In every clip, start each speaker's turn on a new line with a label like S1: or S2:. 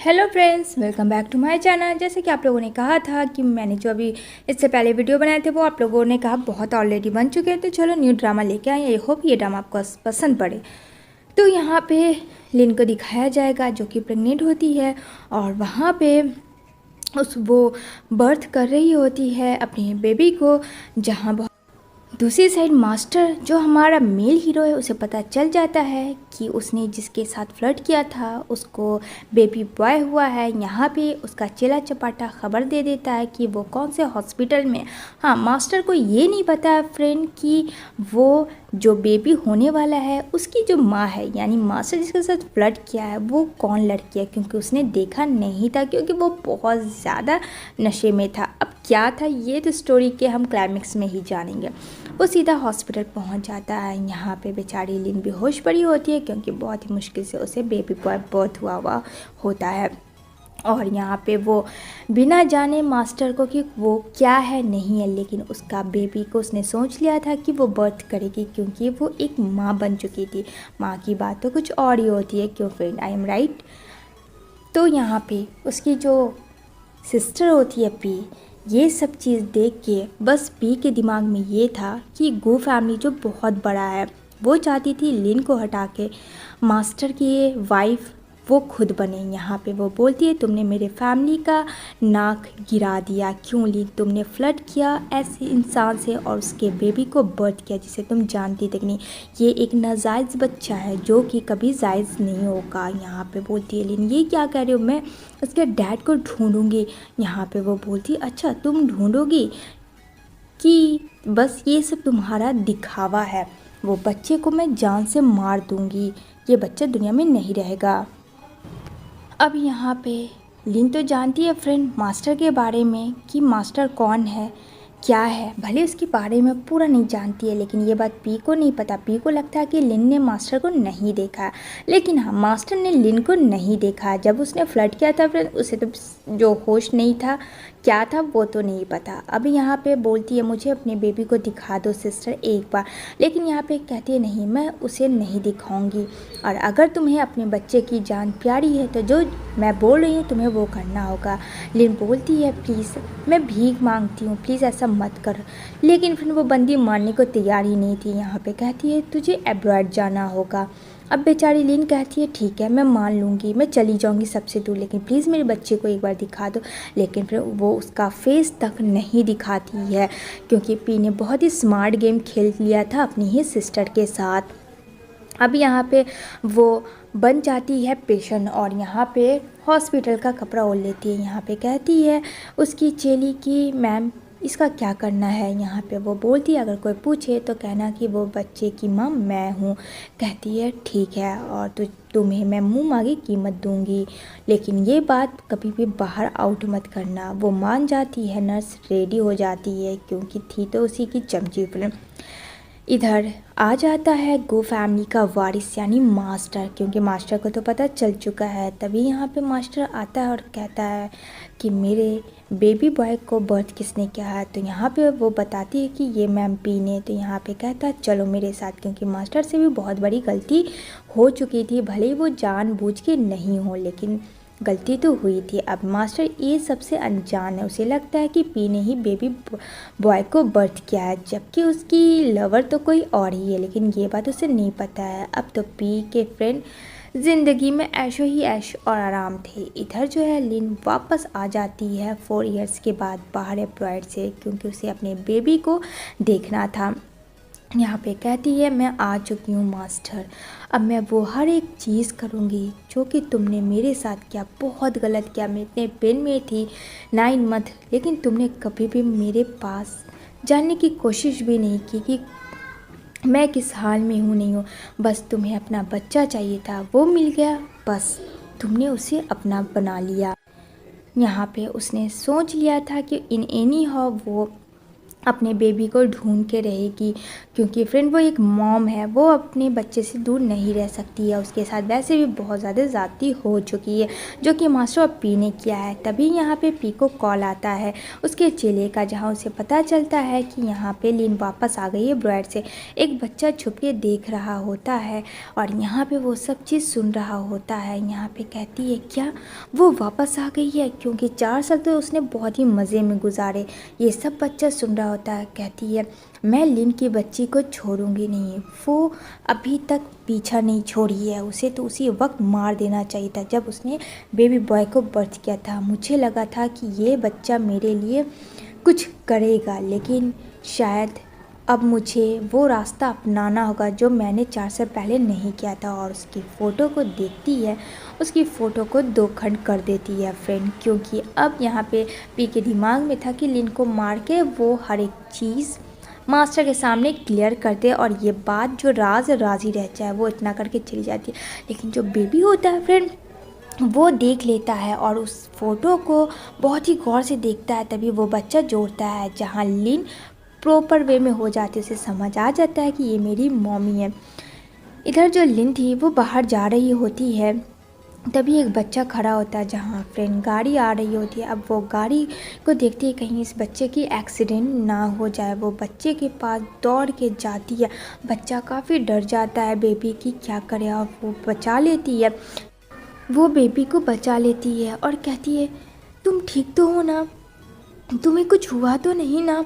S1: Hello friends, welcome back to my channel. जैसे कि आप लोगों ने कहा था कि मैंने जो अभी इससे पहले वीडियो बनाए थे वो आप लोगों ने कहा बहुत ऑलरेडी बन चुके हैं, तो चलो न्यू ड्रामा लेके आए। आई होप ये ड्रामा आपको पसंद पड़े। तो यहाँ पे लिन को दिखाया जाएगा जो कि प्रेग्नेंट होती है और वहाँ पे वो बर्थ कर रही होती है अपनी बेबी को। जहाँ दूसरी साइड मास्टर जो हमारा मेल हीरो है उसे पता चल जाता है कि उसने जिसके साथ फ्लर्ट किया था उसको बेबी बॉय हुआ है। यहाँ पे उसका चेला चपाटा खबर दे देता है कि वो कौन से हॉस्पिटल में। हाँ, मास्टर को ये नहीं पता है फ्रेंड कि वो जो बेबी होने वाला है उसकी जो माँ है, यानी मास्टर जिसके साथ फ्लर्ट किया है वो कौन लड़की है, क्योंकि उसने देखा नहीं था, क्योंकि वो बहुत ज़्यादा नशे में था। अब क्या था ये तो स्टोरी के हम क्लाइमेक्स में ही जानेंगे। वो सीधा हॉस्पिटल पहुंच जाता है। यहाँ पे बेचारी लिन बेहोश पड़ी होती है क्योंकि बहुत ही मुश्किल से उसे बेबी बॉय बर्थ हुआ होता है। और यहाँ पे वो बिना जाने मास्टर को कि वो क्या है नहीं है, लेकिन उसका बेबी को उसने सोच लिया था कि वो बर्थ करेगी, क्योंकि वो एक माँ बन चुकी थी। माँ की बात तो कुछ और ही होती है, क्यों फ्रेंड, आई एम राइट। तो यहाँ पे उसकी जो सिस्टर होती है पी, ये सब चीज़ देख के बस पी के दिमाग में ये था कि गो फैमिली जो बहुत बड़ा है, वो चाहती थी लिन को हटा के मास्टर की वाइफ वो खुद बने। यहाँ पे वो बोलती है तुमने मेरे फैमिली का नाक गिरा दिया, क्यों लिन, तुमने फ्लर्ट किया ऐसे इंसान से और उसके बेबी को बर्थ किया जिसे तुम जानती तक नहीं। ये एक नाजायज़ बच्चा है जो कि कभी जायज़ नहीं होगा। यहाँ पे बोलती है लिन ये क्या कह रहे हो, मैं उसके डैड को ढूंढूंगी। यहाँ पे वो बोलती अच्छा तुम ढूंढोगी कि बस ये सब तुम्हारा दिखावा है, वो बच्चे को मैं जान से मार दूंगी, ये बच्चा दुनिया में नहीं रहेगा। अब यहाँ पे लिन तो जानती है फ्रेंड मास्टर के बारे में कि मास्टर कौन है क्या है, भले उसके बारे में पूरा नहीं जानती है, लेकिन ये बात पी को नहीं पता। पी को लगता है कि लिन ने मास्टर को नहीं देखा, लेकिन हाँ मास्टर ने लिन को नहीं देखा। जब उसने फ्लर्ट किया था फ्रेंड उसे तो जो होश नहीं था, क्या था वो तो नहीं पता। अब यहाँ पे बोलती है मुझे अपने बेबी को दिखा दो सिस्टर एक बार, लेकिन यहाँ पे कहती है नहीं मैं उसे नहीं दिखाऊंगी, और अगर तुम्हें अपने बच्चे की जान प्यारी है तो जो मैं बोल रही हूँ तुम्हें वो करना होगा। लिन बोलती है प्लीज़ मैं भीख मांगती हूँ, प्लीज़ ऐसा मत कर, लेकिन फिर वो बंदी मानने को तैयार ही नहीं थी। यहाँ पे कहती है तुझे एब्रॉड जाना होगा। अब बेचारी लिन कहती है ठीक है मैं मान लूँगी, मैं चली जाऊँगी सबसे दूर, लेकिन प्लीज़ मेरे बच्चे को एक बार दिखा दो। लेकिन फिर वो उसका फेस तक नहीं दिखाती है, क्योंकि पी ने बहुत ही स्मार्ट गेम खेल लिया था अपनी ही सिस्टर के साथ। अब यहाँ पे वो बन जाती है पेशेंट और यहाँ पे हॉस्पिटल का कपड़ा ओढ़ लेती है। यहाँ पे कहती है उसकी चेली की मैम इसका क्या करना है। यहाँ पे वो बोलती है अगर कोई पूछे तो कहना कि वो बच्चे की माँ मैं हूँ। कहती है ठीक है और तुम्हें मैं मुँह मांगी कीमत दूँगी, लेकिन ये बात कभी भी बाहर आउट मत करना। वो मान जाती है, नर्स रेडी हो जाती है क्योंकि थी तो उसी की चमची फिल्म। इधर आ जाता है गो फैमिली का वारिस यानी मास्टर, क्योंकि मास्टर को तो पता चल चुका है। तभी यहाँ पे मास्टर आता है और कहता है कि मेरे बेबी बॉय को बर्थ किसने किया है। तो यहाँ पे वो बताती है कि ये मैम पी ने। तो यहाँ पे कहता है चलो मेरे साथ, क्योंकि मास्टर से भी बहुत बड़ी गलती हो चुकी थी, भले ही वो जानबूझ के नहीं हो लेकिन गलती तो हुई थी। अब मास्टर ये सबसे अनजान है, उसे लगता है कि पी ने ही बेबी बॉय को बर्थ किया है, जबकि उसकी लवर तो कोई और ही है, लेकिन ये बात उसे नहीं पता है। अब तो पी के फ्रेंड ज़िंदगी में ऐशो ही ऐश और आराम थे। इधर जो है लिन वापस आ जाती है 4 इयर्स के बाद बाहर एम्प्लॉयड से, क्योंकि उसे अपने बेबी को देखना था। यहाँ पे कहती है मैं आ चुकी हूँ मास्टर, अब मैं वो हर एक चीज़ करूँगी जो कि तुमने मेरे साथ किया, बहुत गलत किया। मैं इतने पेन में थी 9 मंथ, लेकिन तुमने कभी भी मेरे पास जानने की कोशिश भी नहीं की कि मैं किस हाल में हूँ नहीं हूँ। बस तुम्हें अपना बच्चा चाहिए था, वो मिल गया, बस तुमने उसे अपना बना लिया। यहाँ पे उसने सोच लिया था कि इन एनी हाउ वो अपने बेबी को ढूंढ के रहेगी, क्योंकि फ्रेंड वो एक मॉम है, वो अपने बच्चे से दूर नहीं रह सकती है। उसके साथ वैसे भी बहुत ज़्यादा ज़्यादती हो चुकी है, जो कि मास्टर और पी ने किया है। तभी यहाँ पे पी को कॉल आता है उसके चेले का, जहाँ उसे पता चलता है कि यहाँ पे लिन वापस आ गई है ब्रॉयड से। एक बच्चा छुप के देख रहा होता है और यहाँ पे वो सब चीज़ सुन रहा होता है। यहाँ पे कहती है क्या वो वापस आ गई है, क्योंकि 4 साल तो उसने बहुत ही मज़े में गुजारे। ये सब बच्चा सुन रहा होता है। कहती है मैं लिन की बच्ची को छोड़ूंगी नहीं, वो अभी तक पीछा नहीं छोड़ी है, उसे तो उसी वक्त मार देना चाहिए था जब उसने बेबी बॉय को बर्थ किया था। मुझे लगा था कि ये बच्चा मेरे लिए कुछ करेगा, लेकिन शायद अब मुझे वो रास्ता अपनाना होगा जो मैंने 4 साल पहले नहीं किया था। और उसकी फ़ोटो को देखती है, उसकी फ़ोटो को 2 खंड कर देती है फ्रेंड, क्योंकि अब यहाँ पे पी के दिमाग में था कि लिन को मार के वो हर एक चीज़ मास्टर के सामने क्लियर कर दे और ये बात जो राज ही रह जाए। वो इतना करके चली जाती है, लेकिन जो बेबी होता है फ्रेंड वो देख लेता है और उस फ़ोटो को बहुत ही गौर से देखता है। तभी वो बच्चा जोड़ता है, जहाँ लिन प्रॉपर वे में हो जाती है, उसे समझ आ जाता है कि ये मेरी मम्मी है। इधर जो लिन थी वो बाहर जा रही होती है, तभी एक बच्चा खड़ा होता है जहाँ फ्रेंड गाड़ी आ रही होती है। अब वो गाड़ी को देखती है कहीं इस बच्चे की एक्सीडेंट ना हो जाए। वो बच्चे के पास दौड़ के जाती है, बच्चा काफ़ी डर जाता है बेबी की क्या करे, और वो बचा लेती है, वो बेबी को बचा लेती है और कहती है तुम ठीक तो हो ना, तुम्हें कुछ हुआ तो नहीं ना।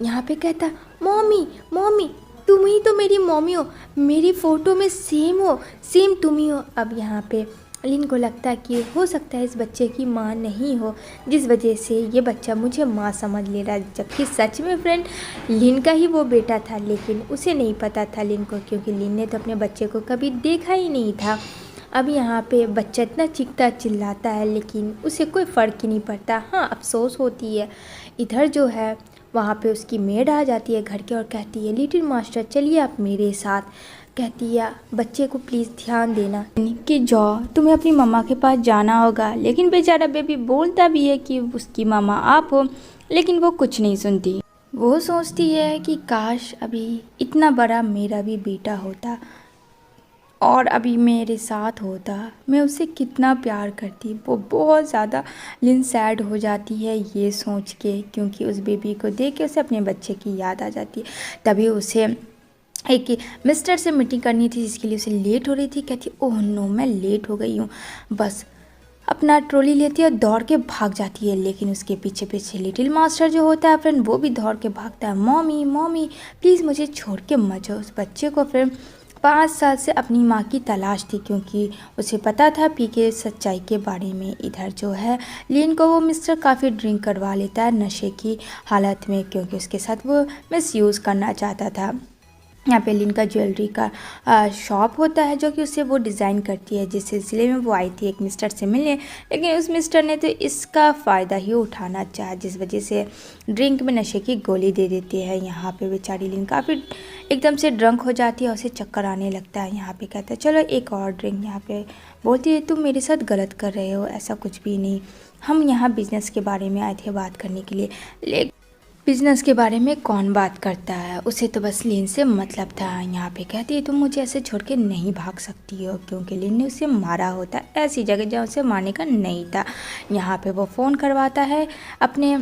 S1: यहाँ पे कहता मम्मी मम्मी तुम ही तो मेरी मम्मी हो, मेरी फ़ोटो में सेम हो, सेम तुम ही हो। अब यहाँ पे लिन को लगता है कि हो सकता है इस बच्चे की माँ नहीं हो, जिस वजह से ये बच्चा मुझे माँ समझ ले रहा है, जबकि सच में फ्रेंड लिन का ही वो बेटा था। लेकिन उसे नहीं पता था लिन को, क्योंकि लिन ने तो अपने बच्चे को कभी देखा ही नहीं था। अब यहाँ पे बच्चा इतना चीखता चिल्लाता है, लेकिन उसे कोई फ़र्क ही नहीं पड़ता। हाँ, अफसोस होती है। इधर जो है वहाँ पे उसकी मेड आ जाती है घर के और कहती है लिटिल मास्टर चलिए आप मेरे साथ। कहती है बच्चे को प्लीज़ ध्यान देना कि जाओ तुम्हें अपनी मम्मा के पास जाना होगा। लेकिन बेचारा बेबी बोलता भी है कि उसकी मम्मा आप हो, लेकिन वो कुछ नहीं सुनती। वो सोचती है कि काश अभी इतना बड़ा मेरा भी बेटा होता और अभी मेरे साथ होता, मैं उसे कितना प्यार करती। वो बहुत ज़्यादा लिन सैड हो जाती है ये सोच के, क्योंकि उस बेबी को देख के उसे अपने बच्चे की याद आ जाती है। तभी उसे एक मिस्टर से मीटिंग करनी थी, जिसके लिए उसे लेट हो रही थी। कहती ओह नो मैं लेट हो गई हूँ। बस अपना ट्रॉली लेती है और दौड़ के भाग जाती है, लेकिन उसके पीछे पीछे लिटिल मास्टर जो होता है फ्रेंड वो भी दौड़ के भागता है। मम्मी मम्मी प्लीज़ मुझे छोड़ के मत जाओ। उस बच्चे को फ्रेंड 5 साल से अपनी माँ की तलाश थी, क्योंकि उसे पता था पी के सच्चाई के बारे में। इधर जो है लिन को वो मिस्टर काफ़ी ड्रिंक करवा लेता है नशे की हालत में, क्योंकि उसके साथ वो मिसयूज़ करना चाहता था। यहाँ पे लिन का ज्वेलरी का शॉप होता है, जो कि उसे वो डिज़ाइन करती है, जिस सिलसिले में वो आई थी एक मिस्टर से मिलने। लेकिन उस मिस्टर ने तो इसका फ़ायदा ही उठाना चाहा, जिस वजह से ड्रिंक में नशे की गोली दे देती है। यहाँ पे बेचारी लिन काफ़ी एकदम से ड्रंक हो जाती है और उसे चक्कर आने लगता है। यहाँ पे कहता है चलो एक और ड्रिंक। यहाँ पे बोलती है तुम मेरे साथ गलत कर रहे हो, ऐसा कुछ भी नहीं, हम यहाँ बिज़नेस के बारे में आए थे बात करने के लिए। लेकिन बिजनेस के बारे में कौन बात करता है, उसे तो बस लिन से मतलब था। यहाँ पे कहती है तुम मुझे ऐसे छोड़ के नहीं भाग सकती हो, क्योंकि लिन ने उसे मारा होता ऐसी जगह जहाँ उसे मारने का नहीं था। यहाँ पे वो फ़ोन करवाता है अपने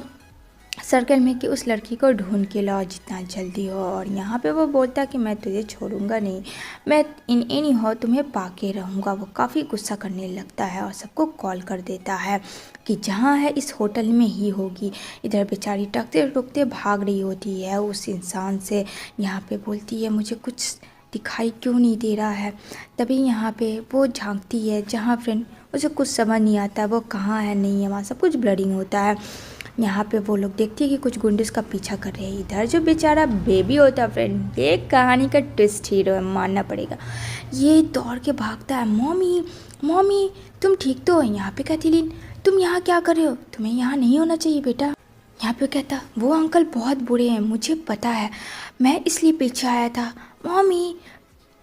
S1: सर्कल में कि उस लड़की को ढूंढ के लाओ जितना जल्दी हो। और यहाँ पे वो बोलता है कि मैं तुझे छोड़ूंगा नहीं, मैं इन एनी हो तुम्हें पाके रहूँगा। वो काफ़ी गुस्सा करने लगता है और सबको कॉल कर देता है कि जहाँ है इस होटल में ही होगी। इधर बेचारी टकते टुकते भाग रही होती है उस इंसान से। यहाँ पे बोलती है मुझे कुछ दिखाई क्यों नहीं दे रहा है। तभी यहाँ पे वो झांकती है जहाँ फ्रेंड उसे कुछ समझ नहीं आता वो कहाँ है नहीं है, वहाँ सब कुछ ब्लरिंग होता है। यहाँ पे वो लोग देखती है कि कुछ गुंडे उसका पीछा कर रहे हैं। इधर जो बेचारा बेबी होता है फ्रेंड, ये कहानी का ट्विस्ट हीरो है मानना पड़ेगा। ये दौड़ के भागता है मम्मी मम्मी तुम ठीक तो हो। यहाँ पे कहती लिन तुम यहाँ क्या कर रहे हो, तुम्हें यहाँ नहीं होना चाहिए बेटा। यहाँ पे कहता वो अंकल बहुत बुरे हैं, मुझे पता है, मैं इसलिए पीछे आया था। मम्मी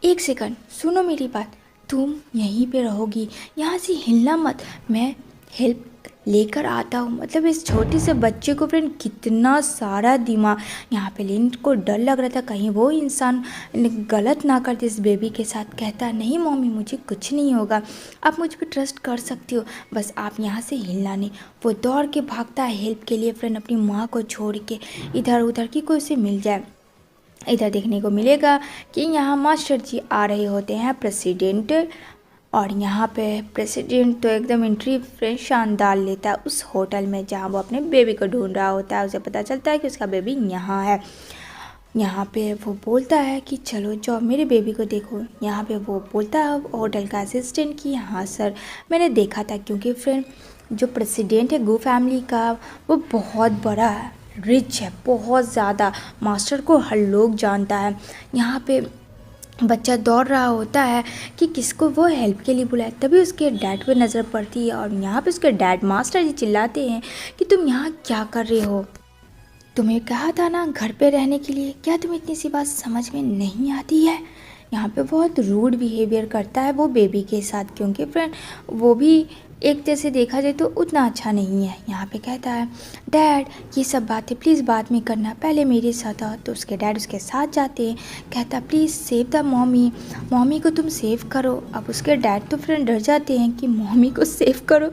S1: एक सेकंड सुनो मेरी बात, तुम यहीं पे रहोगी, यहाँ से हिलना मत, मैं हेल्प लेकर आता हूँ। मतलब इस छोटे से बच्चे को फ्रेंड कितना सारा दिमाग। यहाँ पे लिन को डर लग रहा था कहीं वो इंसान गलत ना कर दे इस बेबी के साथ। कहता है नहीं मम्मी मुझे कुछ नहीं होगा, आप मुझ पर ट्रस्ट कर सकती हो, बस आप यहाँ से हिलना नहीं। वो दौड़ के भागता है हेल्प के लिए फ्रेंड, अपनी माँ को छोड़ के इधर उधर की कोई उसे मिल जाए। इधर देखने को मिलेगा कि यहाँ मास्टर जी आ रहे होते हैं प्रेसिडेंट, और यहाँ पे प्रेसिडेंट तो एकदम एंट्री फ्रेंड शानदार लेता है उस होटल में जहाँ वो अपने बेबी को ढूंढ रहा होता है। उसे पता चलता है कि उसका बेबी यहाँ है। यहाँ पे वो बोलता है कि चलो जाओ मेरे बेबी को देखो। यहाँ पे वो बोलता है होटल का असिस्टेंट कि हाँ सर मैंने देखा था, क्योंकि फ्रेंड जो प्रेसिडेंट है गू फैमिली का वो बहुत बड़ा है, रिच है बहुत ज़्यादा, मास्टर को हर लोग जानता है। यहाँ पे बच्चा दौड़ रहा होता है कि किसको वो हेल्प के लिए बुलाए, तभी उसके डैड पे नज़र पड़ती है और यहाँ पे उसके डैड मास्टर जी चिल्लाते हैं कि तुम यहाँ क्या कर रहे हो, तुम्हें कहा था ना घर पे रहने के लिए, क्या तुम्हें इतनी सी बात समझ में नहीं आती है। यहाँ पे बहुत रूड बिहेवियर करता है वो बेबी के साथ, क्योंकि फ्रेंड वो भी एक जैसे देखा जाए तो उतना अच्छा नहीं है। यहाँ पे कहता है डैड ये सब बातें प्लीज़ बाद में करना, पहले मेरे साथ आओ। तो उसके डैड उसके साथ जाते हैं। कहता please save the mummy, mummy को तुम सेव करो। अब उसके डैड तो फ्रेंड डर जाते हैं कि मम्मी को सेव करो,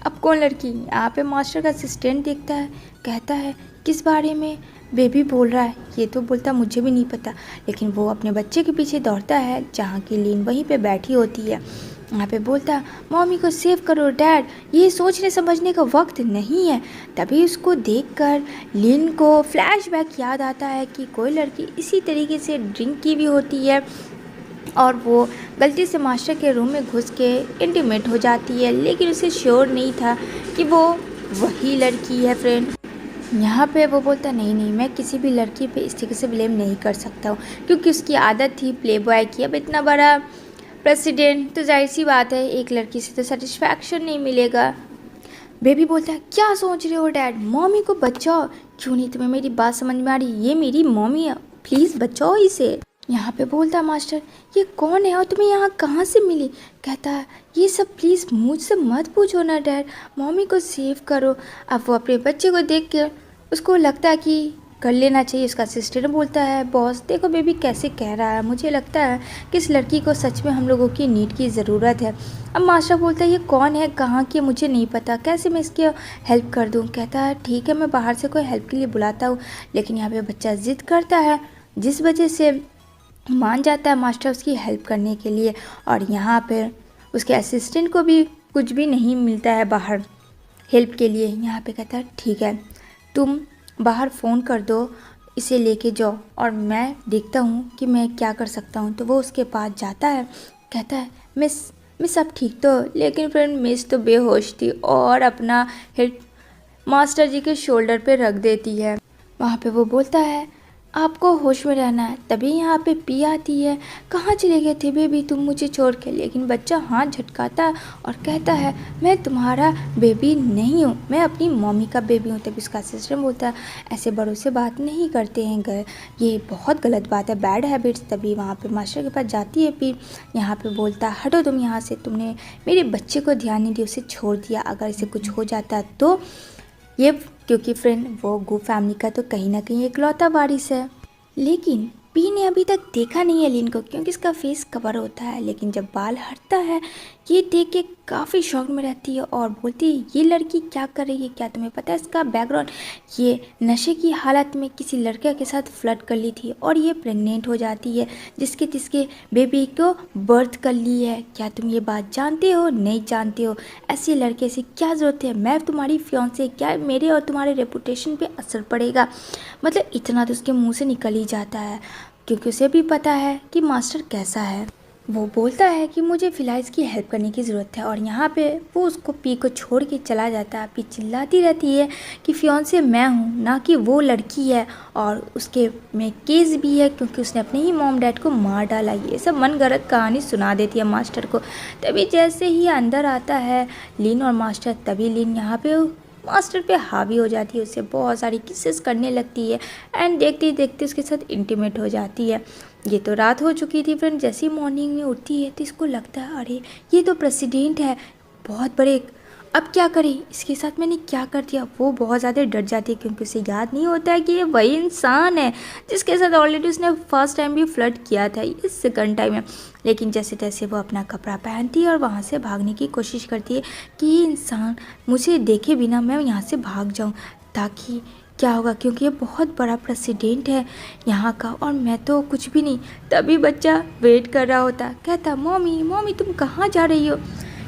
S1: अब कौन लड़की। यहाँ पे मास्टर का असिस्टेंट देखता है, कहता है किस बारे में बेबी बोल रहा है, ये तो बोलता मुझे भी नहीं पता। लेकिन वो अपने बच्चे के पीछे दौड़ता है जहाँ की लीन वहीं पे बैठी होती है। यहाँ पे बोलता है मम्मी को सेव करो डैड, ये सोचने समझने का वक्त नहीं है। तभी उसको देखकर लीन को फ्लैशबैक याद आता है कि कोई लड़की इसी तरीके से ड्रिंक की भी होती है और वो गलती से मास्टर के रूम में घुस के इंटीमेट हो जाती है, लेकिन उसे श्योर नहीं था कि वो वही लड़की है फ्रेंड। यहाँ पे वो बोलता नहीं नहीं मैं किसी भी लड़की पे इस तरीके से ब्लेम नहीं कर सकता हूँ, क्योंकि उसकी आदत थी प्ले बॉय की। अब इतना बड़ा प्रेसिडेंट तो जाहिर सी बात है एक लड़की से तो सेटिस्फैक्शन नहीं मिलेगा। बेबी बोलता है क्या सोच रहे हो डैड, मम्मी को बचाओ। क्यों नहीं तुम्हें मेरी बात समझ में आ रही, ये मेरी मम्मी है, प्लीज़ बचाओ इसे। यहाँ पे बोलता मास्टर ये कौन है और तुम्हें यहाँ कहाँ से मिली। कहता है ये सब प्लीज़ मुझसे मत पूछो ना डैड, मम्मी को सेव करो। अब वो अपने बच्चे को देख के उसको लगता है कि कर लेना चाहिए। उसका असिस्टेंट बोलता है बॉस देखो बेबी कैसे कह रहा है, मुझे लगता है कि इस लड़की को सच में हम लोगों की नीड की ज़रूरत है। अब मास्टर बोलता है ये कौन है कहाँ की मुझे नहीं पता, कैसे मैं इसकी हेल्प कर दूँ। कहता है ठीक है मैं बाहर से कोई हेल्प के लिए बुलाता हूँ। लेकिन यहाँ पे बच्चा ज़िद करता है जिस वजह से मान जाता है मास्टर उसकी हेल्प करने के लिए। और यहाँ पे उसके असिस्टेंट को भी कुछ भी नहीं मिलता है बाहर हेल्प के लिए। यहाँ पे कहता है ठीक है तुम बाहर फ़ोन कर दो, इसे लेके जाओ और मैं देखता हूँ कि मैं क्या कर सकता हूँ। तो वो उसके पास जाता है, कहता है मिस सब ठीक तो, लेकिन फ्रेंड मिस तो बेहोश थी और अपना हेड मास्टर जी के शोल्डर पे रख देती है। वहाँ पे वो बोलता है आपको होश में रहना है। तभी यहाँ पे पी आती है, कहाँ चले गए थे बेबी तुम मुझे छोड़ के। लेकिन बच्चा हाथ झटकाता है और कहता है मैं तुम्हारा बेबी नहीं हूँ, मैं अपनी मम्मी का बेबी हूँ। तभी उसका असिस्टेंट बोलता है ऐसे बड़ों से बात नहीं करते हैं, ये बहुत गलत बात है, बैड हैबिट्स। तभी वहाँ पे मास्टर के पास जाती है पी। यहाँ पे बोलता है हटो तुम यहाँ से, तुमने मेरे बच्चे को ध्यान नहीं दिया, उसे छोड़ दिया, अगर इसे कुछ हो जाता तो ये। क्योंकि फ्रेंड वो गू फैमिली का तो कहीं ना कहीं इकलौता वारिस है। लेकिन पी ने अभी तक देखा नहीं है लिन को, क्योंकि इसका फेस कवर होता है। लेकिन जब बाल हटता है ये देख के काफ़ी शौक में रहती है और बोलती है ये लड़की क्या कर रही है, क्या तुम्हें पता है इसका बैकग्राउंड, ये नशे की हालत में किसी लड़के के साथ फ्लर्ट कर ली थी और ये प्रेग्नेंट हो जाती है जिसके तिसके बेबी को बर्थ कर ली है। क्या तुम ये बात जानते हो, नहीं जानते हो, ऐसे लड़के से क्या ज़रूरत है, मैं तुम्हारी फियांसे, क्या मेरे और तुम्हारे रेपुटेशन पे असर पड़ेगा। मतलब इतना तो उसके मुँह से निकल ही जाता है, क्योंकि उसे भी पता है कि मास्टर कैसा है। वो बोलता है कि मुझे फ़िलहाल इसकी हेल्प करने की ज़रूरत है और यहाँ पे वो उसको पी को छोड़ के चला जाता है। पी चिल्लाती रहती है कि फियांसे मैं हूँ ना कि वो लड़की है, और उसके में केस भी है क्योंकि उसने अपने ही मॉम डैड को मार डाला। ये सब मनगढ़ंत कहानी सुना देती है मास्टर को। तभी जैसे ही अंदर आता है लिन और मास्टर, तभी लिन यहाँ पे मास्टर पे हावी हो जाती है, उससे बहुत सारी किसेस करने लगती है एंड देखते ही देखते उसके साथ इंटीमेट हो जाती है। ये तो रात हो चुकी थी फ्रेंड। जैसे ही मॉर्निंग में उठती है तो इसको लगता है अरे ये तो प्रेसिडेंट है, बहुत बड़े अब क्या करे, इसके साथ मैंने क्या कर दिया। वो बहुत ज़्यादा डर जाती है क्योंकि उसे याद नहीं होता है कि ये वही इंसान है जिसके साथ ऑलरेडी उसने फर्स्ट टाइम भी फ्लर्ट किया था, इस सेकंड टाइम में। लेकिन जैसे तैसे वो अपना कपड़ा पहनती है और वहाँ से भागने की कोशिश करती है कि ये इंसान मुझे देखे बिना मैं यहाँ से भाग जाऊँ, ताकि क्या होगा, क्योंकि ये बहुत बड़ा प्रेसिडेंट है यहाँ का और मैं तो कुछ भी नहीं। तभी बच्चा वेट कर रहा होता, कहता मम्मी मम्मी तुम कहाँ जा रही हो।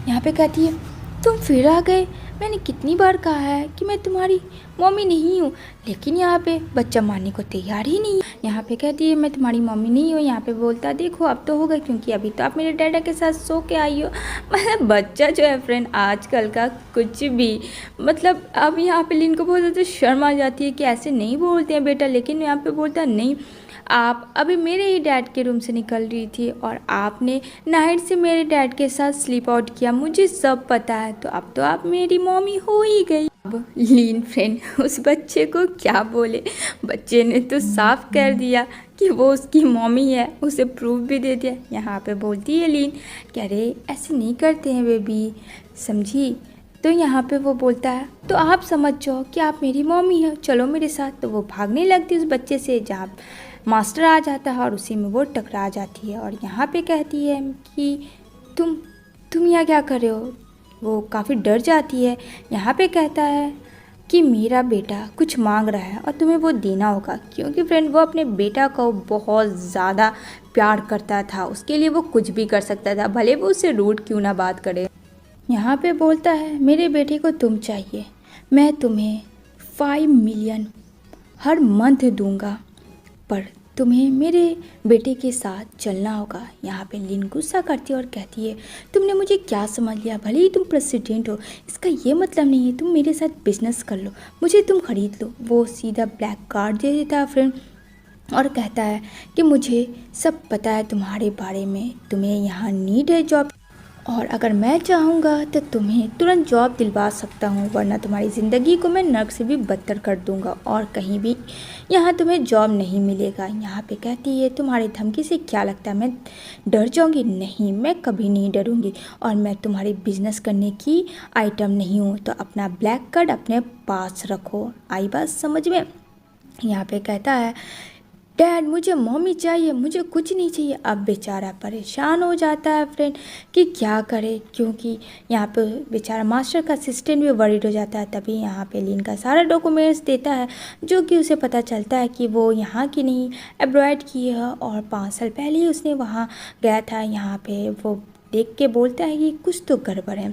S1: यहाँ पे कहती है तुम फिर आ गए, मैंने कितनी बार कहा है कि मैं तुम्हारी मम्मी नहीं हूँ। लेकिन यहाँ पे बच्चा मानने को तैयार ही नहीं है। यहाँ पे कहती है मैं तुम्हारी मम्मी नहीं हूँ। यहाँ पे बोलता देखो अब तो हो गए, क्योंकि अभी तो आप मेरे डैडा के साथ सो के आई हो। मतलब बच्चा जो है फ्रेंड आजकल का कुछ भी, मतलब अब यहाँ पे लिन को बहुत ज़्यादा शर्म आ जाती है कि ऐसे नहीं बोलते हैं बेटा। लेकिन यहाँ पे बोलता नहीं, आप अभी मेरे ही डैड के रूम से निकल रही थी और आपने नाइट से मेरे डैड के साथ स्लीप आउट किया, मुझे सब पता है, तो अब तो आप मेरी मम्मी हो ही गई। अब लीन फ्रेंड उस बच्चे को क्या बोले, बच्चे ने तो साफ कर दिया कि वो उसकी मम्मी है, उसे प्रूफ भी दे दिया। यहाँ पे बोलती है लीन कि अरे ऐसे नहीं करते हैं बेबी, समझी। तो यहाँ पे वो बोलता है तो आप समझ जाओ कि आप मेरी मम्मी हो, चलो मेरे साथ। तो वो भागने लगती है उस बच्चे से, जहाँ मास्टर आ जाता है और उसी में वो टकरा जाती है और यहाँ पे कहती है कि तुम यहाँ क्या कर रहे हो। वो काफ़ी डर जाती है। यहाँ पे कहता है कि मेरा बेटा कुछ मांग रहा है और तुम्हें वो देना होगा, क्योंकि फ्रेंड वो अपने बेटा को बहुत ज़्यादा प्यार करता था, उसके लिए वो कुछ भी कर सकता था, भले वो उससे रूड क्यों ना बात करे। यहाँ पे बोलता है मेरे बेटे को तुम चाहिए, मैं तुम्हें 5 मिलियन हर मंथ दूंगा, पर तुम्हें मेरे बेटे के साथ चलना होगा। यहाँ पे लिन गुस्सा करती है और कहती है तुमने मुझे क्या समझ लिया, भले ही तुम प्रेसिडेंट हो, इसका ये मतलब नहीं है तुम मेरे साथ बिजनेस कर लो, मुझे तुम खरीद लो। वो सीधा ब्लैक कार्ड दे देता है फ्रेंड और कहता है कि मुझे सब पता है तुम्हारे बारे में, तुम्हें यहाँ नीड है जॉब, और अगर मैं चाहूँगा तो तुम्हें तुरंत जॉब दिलवा सकता हूँ, वरना तुम्हारी ज़िंदगी को मैं नर्क से भी बदतर कर दूँगा और कहीं भी यहाँ तुम्हें जॉब नहीं मिलेगा। यहाँ पे कहती है तुम्हारी धमकी से क्या लगता है मैं डर जाऊँगी, नहीं मैं कभी नहीं डरूँगी, और मैं तुम्हारी बिजनेस करने की आइटम नहीं हूँ, तो अपना ब्लैक कार्ड अपने पास रखो। आई बात समझ में। यहाँ पे कहता है डैड मुझे मम्मी चाहिए, मुझे कुछ नहीं चाहिए। अब बेचारा परेशान हो जाता है फ्रेंड कि क्या करे, क्योंकि यहाँ पे बेचारा मास्टर का असिस्टेंट भी वरीड हो जाता है। तभी यहाँ पे लिन का सारा डॉक्यूमेंट्स देता है, जो कि उसे पता चलता है कि वो यहाँ की नहीं एब्रॉयड की है और 5 साल पहले ही उसने वहाँ गया था। यहाँ पे वो देख के बोलता है कि कुछ तो गड़बड़ है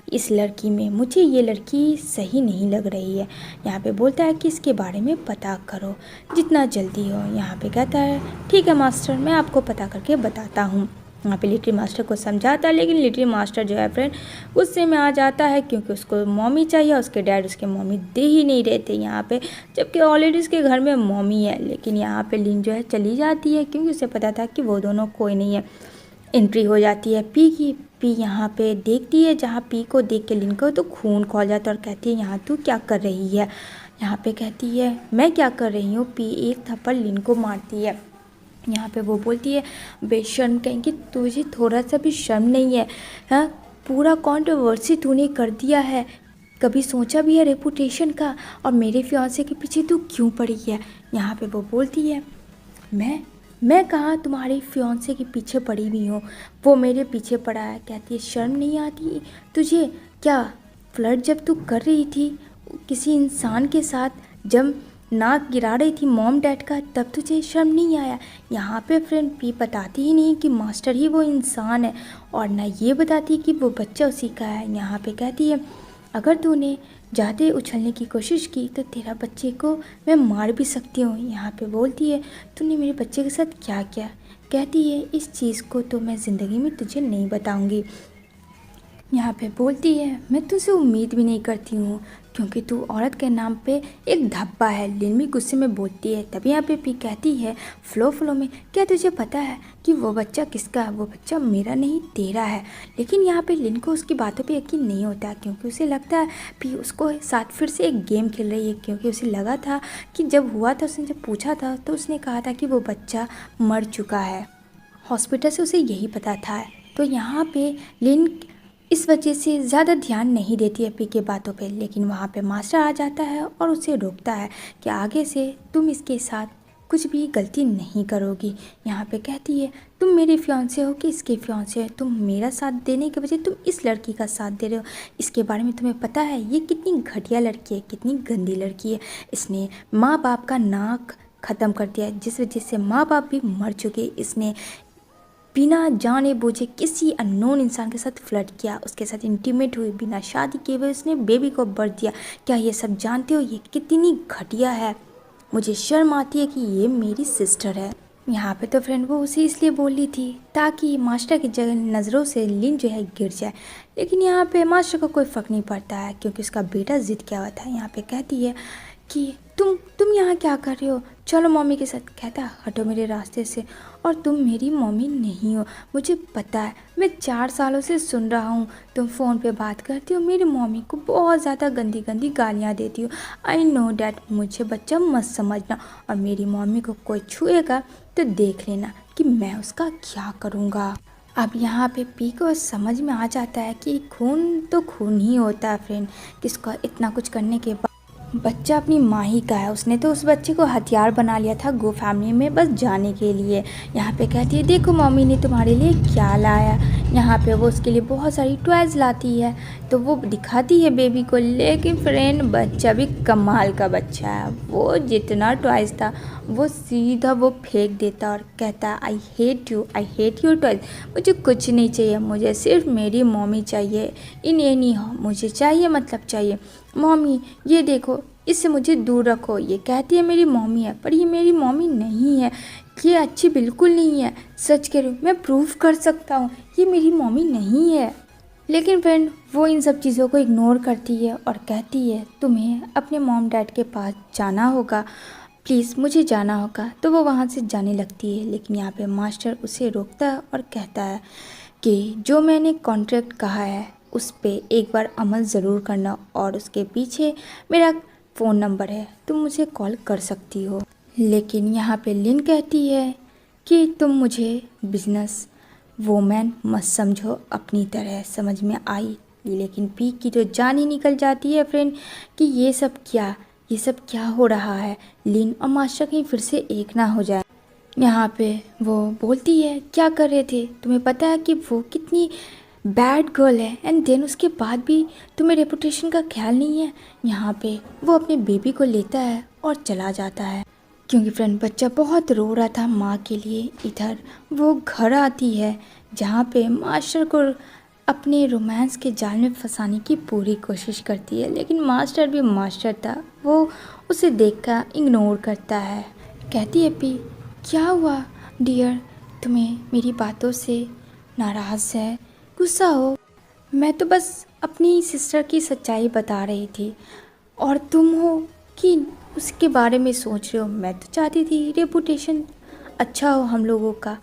S1: इस लड़की में, मुझे ये लड़की सही नहीं लग रही है। यहाँ पे बोलता है कि इसके बारे में पता करो जितना जल्दी हो। यहाँ पे कहता है ठीक है मास्टर, मैं आपको पता करके बताता हूँ। यहाँ पे लिटिल मास्टर को समझाता है, लेकिन लिटिल मास्टर जो है फ्रेंड गुस्से में आ जाता है, क्योंकि उसको मम्मी चाहिए, उसके डैड उसके मम्मी दे ही नहीं रहे थे यहाँ पे, जबकि ऑलरेडी उसके घर में मम्मी है। लेकिन यहाँ पे लिन जो है चली जाती है, क्योंकि उसे पता था कि वो दोनों कोई नहीं है। एंट्री हो जाती है पी की। पी यहाँ पे देखती है, जहाँ पी को देख के लिन को तो खून खौल जाता है और कहती है यहाँ तू क्या कर रही है। यहाँ पे कहती है मैं क्या कर रही हूँ। पी एक थप्पड़ लिन को मारती है। यहाँ पे वो बोलती है बेशर्म कहीं कि तुझे थोड़ा सा भी शर्म नहीं है, हाँ पूरा कंट्रोवर्सी तूने कर दिया है, कभी सोचा भी है रेपुटेशन का, और मेरे फियांसे के पीछे तू क्यों पड़ी है। यहाँ पे वो बोलती है मैं कहाँ तुम्हारे फियांसे के पीछे पड़ी हुई हूँ, वो मेरे पीछे पड़ा है। कहती है शर्म नहीं आती तुझे, क्या फ्लर्ट जब तू कर रही थी किसी इंसान के साथ, जब नाक गिरा रही थी मॉम डैड का, तब तुझे शर्म नहीं आया। यहाँ पे फ्रेंड पी बताती ही नहीं कि मास्टर ही वो इंसान है, और ना ये बताती कि वो बच्चा उसी का है। यहाँ पे कहती है अगर तूने ज़्यादा उछलने की कोशिश की तो तेरा बच्चे को मैं मार भी सकती हूँ। यहाँ पे बोलती है तूने मेरे बच्चे के साथ क्या किया। कहती है इस चीज़ को तो मैं ज़िंदगी में तुझे नहीं बताऊँगी। यहाँ पे बोलती है मैं तुझसे उम्मीद भी नहीं करती हूँ, क्योंकि तू औरत के नाम पे एक धब्बा है। लिन भी गुस्से में बोलती है। तभी यहाँ पे पी कहती है फ्लो में क्या तुझे पता है कि वो बच्चा किसका है, वो बच्चा मेरा नहीं तेरा है। लेकिन यहाँ पे लिन को उसकी बातों पे यकीन नहीं होता, क्योंकि उसे लगता है पी उसको साथ फिर से एक गेम खेल रही है, क्योंकि उसे लगा था कि जब हुआ था उसने जब पूछा था तो उसने कहा था कि वो बच्चा मर चुका है, हॉस्पिटल से उसे यही पता था। तो यहाँ पे लिन इस वजह से ज़्यादा ध्यान नहीं देती है पी के बातों पे। लेकिन वहाँ पे मास्टर आ जाता है और उसे रोकता है कि आगे से तुम इसके साथ कुछ भी गलती नहीं करोगी। यहाँ पे कहती है तुम मेरे फियांसे हो कि इसके फियांसे हो, तुम मेरा साथ देने के बजाय तुम इस लड़की का साथ दे रहे हो। इसके बारे में तुम्हें पता है ये कितनी घटिया लड़की है, कितनी गंदी लड़की है। इसने माँ बाप का नाक ख़त्म कर दिया है, जिस वजह से माँ बाप भी मर चुके। इसने बिना जाने बूझे किसी अननोन इंसान के साथ फ्लर्ट किया, उसके साथ इंटीमेट हुई, बिना शादी किए हुए उसने बेबी को बर्थ दिया। क्या ये सब जानते हो ये कितनी घटिया है? मुझे शर्म आती है कि ये मेरी सिस्टर है। यहाँ पे तो फ्रेंड वो उसे इसलिए बोल रही थी ताकि मास्टर की जगह नज़रों से लिन जो है गिर जाए। लेकिन यहाँ पे मास्टर को कोई फ़र्क नहीं पड़ता है क्योंकि उसका बेटा ज़िद किया हुआ था। यहाँ पे कहती है कि तुम यहाँ क्या कर रहे हो, चलो मम्मी के साथ। कहता है हटो मेरे रास्ते से, और तुम मेरी मम्मी नहीं हो। मुझे पता है, मैं 4 सालों से सुन रहा हूँ तुम फ़ोन पे बात करती हो, मेरी मम्मी को बहुत ज़्यादा गंदी गंदी गालियाँ देती हो। आई नो डैट, मुझे बच्चा मत समझना, और मेरी मम्मी को कोई छुएगा तो देख लेना कि मैं उसका क्या करूँगा। अब यहाँ पे पी को समझ में आ जाता है कि खून तो खून ही होता है फ्रेंड। किसका इतना कुछ करने के बाद बच्चा अपनी माँ ही का है। उसने तो उस बच्चे को हथियार बना लिया था गो फैमिली में बस जाने के लिए। यहाँ पे कहती है देखो मम्मी ने तुम्हारे लिए क्या लाया। यहाँ पे वो उसके लिए बहुत सारी टॉयज़ लाती है तो वो दिखाती है बेबी को। लेकिन फ्रेंड बच्चा भी कमाल का बच्चा है। वो जितना टॉयज़ था वो सीधा वो फेंक देता और कहता I hate you, I hate your toys. मुझे कुछ नहीं चाहिए, मुझे सिर्फ मेरी मम्मी चाहिए। इन ये नहीं हो, मुझे चाहिए मतलब चाहिए। मम्मी ये देखो, इससे मुझे दूर रखो। ये कहती है मेरी मम्मी है, पर ये मेरी मम्मी नहीं है। ये अच्छी बिल्कुल नहीं है, सच कह रही हूँ, मैं प्रूफ कर सकता हूँ ये मेरी मम्मी नहीं है। लेकिन फ्रेंड वो इन सब चीज़ों को इग्नोर करती है और कहती है तुम्हें अपने मॉम डैड के पास जाना होगा, प्लीज़ मुझे जाना होगा। तो वो वहाँ से जाने लगती है। लेकिन यहाँ पे मास्टर उसे रोकता है और कहता है कि जो मैंने कॉन्ट्रैक्ट कहा है उस पे एक बार अमल ज़रूर करना, और उसके पीछे मेरा फ़ोन नंबर है, तुम मुझे कॉल कर सकती हो। लेकिन यहाँ पे लिन कहती है कि तुम मुझे बिजनेस वोमैन मत समझो, अपनी तरह समझ में आई। लेकिन पी की तो जान ही निकल जाती है फ्रेंड कि ये सब क्या हो रहा है। लिन और मास्टर कहीं फिर से एक ना हो जाए। यहाँ पे वो बोलती है क्या कर रहे थे, तुम्हें पता है कि वो कितनी बैड गर्ल है, एंड देन उसके बाद भी तुम्हें रेपुटेशन का ख्याल नहीं है। यहाँ पे वो अपने बेबी को लेता है और चला जाता है क्योंकि फ्रेंड बच्चा बहुत रो रहा था माँ के लिए। इधर वो घर आती है जहाँ पे मास्टर को अपने रोमांस के जाल में फंसाने की पूरी कोशिश करती है। लेकिन मास्टर भी मास्टर था, वो उसे देखकर इग्नोर करता है। कहती है पी क्या हुआ डियर, तुम्हें मेरी बातों से नाराज़ है, गुस्सा हो? मैं तो बस अपनी सिस्टर की सच्चाई बता रही थी, और तुम हो कि उसके बारे में सोच रहे हो। मैं तो चाहती थी रेपुटेशन अच्छा हो हम लोगों का।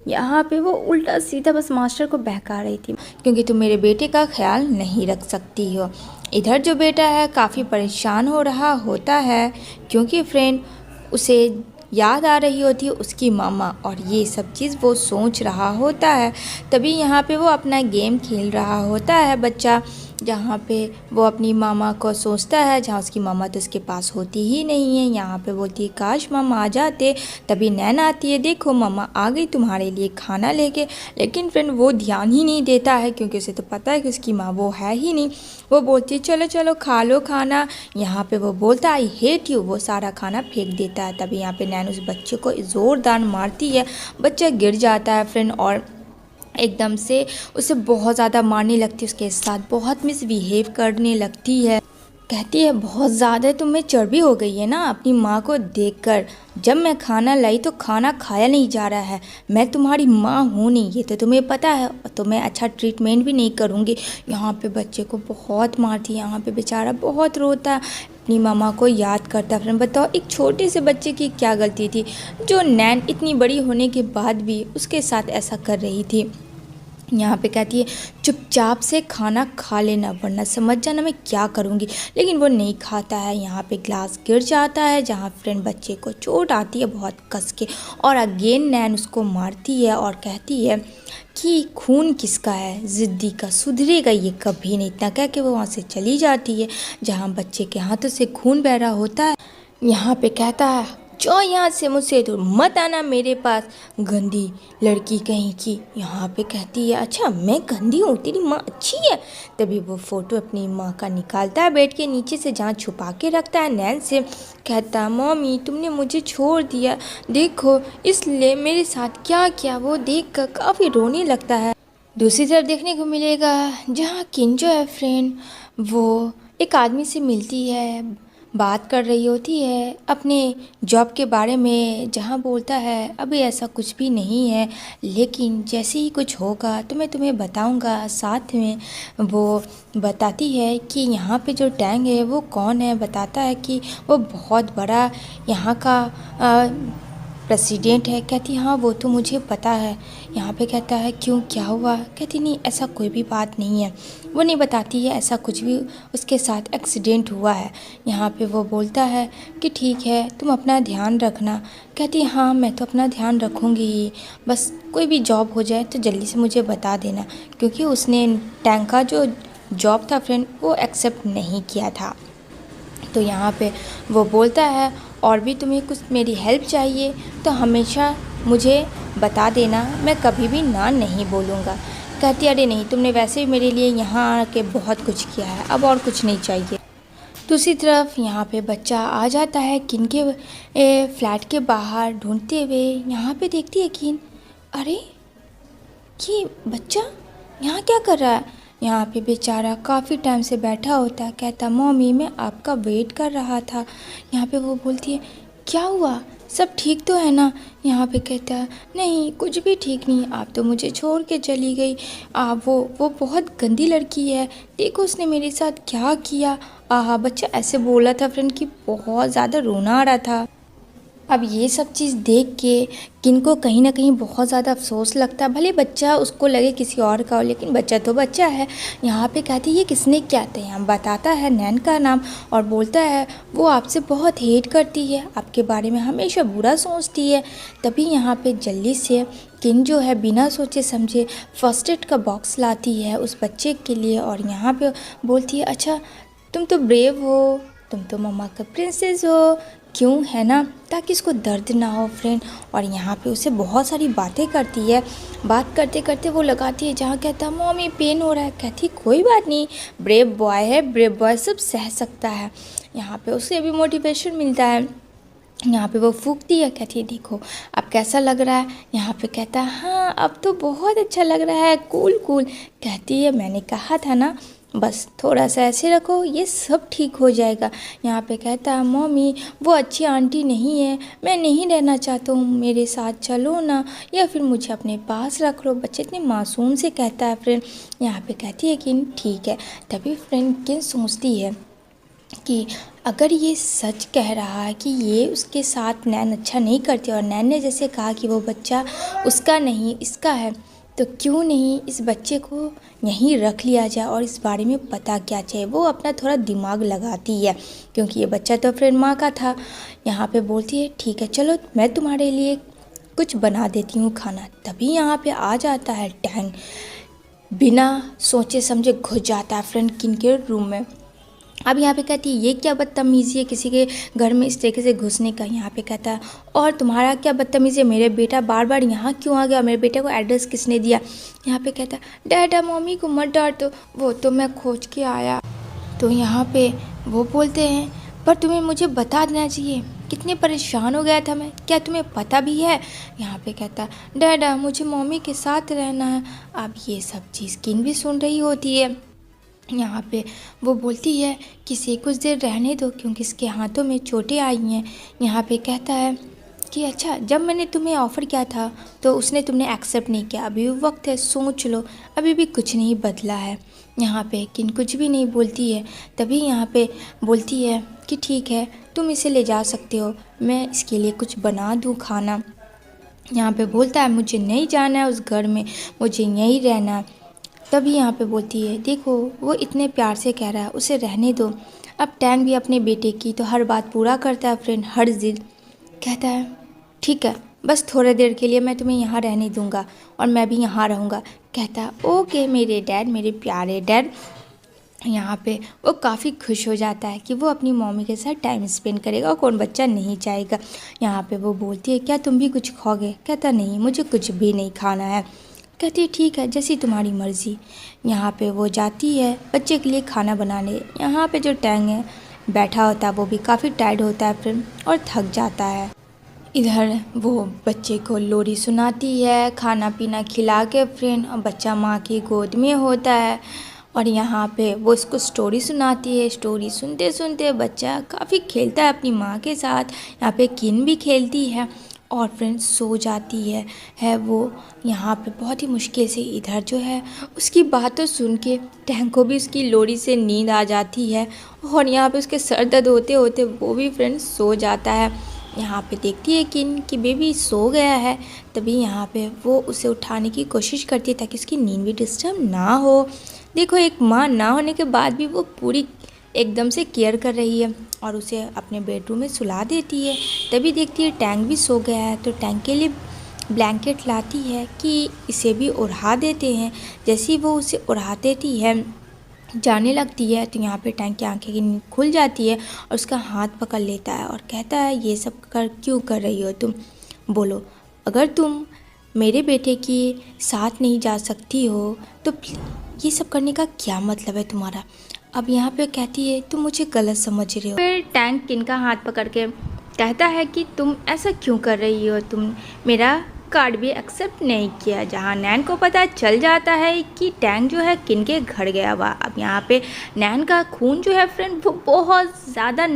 S1: यहाँ पे वो उल्टा सीधा बस मास्टर को बहका रही थी क्योंकि तुम मेरे बेटे का ख्याल नहीं रख सकती हो। इधर जो बेटा है काफ़ी परेशान हो रहा होता है क्योंकि फ्रेंड उसे याद आ रही होती है उसकी मामा, और ये सब चीज़ वो सोच रहा होता है। तभी यहाँ पे वो अपना गेम खेल रहा होता है बच्चा, जहाँ पे वो अपनी मामा को सोचता है, जहाँ उसकी मामा तो उसके पास होती ही नहीं है। यहाँ पे बोलती है काश मामा आ जाते। तभी नैन आती है, देखो मामा आ गई तुम्हारे लिए खाना लेके। लेकिन फ्रेंड वो ध्यान ही नहीं देता है क्योंकि उसे तो पता है कि उसकी माँ वो है ही नहीं। वो बोलती है चलो चलो खा लो खाना। यहाँ पे वो बोलता है आई हेट यू, वो सारा खाना फेंक देता है। तभी यहाँ पे नैन उस बच्चे को ज़ोरदार मारती है, बच्चा गिर जाता है फ्रेंड, और एकदम से उसे बहुत ज़्यादा मारने लगती है, उसके साथ बहुत मिसबिहेव करने लगती है। कहती है बहुत ज़्यादा तुम्हें चर्बी हो गई है ना अपनी माँ को देखकर। जब मैं खाना लाई तो खाना खाया नहीं जा रहा है। मैं तुम्हारी माँ हूँ नहीं, ये तो तुम्हें पता है, और तुम्हें अच्छा ट्रीटमेंट भी नहीं करूँगी। यहाँ पे बच्चे को बहुत मारती है। यहाँ पे बेचारा बहुत रोता है, अपनी मामा को याद करता है। फ्रेंड बताओ एक छोटे से बच्चे की क्या गलती थी जो नैन इतनी बड़ी होने के बाद भी उसके साथ ऐसा कर रही थी। यहाँ पे कहती है चुपचाप से खाना खा लेना वरना समझ जाना मैं क्या करूँगी। लेकिन वो नहीं खाता है। यहाँ पे ग्लास गिर जाता है जहाँ फ्रेंड बच्चे को चोट आती है बहुत कस के, और अगेन नैन उसको मारती है और कहती है कि खून किसका है, ज़िद्दी का, सुधरेगा ये कभी नहीं। इतना कह के वो वहाँ से चली जाती है जहाँ बच्चे के हाथों से खून बह रहा होता है। यहाँ पे कहता है जो यहाँ से मुझसे दूर मत आना मेरे पास, गंदी लड़की कहीं की। यहाँ पे कहती है अच्छा मैं गंदी हूँ, तेरी माँ अच्छी है। तभी वो फ़ोटो अपनी माँ का निकालता है बेड के नीचे से जहाँ छुपा के रखता है नैन से। कहता है मम्मी तुमने मुझे छोड़ दिया, देखो इसलिए मेरे साथ क्या किया। वो देख कर काफ़ी रोने लगता है। दूसरी तरफ देखने को मिलेगा जहाँ किंजो है फ्रेंड, वो एक आदमी से मिलती है, बात कर रही होती है अपने जॉब के बारे में, जहाँ बोलता है अभी ऐसा कुछ भी नहीं है लेकिन जैसे ही कुछ होगा तो मैं तुम्हें बताऊंगा। साथ में वो बताती है कि यहाँ पे जो टैंग है वो कौन है, बताता है कि वो बहुत बड़ा यहाँ का प्रेसिडेंट है। कहती हाँ वो तो मुझे पता है। यहाँ पे कहता है क्यों क्या हुआ, कहती नहीं ऐसा कोई भी बात नहीं है। वो नहीं बताती है ऐसा कुछ भी उसके साथ एक्सीडेंट हुआ है। यहाँ पे वो बोलता है कि ठीक है तुम अपना ध्यान रखना। कहती हाँ मैं तो अपना ध्यान रखूँगी ही, बस कोई भी जॉब हो जाए तो जल्दी से मुझे बता देना, क्योंकि उसने टैंक का जो जॉब था फ्रेंड वो एक्सेप्ट नहीं किया था। तो यहाँ पे वो बोलता है और भी तुम्हें कुछ मेरी हेल्प चाहिए तो हमेशा मुझे बता देना, मैं कभी भी ना नहीं बोलूँगा। कहती अरे नहीं तुमने वैसे भी मेरे लिए यहाँ आके बहुत कुछ किया है, अब और कुछ नहीं चाहिए। दूसरी तरफ यहाँ पे बच्चा आ जाता है किन के फ्लैट के बाहर ढूंढते हुए। यहाँ पे देखती है किन, अरे ये बच्चा यहाँ क्या कर रहा है। यहाँ पे बेचारा काफ़ी टाइम से बैठा होता है। कहता मम्मी मैं आपका वेट कर रहा था। यहाँ पे वो बोलती है क्या हुआ, सब ठीक तो है ना। यहाँ पे कहता है नहीं कुछ भी ठीक नहीं, आप तो मुझे छोड़ के चली गई। वो बहुत गंदी लड़की है, देखो उसने मेरे साथ क्या किया। बच्चा ऐसे बोला था फ्रेंड कि बहुत ज़्यादा रोना आ रहा था। अब ये सब चीज़ देख के किन को कहीं ना कहीं बहुत ज़्यादा अफसोस लगता है, भले बच्चा उसको लगे किसी और का हो लेकिन बच्चा तो बच्चा है। यहाँ पे कहती है ये किसने क्या था, यहाँ बताता है नैन का नाम और बोलता है वो आपसे बहुत हेट करती है, आपके बारे में हमेशा बुरा सोचती है। तभी यहाँ पे जल्दी से किन जो है बिना सोचे समझे फर्स्ट एड का बॉक्स लाती है उस बच्चे के लिए और यहाँ पे बोलती है अच्छा तुम तो ब्रेव हो, तुम तो मम्मा का प्रिंसेस हो, क्यों है ना, ताकि इसको दर्द ना हो फ्रेंड। और यहाँ पे उसे बहुत सारी बातें करती है। बात करते करते वो लगाती है जहाँ कहता है मम्मी पेन हो रहा है। कहती कोई बात नहीं, ब्रेव बॉय है, ब्रेव बॉय सब सह सकता है। यहाँ पे उसे भी मोटिवेशन मिलता है। यहाँ पे वो फूकती है, कहती है देखो अब कैसा लग रहा है। यहाँ पे कहता है हाँ अब तो बहुत अच्छा लग रहा है, कूल कूल। कहती है मैंने कहा था ना, बस थोड़ा सा ऐसे रखो ये सब ठीक हो जाएगा। यहाँ पे कहता है मम्मी वो अच्छी आंटी नहीं है, मैं नहीं रहना चाहता हूँ, मेरे साथ चलो ना या फिर मुझे अपने पास रख लो। बच्चे इतने मासूम से कहता है फ्रेंड। यहाँ पे कहती है कि ठीक है। तभी फ्रेंड किन सोचती है कि अगर ये सच कह रहा है कि ये उसके साथ नैन अच्छा नहीं करती और नैन ने जैसे कहा कि वो बच्चा उसका नहीं इसका है, तो क्यों नहीं इस बच्चे को यहीं रख लिया जाए और इस बारे में पता क्या चाहिए। वो अपना थोड़ा दिमाग लगाती है क्योंकि ये बच्चा तो फ्रेंड माँ का था। यहाँ पे बोलती है ठीक है चलो मैं तुम्हारे लिए कुछ बना देती हूँ खाना। तभी यहाँ पे आ जाता है टैंग, बिना सोचे समझे घुस जाता है फ्रेंड किन के रूम में। अब यहाँ पे कहती है ये क्या बदतमीज़ी है किसी के घर में इस तरीके से घुसने का। यहाँ पे कहता है और तुम्हारा क्या बदतमीज़ी है, मेरे बेटा बार बार यहाँ क्यों आ गया, मेरे बेटे को एड्रेस किसने दिया। यहाँ पे कहता है डैडा मम्मी को मत डांट दो, वो तो मैं खोज के आया। तो यहाँ पे वो बोलते हैं पर तुम्हें मुझे बता देना चाहिए, कितने परेशान हो गया था मैं, क्या तुम्हें पता भी है। यहाँ पे कहता है डैडा मुझे मम्मी के साथ रहना है। अब ये सब चीज़ किन भी सुन रही होती है। यहाँ पे वो बोलती है कि इसे कुछ देर रहने दो क्योंकि इसके हाथों में चोटें आई हैं। यहाँ पे कहता है कि अच्छा जब मैंने तुम्हें ऑफ़र किया था तो उसने तुमने एक्सेप्ट नहीं किया, अभी भी वक्त है सोच लो, अभी भी कुछ नहीं बदला है। यहाँ पे किन कुछ भी नहीं बोलती है। तभी यहाँ पे बोलती है कि ठीक है तुम इसे ले जा सकते हो, मैं इसके लिए कुछ बना दूँ खाना। यहाँ पे बोलता है मुझे नहीं जाना है उस घर में, मुझे यहीं रहना है। तभी यहाँ पे बोलती है देखो वो इतने प्यार से कह रहा है, उसे रहने दो। अब टैंक भी अपने बेटे की तो हर बात पूरा करता है फ्रेंड, हर जिद। कहता है ठीक है, बस थोड़ी देर के लिए मैं तुम्हें यहाँ रहने दूंगा और मैं भी यहाँ रहूँगा। कहता है ओके मेरे डैड, मेरे प्यारे डैड। यहाँ पे वो काफ़ी खुश हो जाता है कि वो अपनी मम्मी के साथ टाइम स्पेंड करेगा और कौन बच्चा नहीं चाहेगा। यहाँ पे वो बोलती है क्या तुम भी कुछ खाओगे? कहता नहीं, मुझे कुछ भी नहीं खाना है। कहती है ठीक है, जैसी तुम्हारी मर्ज़ी। यहाँ पे वो जाती है बच्चे के लिए खाना बनाने। यहाँ पे जो टैंग है बैठा होता है वो भी काफ़ी टायर्ड होता है फ्रेंड और थक जाता है। इधर वो बच्चे को लोरी सुनाती है, खाना पीना खिला के फ्रेंड, और बच्चा माँ की गोद में होता है और यहाँ पे वो इसको स्टोरी सुनाती है। स्टोरी सुनते सुनते बच्चा काफ़ी खेलता है अपनी माँ के साथ। यहाँ पे किन भी खेलती है और फ्रेंड्स सो जाती है वो यहाँ पे बहुत ही मुश्किल से। इधर जो है उसकी बातों सुन के टैंक को भी उसकी लोरी से नींद आ जाती है और यहाँ पे उसके सर दर्द होते होते वो भी फ्रेंड्स सो जाता है। यहाँ पे देखती है किन कि बेबी सो गया है। तभी यहाँ पे वो उसे उठाने की कोशिश करती है ताकि उसकी नींद भी डिस्टर्ब ना हो। देखो एक माँ ना होने के बाद भी वो पूरी एकदम से केयर कर रही है और उसे अपने बेडरूम में सुला देती है। तभी देखती है टैंक भी सो गया है तो टैंक के लिए ब्लैंकेट लाती है कि इसे भी उड़ा देते हैं। जैसे ही वो उसे उड़ा देती है जाने लगती है तो यहाँ पे टैंक की आंखें की नींद खुल जाती है और उसका हाथ पकड़ लेता है और कहता है ये सब क्यों कर रही हो तुम? बोलो, अगर तुम मेरे बेटे के साथ नहीं जा सकती हो तो ये सब करने का क्या मतलब है तुम्हारा? अब यहाँ पे कहती है तुम मुझे गलत समझ रहे हो। फिर टैंक किन का हाथ पकड़ के कहता है कि तुम ऐसा क्यों कर रही हो, तुम मेरा कार्ड भी एक्सेप्ट नहीं किया। जहाँ नैन को पता चल जाता है कि टैंक जो है किन के घर गया हुआ। अब यहाँ पे नैन का खून जो है फ्रेंड वो बहुत ज़्यादा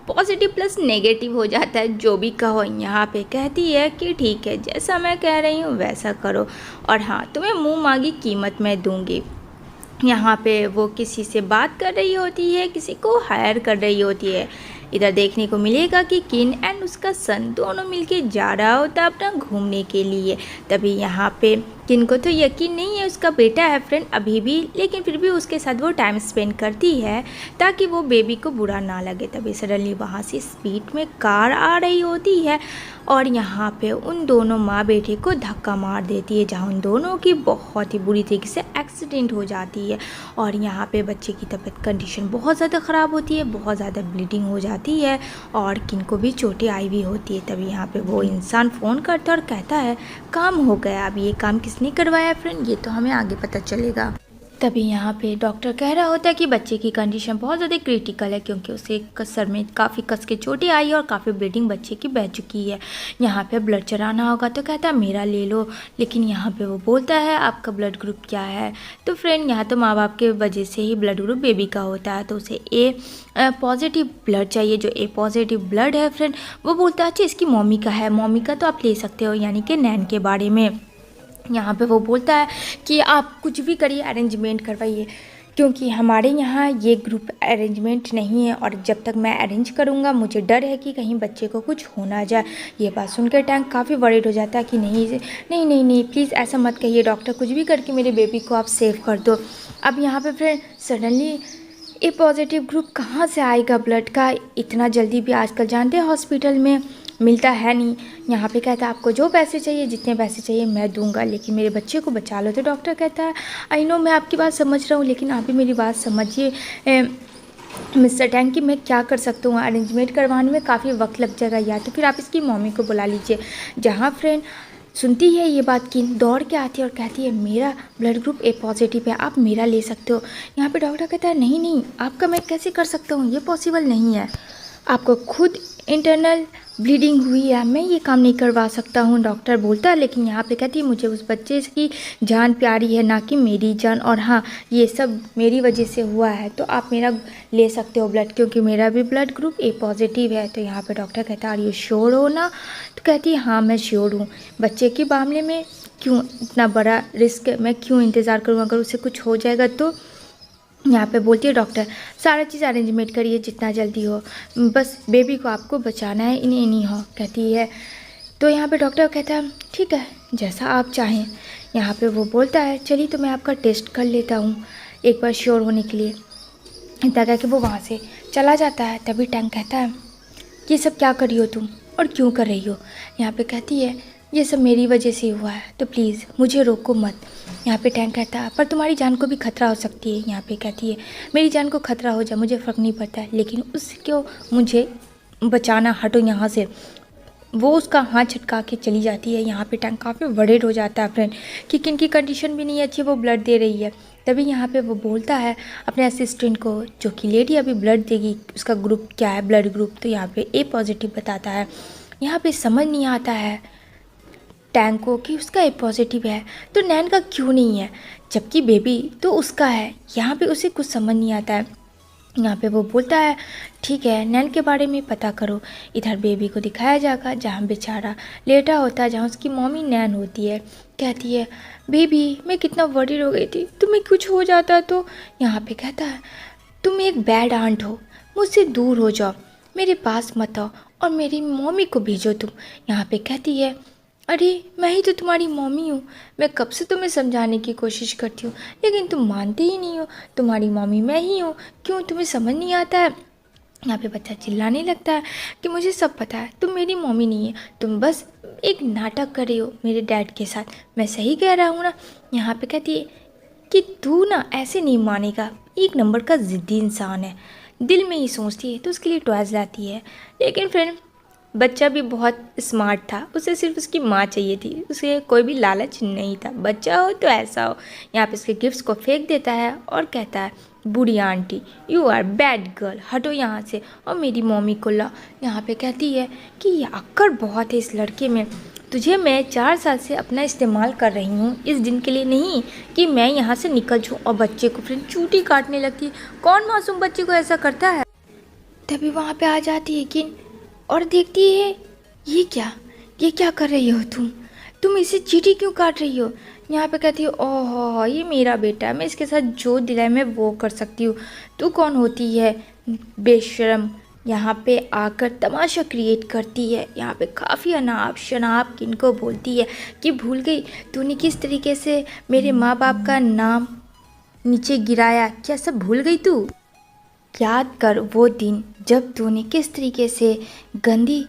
S1: पॉजिटिव प्लस नेगेटिव हो जाता है। जो भी कहो यहाँ पे कहती है कि ठीक है जैसा मैं कह रही हूँ वैसा करो और हाँ तुम्हें मुँह मांगी कीमत मैं दूँगी। यहाँ पे वो किसी से बात कर रही होती है, किसी को हायर कर रही होती है। इधर देखने को मिलेगा कि किन एंड उसका सन दोनों मिलके जा रहा होता है अपना घूमने के लिए। तभी यहाँ पे किन को तो यकीन नहीं है उसका बेटा है फ्रेंड अभी भी, लेकिन फिर भी उसके साथ वो टाइम स्पेंड करती है ताकि वो बेबी को बुरा ना लगे। तभी सडनली वहाँ से स्पीड में कार आ रही होती है और यहाँ पे उन दोनों माँ बेटे को धक्का मार देती है, जहाँ उन दोनों की बहुत ही बुरी तरीके से एक्सीडेंट हो जाती है और यहाँ पे बच्चे की तबीयत कंडीशन बहुत ज़्यादा ख़राब होती है, बहुत ज़्यादा ब्लीडिंग हो जाती है और किन को भी चोटें आई हुई होती है। तभी यहाँ पे वो इंसान फ़ोन करता है और कहता है काम हो गया। अब ये काम किसने करवाया फ्रेंड, ये तो हमें आगे पता चलेगा। तभी यहाँ पे डॉक्टर कह रहा होता है कि बच्चे की कंडीशन बहुत ज़्यादा क्रिटिकल है क्योंकि उसे सर में काफ़ी कस के चोटें आई और काफ़ी ब्लीडिंग बच्चे की बह चुकी है। यहाँ पे ब्लड चढ़ाना होगा तो कहता है मेरा ले लो, लेकिन यहाँ पे वो बोलता है आपका ब्लड ग्रुप क्या है? तो फ्रेंड यहाँ तो माँ बाप के वजह से ही ब्लड ग्रुप बेबी का होता है, तो उसे ए पॉजिटिव ब्लड चाहिए। जो ए पॉजिटिव ब्लड है फ्रेंड वो बोलता है अच्छा इसकी मम्मी का है, मम्मी का तो आप ले सकते हो, यानी कि नैन के बारे में। यहाँ पे वो बोलता है कि आप कुछ भी करिए अरेंजमेंट करवाइए क्योंकि हमारे यहाँ ये ग्रुप अरेंजमेंट नहीं है और जब तक मैं अरेंज करूँगा मुझे डर है कि कहीं बच्चे को कुछ हो ना जाए। ये बात सुनकर टैंक काफ़ी वरीड हो जाता है कि नहीं नहीं नहीं नहीं प्लीज़ ऐसा मत कहिए डॉक्टर, कुछ भी करके मेरे बेबी को आप सेव कर दो। अब यहाँ पे फिर सडनली ए पॉजिटिव ग्रुप कहाँ से आएगा ब्लड का, इतना जल्दी भी आजकल जानते हैं हॉस्पिटल में मिलता है नहीं। यहाँ पे कहता है आपको जो पैसे चाहिए जितने पैसे चाहिए मैं दूंगा, लेकिन मेरे बच्चे को बचा लो। तो डॉक्टर कहता है आई नो मैं आपकी बात समझ रहा हूँ, लेकिन आप भी मेरी बात समझिए मिस्टर टैंक कि मैं क्या कर सकता हूँ, अरेंजमेंट करवाने में काफ़ी वक्त लग जाएगा, या तो फिर आप इसकी मम्मी को बुला लीजिए। जहाँ फ्रेंड सुनती है ये बात कि दौड़ के आती है और कहती है मेरा ब्लड ग्रुप ए पॉजिटिव है, आप मेरा ले सकते हो। यहाँ पे डॉक्टर कहता है नहीं नहीं आपका मैं कैसे कर सकता हूँ, ये पॉसिबल नहीं है, आपको खुद इंटरनल ब्लीडिंग हुई है, मैं ये काम नहीं करवा सकता हूँ। डॉक्टर बोलता है लेकिन यहाँ पे कहती है मुझे उस बच्चे की जान प्यारी है ना कि मेरी जान, और हाँ ये सब मेरी वजह से हुआ है, तो आप मेरा ले सकते हो ब्लड क्योंकि मेरा भी ब्लड ग्रुप ए पॉजिटिव है। तो यहाँ पे डॉक्टर कहता है आर यू श्योर हो ना? तो कहती है हाँ मैं श्योर हूँ, बच्चे के मामले में क्यों इतना बड़ा रिस्क मैं क्यों इंतज़ार करूँ, अगर उसे कुछ हो जाएगा तो। यहाँ पे बोलती है डॉक्टर सारा चीज़ अरेंजमेंट करिए जितना जल्दी हो, बस बेबी को आपको बचाना है, इन्हें नहीं हो। कहती है तो यहाँ पे डॉक्टर कहता है ठीक है जैसा आप चाहें। यहाँ पे वो बोलता है चलिए तो मैं आपका टेस्ट कर लेता हूँ एक बार श्योर होने के लिए। इतना कह के वो वहाँ से चला जाता है। तभी टैंक कहता है ये सब क्या कर रही हो तुम और क्यों कर रही हो। यहाँ पे कहती है ये सब मेरी वजह से हुआ है तो प्लीज़ मुझे रोको मत। यहाँ पे टैंक कहता है पर तुम्हारी जान को भी खतरा हो सकती है। यहाँ पे कहती है मेरी जान को खतरा हो जाए मुझे फ़र्क नहीं पड़ता है लेकिन उसको मुझे बचाना, हटो यहाँ से। वो उसका हाथ झटका के चली जाती है। यहाँ पे टैंक काफ़ी वरीड हो जाता है फ्रेंड कि किन कंडीशन भी नहीं अच्छी, वो ब्लड दे रही है। तभी यहाँ पे वो बोलता है अपने असिस्टेंट को जो कि लेडी अभी ब्लड देगी उसका ग्रुप क्या है, ब्लड ग्रुप। तो यहाँ पे ए पॉजिटिव बताता है। यहाँ पे समझ नहीं आता है टैंक को कि उसका ए पॉजिटिव है तो नैन का क्यों नहीं है, जबकि बेबी तो उसका है। यहाँ पे उसे कुछ समझ नहीं आता है। यहाँ पे वो बोलता है ठीक है नैन के बारे में पता करो। इधर बेबी को दिखाया जाएगा जहाँ बेचारा लेटा होता है, जहाँ उसकी मम्मी नैन होती है। कहती है बेबी मैं कितना वरीड हो गई थी, तुम्हें कुछ हो जाता तो। यहाँ पे कहता है तुम एक बैड आंट हो, मुझसे दूर हो जाओ, मेरे पास मत आओ और मेरी मम्मी को भेजो तुम। यहाँ पे कहती है अरे मैं ही तो तुम्हारी मम्मी हूँ, मैं कब से तुम्हें समझाने की कोशिश करती हूँ लेकिन तुम मानते ही नहीं हो, तुम्हारी मम्मी मैं ही हूँ, क्यों तुम्हें समझ नहीं आता है। यहाँ पे बच्चा चिल्लाने लगता है कि मुझे सब पता है, तुम मेरी मम्मी नहीं है, तुम बस एक नाटक कर रही हो मेरे डैड के साथ, मैं सही कह रहा हूँ ना। यहाँ पे कहती है कि तू ना ऐसे नहीं मानेगा, एक नंबर का ज़िद्दी इंसान है, दिल में ही सोचती है तो उसके लिए टॉयज़ लाती है। लेकिन फ्रेंड बच्चा भी बहुत स्मार्ट था, उसे सिर्फ उसकी माँ चाहिए थी, उसे कोई भी लालच नहीं था, बच्चा हो तो ऐसा हो। यहाँ पे उसके गिफ्ट्स को फेंक देता है और कहता है बूढ़ी aunty you are bad girl, हटो यहाँ से और मेरी मम्मी को ला। यहाँ पे कहती है कि ये अक्कड़ बहुत है इस लड़के में, तुझे मैं 4 साल से अपना इस्तेमाल कर रही हूँ इस दिन के लिए नहीं कि मैं यहाँ से निकल जाऊँ। और बच्चे को फ्रेंड चूटी काटने लगती। कौन मासूम बच्चे को ऐसा करता है। तभी वहाँ पे आ जाती है कि और देखती है ये क्या कर रही हो तुम इसे चींटी क्यों काट रही हो। यहाँ पे कहती है ओह ये मेरा बेटा है, मैं इसके साथ जो दिलाए मैं वो कर सकती हूँ, तू कौन होती है बेशरम। यहाँ पे आकर तमाशा क्रिएट करती है। यहाँ पे काफ़ी अनाप शनाप किनको बोलती है कि भूल गई तूने किस तरीके से मेरे माँ बाप का नाम नीचे गिराया, क्या सब भूल गई तू। याद कर वो दिन जब तूने किस तरीके से गंदी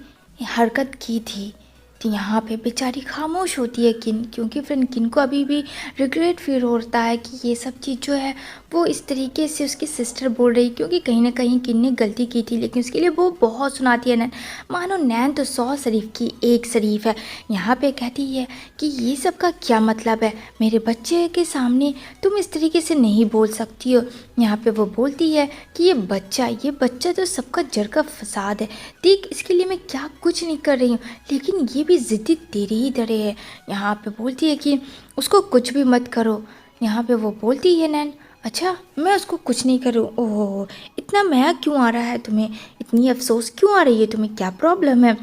S1: हरकत की थी। तो यहाँ पे बेचारी खामोश होती है क्योंकि फ्रेंड किन को अभी भी रिग्रेट फील होता है कि ये सब चीज़ जो है वो इस तरीके से उसकी सिस्टर बोल रही, क्योंकि कहीं ना कहीं किन ने गलती की थी लेकिन उसके लिए वो बहुत सुनाती है नैन। मानो नैन तो 100 शरीफ की एक शरीफ है। यहाँ पे कहती है कि ये सब का क्या मतलब है, मेरे बच्चे के सामने तुम इस तरीके से नहीं बोल सकती हो। यहाँ पे वो बोलती है कि ये बच्चा तो सबका जड़ का फसाद है, देख इसके लिए मैं क्या कुछ नहीं कर रही हूँ लेकिन ये भी ज़िद्दी तेरी ही तरह है। यहाँ पे बोलती है कि उसको कुछ भी मत करो। यहाँ पे वो बोलती है नैन अच्छा मैं उसको कुछ नहीं करूँ। ओह इतना महक क्यों आ रहा है तुम्हें, इतनी अफसोस क्यों आ रही है तुम्हें, क्या प्रॉब्लम है।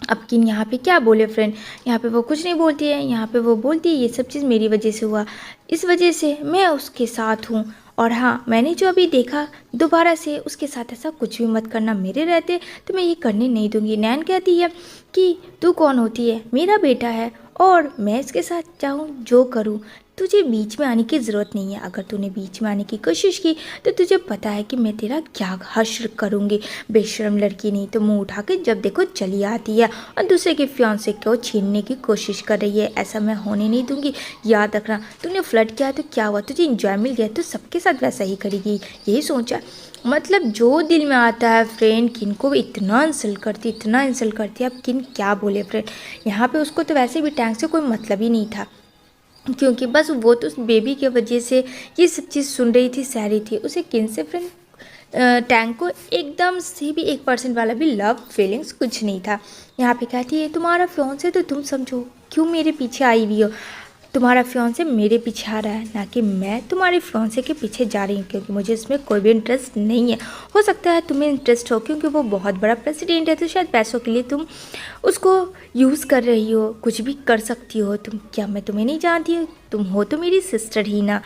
S1: अब किन यहाँ पे क्या बोले फ्रेंड, यहाँ पे वो कुछ नहीं बोलती है। यहाँ पे वो बोलती है ये सब चीज़ मेरी वजह से हुआ, इस वजह से मैं उसके साथ हूँ और हाँ मैंने जो अभी देखा दोबारा से उसके साथ ऐसा कुछ भी मत करना, मेरे रहते तो मैं ये करने नहीं दूंगी। नैन कहती है कि तू कौन होती है, मेरा बेटा है और मैं इसके साथ चाहूँ जो करूँ, तुझे बीच में आने की ज़रूरत नहीं है। अगर तूने बीच में आने की कोशिश की तो तुझे पता है कि मैं तेरा क्या हश्र करूँगी। बेशरम लड़की नहीं तो मुंह उठा के जब देखो चली आती है और दूसरे के फियांसे को छीनने की कोशिश कर रही है, ऐसा मैं होने नहीं दूंगी। याद रखना तूने फ्लर्ट किया तो क्या हुआ, तुझे इंजॉय मिल गया तो सबके साथ वैसा ही करेगी, यही सोचा। मतलब जो दिल में आता है फ्रेंड, किन को इतना इंसल्ट करती है। अब किन क्या बोले फ्रेंड, यहाँ पे उसको तो वैसे भी टैंक से कोई मतलब ही नहीं था क्योंकि बस वो तो उस बेबी के वजह से ये सब चीज़ सुन रही थी, सह रही थी। उसे किन से फ्रेंड टैंक को एकदम से भी 1% वाला भी लव फीलिंग्स कुछ नहीं था। यहाँ पे कहती है तुम्हारा फियांसे तो तुम समझो, क्यों मेरे पीछे आई हुई हो, तुम्हारा फियांसे मेरे पीछे आ रहा है ना कि मैं तुम्हारे फियांसे के पीछे जा रही हूँ, क्योंकि मुझे इसमें कोई भी इंटरेस्ट नहीं है। हो सकता है तुम्हें इंटरेस्ट हो क्योंकि वो बहुत बड़ा प्रेसिडेंट है तो शायद पैसों के लिए तुम उसको यूज़ कर रही हो, कुछ भी कर सकती हो तुम, क्या मैं तुम्हें नहीं जानती हूँ, तुम हो तो मेरी सिस्टर ही ना।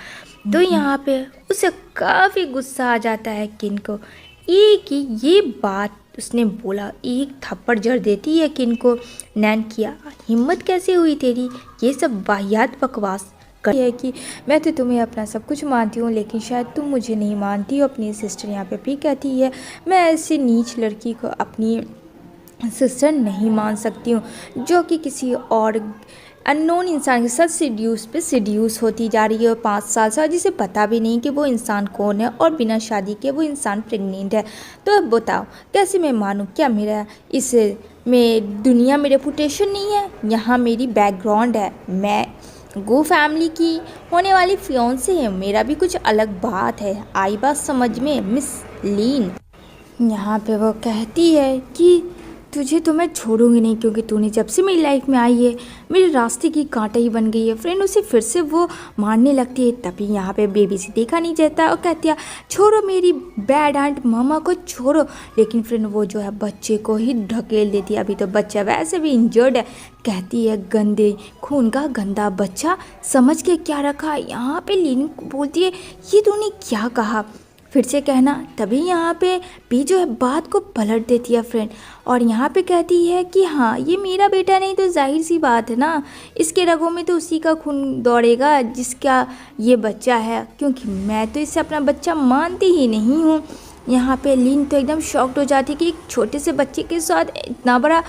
S1: तो यहाँ पे उसे काफ़ी गुस्सा आ जाता है किन को, ये कि ये बात तो उसने बोला, एक थप्पड़ जड़ देती है कि इनको नैन किया, हिम्मत कैसे हुई तेरी ये सब वाहियात बकवास है कि मैं तो तुम्हें अपना सब कुछ मानती हूँ, लेकिन शायद तुम मुझे नहीं मानती हो। अपनी सिस्टर यहाँ पे भी कहती है, मैं ऐसी नीच लड़की को अपनी सिस्टर नहीं मान सकती हूँ, जो कि किसी और अननोन इंसान के साथ सिड्यूस होती जा रही है 5 साल से, और जिसे पता भी नहीं कि वो इंसान कौन है, और बिना शादी के वो इंसान प्रेग्नेंट है। तो अब बताओ कैसे मैं मानूँ? क्या मेरा इस में दुनिया में रेपुटेशन नहीं है? यहाँ मेरी बैकग्राउंड है, मैं गो फैमिली की होने वाली फियोंसे है, मेरा भी कुछ अलग बात है। आई बात समझ में मिस लीन? यहाँ पे वो कहती है कि तुझे तो मैं छोड़ूंगी नहीं, क्योंकि तूने जब से मेरी लाइफ में आई है मेरे रास्ते की कांटा ही बन गई है। फ्रेंड उसे फिर से वो मारने लगती है। तभी यहाँ पे बेबी से देखा नहीं जाता और कहती है, छोड़ो मेरी बैड आंट, मामा को छोड़ो। लेकिन फ्रेंड वो जो है बच्चे को ही ढकेल देती है। अभी तो बच्चा वैसे भी इंजर्ड है। कहती है, गंदे खून का गंदा बच्चा, समझ के क्या रखा? यहाँ पे लीन बोलती है, ये तूने क्या कहा? फिर से कहना। तभी यहाँ पे भी जो है बात को पलट देती है फ्रेंड, और यहाँ पे कहती है कि हाँ ये मेरा बेटा नहीं तो जाहिर सी बात है ना, इसके रगों में तो उसी का खून दौड़ेगा जिसका ये बच्चा है, क्योंकि मैं तो इसे अपना बच्चा मानती ही नहीं हूँ। यहाँ पे लीन तो एकदम शॉक्ड हो जाती है कि एक छोटे से बच्चे के साथ इतना बड़ा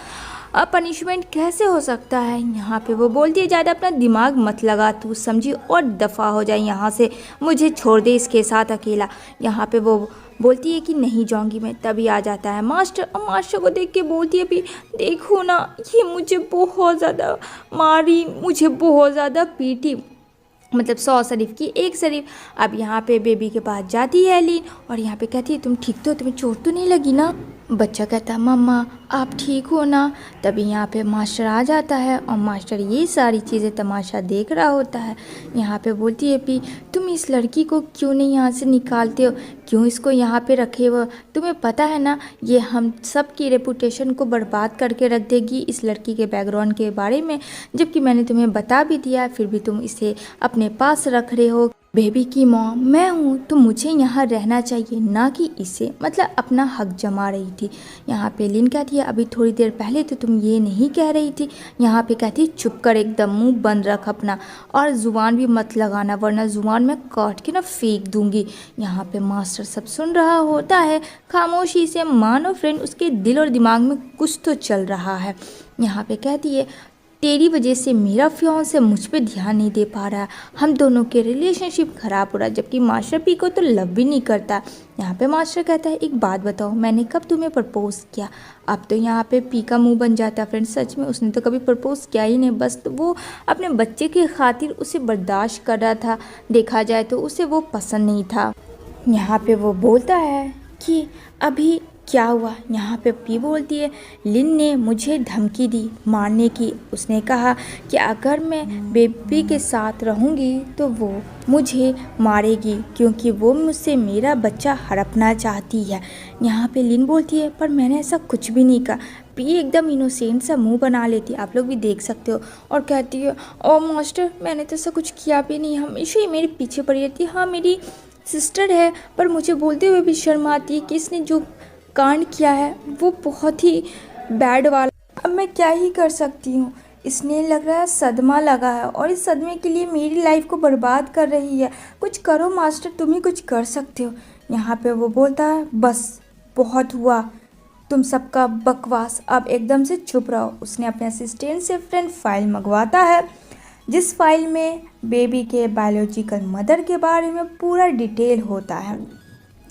S1: पनिशमेंट कैसे हो सकता है। यहाँ पे वो बोलती है, ज़्यादा अपना दिमाग मत लगा तू, समझी, और दफ़ा हो जाए यहाँ से, मुझे छोड़ दे इसके साथ अकेला। यहाँ पे वो बोलती है कि नहीं जाऊँगी मैं। तभी आ जाता है मास्टर, और मास्टर को देख के बोलती है, भी देखो ना ये मुझे बहुत ज़्यादा मारी, मुझे बहुत ज़्यादा पीटी, मतलब 100 शरीफ की एक शरीफ। अब यहाँ पे बेबी के पास जाती है लीन, और यहाँ पे कहती है, तुम ठीक तो, तुम्हें चोट तो नहीं लगी ना? बच्चा कहता है, मम्मा आप ठीक हो ना? तभी यहाँ पे मास्टर आ जाता है, और मास्टर ये सारी चीज़ें तमाशा देख रहा होता है। यहाँ पे बोलती है, पी तुम इस लड़की को क्यों नहीं यहाँ से निकालते हो, क्यों इसको यहाँ पे रखे हो? तुम्हें पता है ना ये हम सब की रेपुटेशन को बर्बाद करके रख देगी इस लड़की के बैकग्राउंड के बारे में, जबकि मैंने तुम्हें बता भी दिया, फिर भी तुम इसे अपने पास रख रहे हो। बेबी की मॉम मैं हूँ, तो मुझे यहाँ रहना चाहिए, ना कि इसे, मतलब अपना हक जमा रही थी। यहाँ पे लिन कहती है, अभी थोड़ी देर पहले तो तुम ये नहीं कह रही थी। यहाँ पे कहती है, चुप कर, एकदम मुंह बंद रख अपना, और ज़ुबान भी मत लगाना, वरना ज़ुबान में काट के ना फेंक दूंगी। यहाँ पे मास्टर सब सुन रहा होता है खामोशी से, मानो फ्रेंड उसके दिल और दिमाग में कुछ तो चल रहा है। यहाँ पे कहती है, तेरी वजह से मेरा फियांसे मुझ पे ध्यान नहीं दे पा रहा है, हम दोनों के रिलेशनशिप ख़राब हो रहा है, जबकि मास्टर पी को तो लव भी नहीं करता। यहाँ पे मास्टर कहता है, एक बात बताओ, मैंने कब तुम्हें प्रपोज़ किया? अब तो यहाँ पे पी का मुंह बन जाता है फ्रेंड, सच में उसने तो कभी प्रपोज़ किया ही नहीं, बस तो वो अपने बच्चे की खातिर उसे बर्दाश्त कर रहा था। देखा जाए तो उसे वो पसंद नहीं था। यहाँ पे वो बोलता है कि अभी क्या हुआ? यहाँ पे पी बोलती है, लिन ने मुझे धमकी दी मारने की। उसने कहा कि अगर मैं बेबी के साथ रहूँगी तो वो मुझे मारेगी, क्योंकि वो मुझसे मेरा बच्चा हड़पना चाहती है। यहाँ पे लिन बोलती है, पर मैंने ऐसा कुछ भी नहीं कहा। पी एकदम इनोसेंट सा मुंह बना लेती है, आप लोग भी देख सकते हो, और कहती है, ओ मास्टर मैंने तो ऐसा कुछ किया भी नहीं, हमेशा ही मेरे पीछे पड़ी रहती है। हाँ मेरी सिस्टर है, पर मुझे बोलते हुए भी शर्म आती है कि इसने जो कांड किया है वो बहुत ही बैड वाला। अब मैं क्या ही कर सकती हूँ, इसने लग रहा है सदमा लगा है, और इस सदमे के लिए मेरी लाइफ को बर्बाद कर रही है। कुछ करो मास्टर, तुम ही कुछ कर सकते हो। यहाँ पे वो बोलता है, बस बहुत हुआ तुम सबका बकवास, अब एकदम से चुप रहो। उसने अपने असिस्टेंट से फ्रेंड फाइल मंगवाता है, जिस फाइल में बेबी के बायोलॉजिकल मदर के बारे में पूरा डिटेल होता है।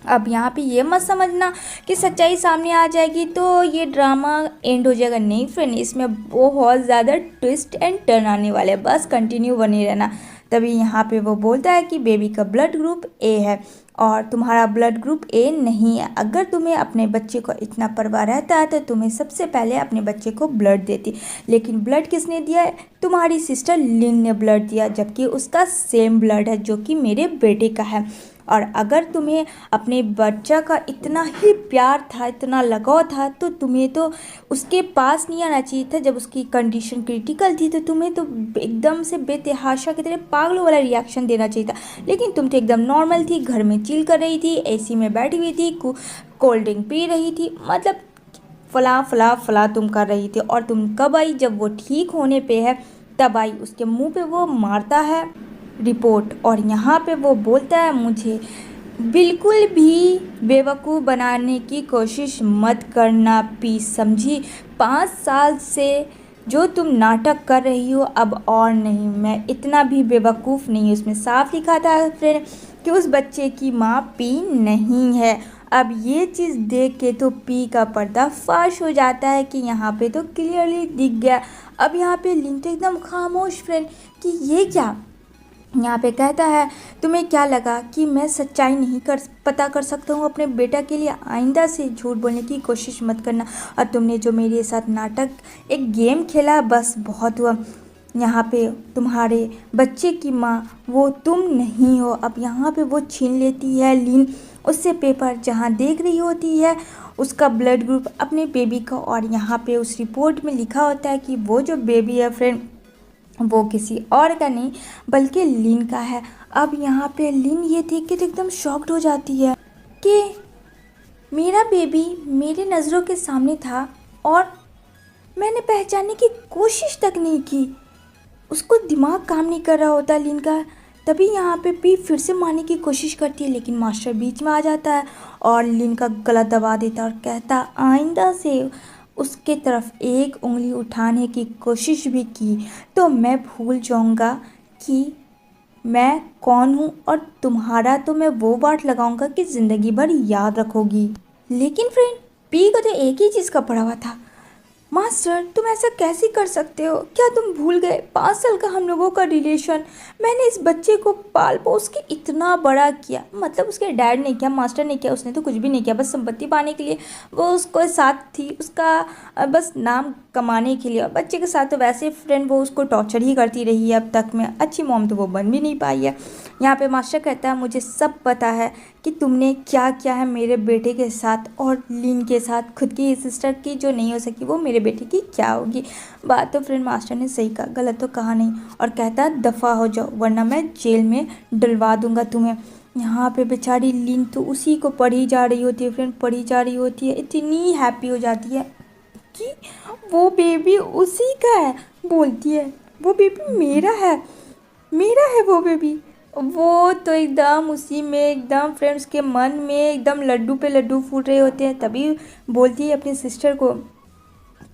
S1: अब यहाँ पे ये मत समझना कि सच्चाई सामने आ जाएगी तो ये ड्रामा एंड हो जाएगा, नहीं फ्रेंड, इसमें बहुत ज़्यादा ट्विस्ट एंड टर्न आने वाले हैं, बस कंटिन्यू बने रहना। तभी यहाँ पे वो बोलता है कि बेबी का ब्लड ग्रुप ए है और तुम्हारा ब्लड ग्रुप ए नहीं है। अगर तुम्हें अपने बच्चे को इतना परवाह रहता है तो तुम्हें सबसे पहले अपने बच्चे को ब्लड देती, लेकिन ब्लड किसने दिया है? तुम्हारी सिस्टर लिन ने ब्लड दिया, जबकि उसका सेम ब्लड है जो कि मेरे बेटे का है। और अगर तुम्हें अपने बच्चा का इतना ही प्यार था, इतना लगाव था, तो तुम्हें तो उसके पास नहीं आना चाहिए था जब उसकी कंडीशन क्रिटिकल थी। तो तुम्हें तो एकदम से बेतहाशा की तरह पागलों वाला रिएक्शन देना चाहिए था, लेकिन तुम तो एकदम नॉर्मल थी, घर में चिल कर रही थी, एसी में बैठी हुई थी, कोल्ड ड्रिंक पी रही थी, मतलब फला फला फला तुम कर रही थी और तुम कब आई? जब वो ठीक होने पे है तब आई। उसके मुंह पे वो मारता है रिपोर्ट और यहाँ पे वो बोलता है मुझे बिल्कुल भी बेवकूफ़ बनाने की कोशिश मत करना प्लीज़, समझी? 5 साल से जो तुम नाटक कर रही हो अब और नहीं, मैं इतना भी बेवकूफ़ नहीं हूँ। उसमें साफ लिखा था फ्रेंड कि उस बच्चे की माँ पी नहीं है। अब ये चीज़ देख के तो पी का पर्दा फाश हो जाता है कि यहाँ पे तो क्लियरली दिख गया। अब यहाँ पे लिन तो एकदम खामोश फ्रेंड कि ये क्या। यहाँ पे कहता है तुम्हें क्या लगा कि मैं सच्चाई नहीं पता कर सकता हूँ अपने बेटा के लिए? आइंदा से झूठ बोलने की कोशिश मत करना। और तुमने जो मेरे साथ नाटक एक गेम खेला बस बहुत हुआ। यहाँ पे तुम्हारे बच्चे की माँ वो तुम नहीं हो। अब यहाँ पे वो छीन लेती है लिन उससे पेपर जहाँ देख रही होती है उसका ब्लड ग्रुप अपने बेबी का, और यहाँ पे उस रिपोर्ट में लिखा होता है कि वो जो बेबी है फ्रेंड वो किसी और का नहीं बल्कि लिन का है। अब यहाँ पे लिन ये देख के तो एकदम शॉक्ड हो जाती है कि मेरा बेबी मेरे नज़रों के सामने था और मैंने पहचानने की कोशिश तक नहीं की। उसको दिमाग काम नहीं कर रहा होता लिन का। तभी यहाँ पे पी फिर से मारने की कोशिश करती है लेकिन मास्टर बीच में आ जाता है और लिन का गला दबा देता है और कहता आइंदा से उसके तरफ एक उंगली उठाने की कोशिश भी की तो मैं भूल जाऊंगा कि मैं कौन हूँ और तुम्हारा तो मैं वो वाट लगाऊंगा कि ज़िंदगी भर याद रखोगी। लेकिन फ्रेंड पी को तो एक ही चीज़ का पड़ा हुआ था, मास्टर तुम ऐसा कैसे कर सकते हो? क्या तुम भूल गए 5 साल का हम लोगों का रिलेशन? मैंने इस बच्चे को पाल पोस के इतना बड़ा किया, मतलब उसके डैड ने किया, मास्टर ने किया, उसने तो कुछ भी नहीं किया, बस संपत्ति पाने के लिए वो उसको साथ थी, उसका बस नाम कमाने के लिए। और बच्चे के साथ तो वैसे फ्रेंड वो उसको टॉर्चर ही करती रही है अब तक में, अच्छी मॉम तो वो बन भी नहीं पाई है। यहाँ पे मास्टर कहता है मुझे सब पता है कि तुमने क्या किया है मेरे बेटे के साथ और लिन के साथ। खुद की सिस्टर की जो नहीं हो सकी वो मेरे बेटे की क्या होगी। बात तो फ्रेंड मास्टर ने सही कहा, गलत तो कहा नहीं। और कहता दफ़ा हो जाओ वरना मैं जेल में डलवा दूंगा तुम्हें। यहाँ पे बेचारी लिन तो उसी को पढ़ी जा रही होती है फ्रेंड, पढ़ी जा रही होती है, इतनी हैप्पी हो जाती है कि वो बेबी उसी का है। बोलती है वो बेबी मेरा है वो बेबी। वो तो एकदम उसी में एकदम फ्रेंड्स के मन में एकदम लड्डू पे लड्डू फूट रहे होते हैं। तभी बोलती है अपनी सिस्टर को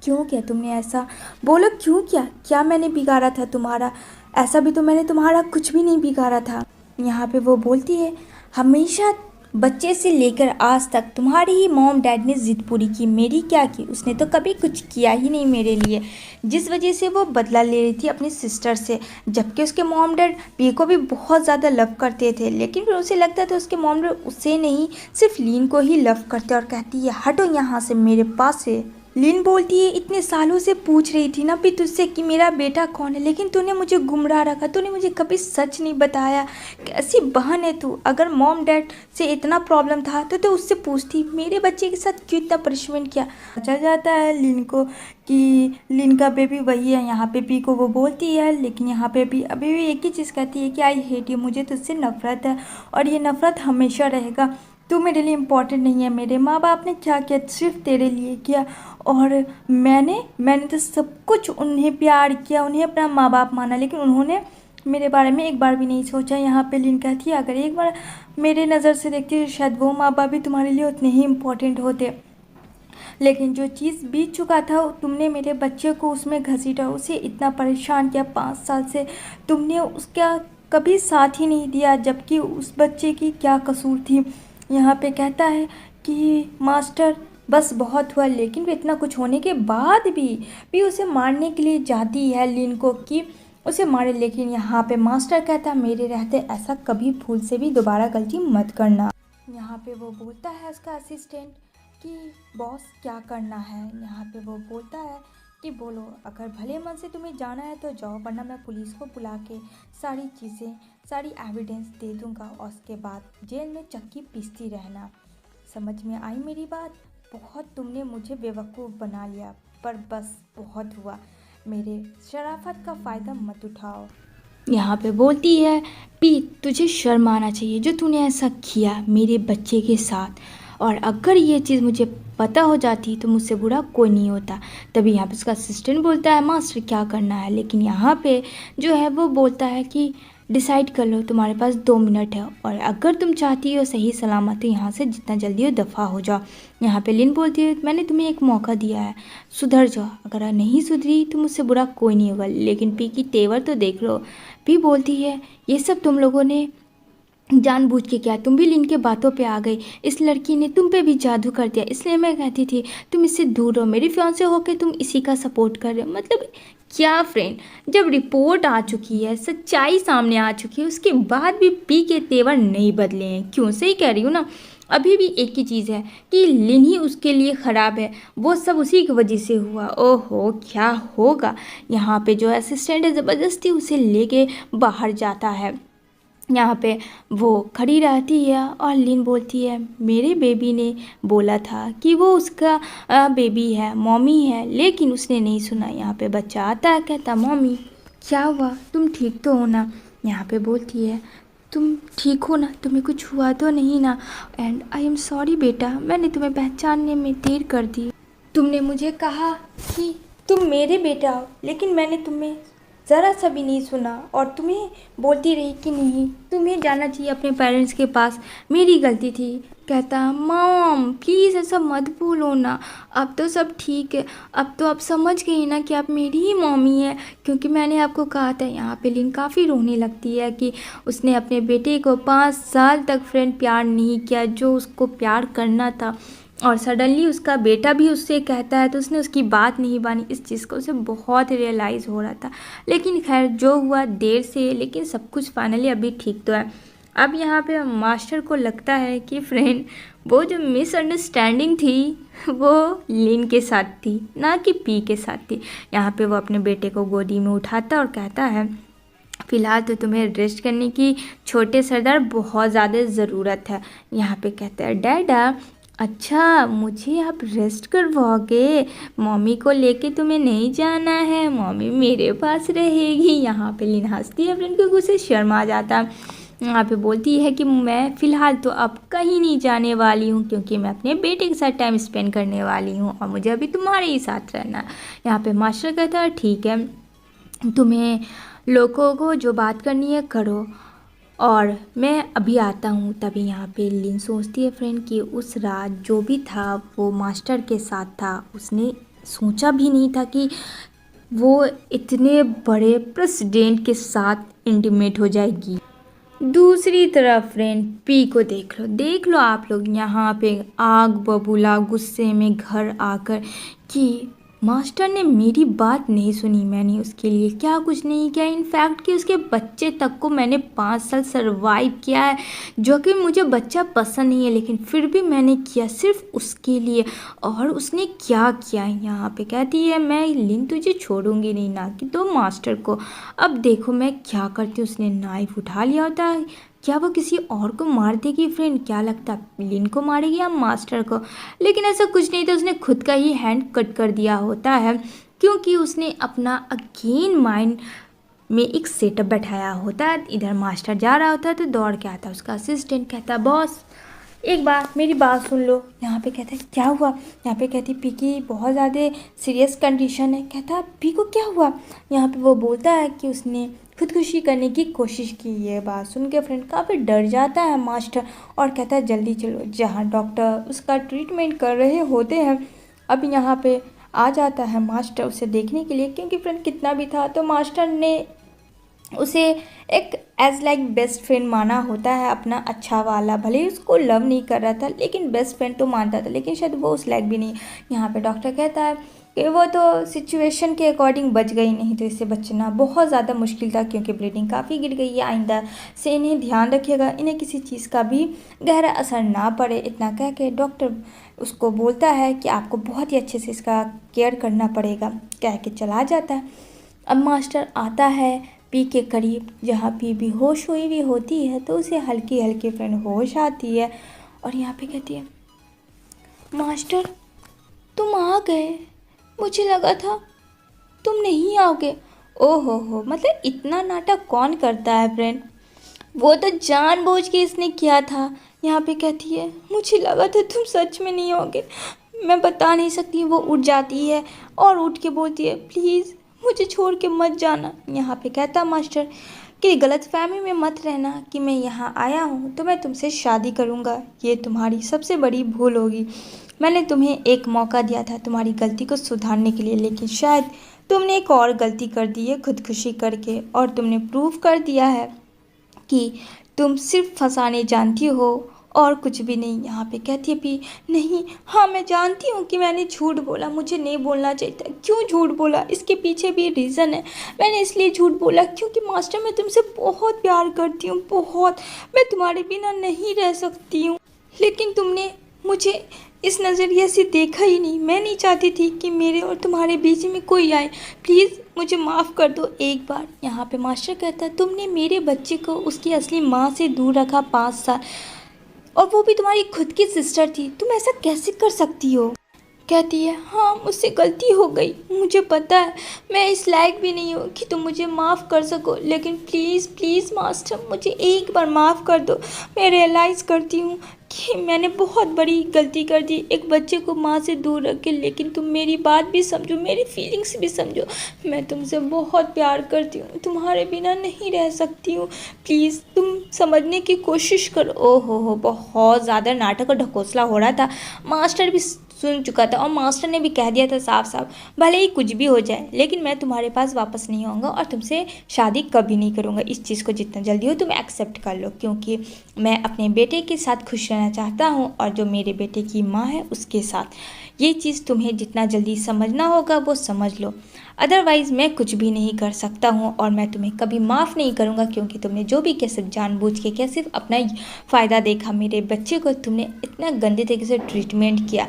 S1: क्यों किया तुमने ऐसा? बोलो क्यों किया? क्या मैंने बिगाड़ा था तुम्हारा? ऐसा भी तो मैंने तुम्हारा कुछ भी नहीं बिगाड़ा था। यहाँ पे वो बोलती है हमेशा बच्चे से लेकर आज तक तुम्हारी ही मॉम डैड ने ज़िद पूरी की, मेरी क्या की? उसने तो कभी कुछ किया ही नहीं मेरे लिए, जिस वजह से वो बदला ले रही थी अपनी सिस्टर से। जबकि उसके मॉम डैड पी को भी बहुत ज़्यादा लव करते थे लेकिन फिर उसे लगता था उसके मॉम डैड उसे नहीं सिर्फ लीन को ही लव करते। और कहती है हटो यहाँ से मेरे पास से। लिन बोलती है इतने सालों से पूछ रही थी ना भी तुझसे कि मेरा बेटा कौन है, लेकिन तूने मुझे गुमराह रखा, तूने मुझे कभी सच नहीं बताया। कैसी बहन है तू? अगर मॉम डैड से इतना प्रॉब्लम था तो उससे पूछती, मेरे बच्चे के साथ क्यों इतना पनिशमेंट किया। चल जाता है लिन को कि लिन का बेबी वही है। यहाँ पे पी को वो बोलती है लेकिन यहाँ पे भी अभी भी एक ही चीज़ कहती है कि आई हेट यू, मुझे तुझसे नफरत है और ये नफरत हमेशा रहेगा। तू मेरे लिए इम्पोर्टेंट नहीं है। मेरे माँ बाप ने क्या किया? सिर्फ तेरे लिए किया। और मैंने तो सब कुछ उन्हें प्यार किया, उन्हें अपना माँ बाप माना, लेकिन उन्होंने मेरे बारे में एक बार भी नहीं सोचा। यहाँ पे लिन कहती है अगर एक बार मेरे नज़र से देखती तो शायद वो माँ बाप भी तुम्हारे लिए उतने ही इम्पोर्टेंट होते। लेकिन जो चीज़ बीत चुका था तुमने मेरे बच्चे को उसमें घसीटा, उसे इतना परेशान किया 5 साल से, तुमने उसका कभी साथ ही नहीं दिया, जबकि उस बच्चे की क्या कसूर थी। यहाँ पे कहता है कि मास्टर बस बहुत हुआ, लेकिन फिर इतना कुछ होने के बाद भी उसे मारने के लिए जाती है लिन को कि उसे मारे। लेकिन यहाँ पे मास्टर कहता मेरे रहते ऐसा कभी भूल से भी दोबारा गलती मत करना। यहाँ पे वो बोलता है उसका असिस्टेंट कि बॉस क्या करना है। यहाँ पे वो बोलता है कि बोलो अगर भले मन से तुम्हें जाना है तो जाओ, वरना मैं पुलिस को बुला के सारी चीज़ें सारी एविडेंस दे दूँगा और उसके बाद जेल में चक्की पीसती रहना। समझ में आई मेरी बात? बहुत तुमने मुझे बेवकूफ़ बना लिया, पर बस बहुत हुआ। मेरे शराफत का फ़ायदा मत उठाओ। यहाँ पे बोलती है पी तुझे शर्म आना चाहिए जो तूने ऐसा किया मेरे बच्चे के साथ। और अगर ये चीज़ मुझे पता हो जाती तो मुझसे बुरा कोई नहीं होता। तभी यहाँ पे उसका असिस्टेंट बोलता है मास्टर क्या करना है, लेकिन यहाँ पे जो है वो बोलता है कि डिसाइड कर लो, तुम्हारे पास 2 मिनट है और अगर तुम चाहती हो सही सलामत तो यहाँ से जितना जल्दी हो दफ़ा हो जाओ। यहाँ पे लिन बोलती है मैंने तुम्हें एक मौका दिया है, सुधर जाओ, अगर नहीं सुधरी तो मुझसे बुरा कोई नहीं होगा। लेकिन पी की तेवर तो देख लो। पी बोलती है ये सब तुम लोगों ने जानबूझ के किया, तुम भी लिन के बातों पे आ गई, इस लड़की ने तुम पे भी जादू कर दिया, इसलिए मैं कहती थी तुम इससे दूर रहो, मेरी फियांसे होके तुम इसी का सपोर्ट कर रहे हो। मतलब क्या फ्रेंड, जब रिपोर्ट आ चुकी है, सच्चाई सामने आ चुकी है, उसके बाद भी पी के तेवर नहीं बदले हैं। क्यों, सही कह रही हूँ ना। अभी भी एक ही चीज़ है कि लिन ही उसके लिए ख़राब है, वो सब उसी की वजह से हुआ। ओहो क्या होगा। यहाँ पे जो असिस्टेंट है ज़बरदस्ती उसे लेके बाहर जाता है। यहाँ पे वो खड़ी रहती है और लिन बोलती है मेरे बेबी ने बोला था कि वो उसका बेबी है, मॉमी है, लेकिन उसने नहीं सुना। यहाँ पे बच्चा आता है, कहता मॉमी क्या हुआ, तुम ठीक तो हो ना। यहाँ पे बोलती है तुम ठीक हो ना, तुम्हें कुछ हुआ तो नहीं ना। एंड आई एम सॉरी बेटा, मैंने तुम्हें पहचानने में देर कर दी। तुमने मुझे कहा कि तुम मेरे बेटा हो, लेकिन मैंने तुम्हें ज़रा सा भी नहीं सुना और तुम्हें बोलती रही कि नहीं तुम्हें जाना चाहिए अपने पेरेंट्स के पास, मेरी गलती थी। कहता मॉम प्लीज़ ऐसा मत बोलो ना, अब तो सब ठीक है, अब तो आप समझ गई ना कि आप मेरी ही मॉमी है, क्योंकि मैंने आपको कहा था। यहाँ पे लिन काफ़ी रोने लगती है कि उसने अपने बेटे को 5 साल तक फ्रेंड प्यार नहीं किया जो उसको प्यार करना था, और सडनली उसका बेटा भी उससे कहता है तो उसने उसकी बात नहीं मानी। इस चीज़ को उसे बहुत रियलाइज़ हो रहा था, लेकिन खैर जो हुआ देर से, लेकिन सब कुछ फाइनली अभी ठीक तो है। अब यहाँ पे मास्टर को लगता है कि फ्रेंड वो जो मिसअंडरस्टैंडिंग थी वो लिन के साथ थी, ना कि पी के साथ थी। यहाँ पे वो अपने बेटे को गोदी में उठाता और कहता है फ़िलहाल तो तुम्हें रेस्ट करने की छोटे सरदार बहुत ज़्यादा ज़रूरत है। यहाँ पे कहता है डैडा अच्छा मुझे आप रेस्ट करवाओगे, मम्मी को लेके तुम्हें नहीं जाना है, मम्मी मेरे पास रहेगी। यहाँ पे लिन हंसती है, फ्रेंड को गुस्से शर्म आ जाता है। यहाँ पे बोलती है कि मैं फ़िलहाल तो अब कहीं नहीं जाने वाली हूँ, क्योंकि मैं अपने बेटे के साथ टाइम स्पेंड करने वाली हूँ और मुझे अभी तुम्हारे ही साथ रहना है। यहाँ पे मास्टर कहता है ठीक है, तुम्हें लोगों को जो बात करनी है करो और मैं अभी आता हूँ। तभी यहाँ पे लिन सोचती है फ्रेंड कि उस रात जो भी था वो मास्टर के साथ था, उसने सोचा भी नहीं था कि वो इतने बड़े प्रेसिडेंट के साथ इंटीमेट हो जाएगी। दूसरी तरफ फ्रेंड पी को देख लो आप लोग, यहाँ पे आग बबूला गुस्से में घर आकर कि मास्टर ने मेरी बात नहीं सुनी, मैंने उसके लिए क्या कुछ नहीं किया, इनफैक्ट कि उसके बच्चे तक को मैंने 5 साल सरवाइव किया है, जो कि मुझे बच्चा पसंद नहीं है, लेकिन फिर भी मैंने किया सिर्फ उसके लिए। और उसने क्या किया, यहाँ पे कहती है मैं लिन तुझे छोड़ूंगी नहीं, ना कि तो मास्टर को। अब देखो मैं क्या करती हूँ, उसने नाइफ उठा लिया होता है, क्या वो किसी और को मार देगी फ्रेंड, क्या लगता है लिन को मारेगी या मास्टर को। लेकिन ऐसा कुछ नहीं था, उसने खुद का ही हैंड कट कर दिया होता है, क्योंकि उसने अपना अगेन माइंड में एक सेटअप बैठाया होता है। इधर मास्टर जा रहा होता है तो दौड़ के आता है उसका असिस्टेंट, कहता है बॉस एक बार मेरी बात सुन लो। यहाँ पे कहता है क्या हुआ। यहाँ पे कहती पी की बहुत ज़्यादा सीरियस कंडीशन है। कहता है पी को क्या हुआ। यहाँ पे वो बोलता है कि उसने खुदकुशी करने की कोशिश की। ये बात सुन के फ्रेंड काफ़ी डर जाता है मास्टर और कहता है जल्दी चलो जहाँ डॉक्टर उसका ट्रीटमेंट कर रहे होते हैं। अब यहाँ पे आ जाता है मास्टर उसे देखने के लिए, क्योंकि फ्रेंड कितना भी था तो मास्टर ने उसे एक एज लाइक बेस्ट फ्रेंड माना होता है, अपना अच्छा वाला। भले ही उसको लव नहीं कर रहा था लेकिन बेस्ट फ्रेंड तो मानता था, लेकिन शायद वो उस लायक भी नहीं। यहाँ पे डॉक्टर कहता है कि वो तो सिचुएशन के अकॉर्डिंग बच गई, नहीं तो इससे बचना बहुत ज़्यादा मुश्किल था, क्योंकि ब्लीडिंग काफ़ी गिर गई है। आइंदा से इन्हें ध्यान रखिएगा, इन्हें किसी चीज़ का भी गहरा असर ना पड़े। इतना कह के डॉक्टर उसको बोलता है कि आपको बहुत ही अच्छे से इसका केयर करना पड़ेगा, कह के चला जाता है। अब मास्टर आता है पी के करीब, जहाँ पी बेहोश हुई भी होती है तो उसे हल्की हल्की फ्रेंड होश आती है और यहाँ पे कहती है मास्टर तुम आ गए, मुझे लगा था तुम नहीं आओगे। ओहो हो, मतलब इतना नाटक कौन करता है फ्रेंड। वो तो जानबूझ के इसने किया था यहाँ पे कहती है मुझे लगा था तुम सच में नहीं होगे, मैं बता नहीं सकती। वो उठ जाती है और उठ के बोलती है प्लीज़ मुझे छोड़ के मत जाना। यहाँ पे कहता मास्टर कि गलतफहमी में मत रहना कि मैं यहाँ आया हूँ तो मैं तुमसे शादी करूँगा, ये तुम्हारी सबसे बड़ी भूल होगी। मैंने तुम्हें एक मौका दिया था तुम्हारी गलती को सुधारने के लिए, लेकिन शायद तुमने एक और गलती कर दी है खुदकुशी करके, और तुमने प्रूव कर दिया है कि तुम सिर्फ फंसाने जानती हो और कुछ भी नहीं। यहाँ पे कहती है पी नहीं, हाँ मैं जानती हूँ कि मैंने झूठ बोला, मुझे नहीं बोलना चाहिए था। क्यों झूठ बोला, इसके पीछे भी रीज़न है। मैंने इसलिए झूठ बोला क्योंकि मास्टर मैं तुमसे बहुत प्यार करती हूँ, बहुत। मैं तुम्हारे बिना नहीं रह सकती हूँ, लेकिन तुमने मुझे इस नज़रिए से देखा ही नहीं। मैं नहीं चाहती थी कि मेरे और तुम्हारे बीच में कोई आए। प्लीज़ मुझे माफ़ कर दो एक बार। यहाँ पे मास्टर कहता है तुमने मेरे बच्चे को उसकी असली माँ से दूर रखा 5 साल, और वो भी तुम्हारी खुद की सिस्टर थी, तुम ऐसा कैसे कर सकती हो। कहती है हाँ मुझसे गलती हो गई, मुझे पता है मैं इस लायक भी नहीं हूँ कि तुम मुझे माफ़ कर सको, लेकिन प्लीज़ प्लीज़ मास्टर मुझे एक बार माफ़ कर दो। मैं रियलाइज़ करती हूँ कि मैंने बहुत बड़ी गलती कर दी एक बच्चे को माँ से दूर रख के, लेकिन तुम मेरी बात भी समझो, मेरी फीलिंग्स भी समझो। मैं तुमसे बहुत प्यार करती हूँ, तुम्हारे बिना नहीं रह सकती हूँ, प्लीज़ तुम समझने की कोशिश करो। ओहो हो, बहुत ज़्यादा नाटक और ढकोसला हो रहा था। मास्टर भी सुन चुका था और मास्टर ने भी कह दिया था साफ साफ भले ही कुछ भी हो जाए लेकिन मैं तुम्हारे पास वापस नहीं आऊँगा और तुमसे शादी कभी नहीं करूँगा। इस चीज़ को जितना जल्दी हो तुम एक्सेप्ट कर लो, क्योंकि मैं अपने बेटे के साथ खुश रहना चाहता हूँ और जो मेरे बेटे की माँ है उसके साथ। ये चीज़ तुम्हें जितना जल्दी समझना होगा वो समझ लो, अदरवाइज़ मैं कुछ भी नहीं कर सकता हूँ और मैं तुम्हें कभी माफ़ नहीं करूँगा, क्योंकि तुमने जो भी किया सिर्फ जानबूझ के किया, सिर्फ अपना फ़ायदा देखा। मेरे बच्चे को तुमने इतना गंदे तरीके से ट्रीटमेंट किया,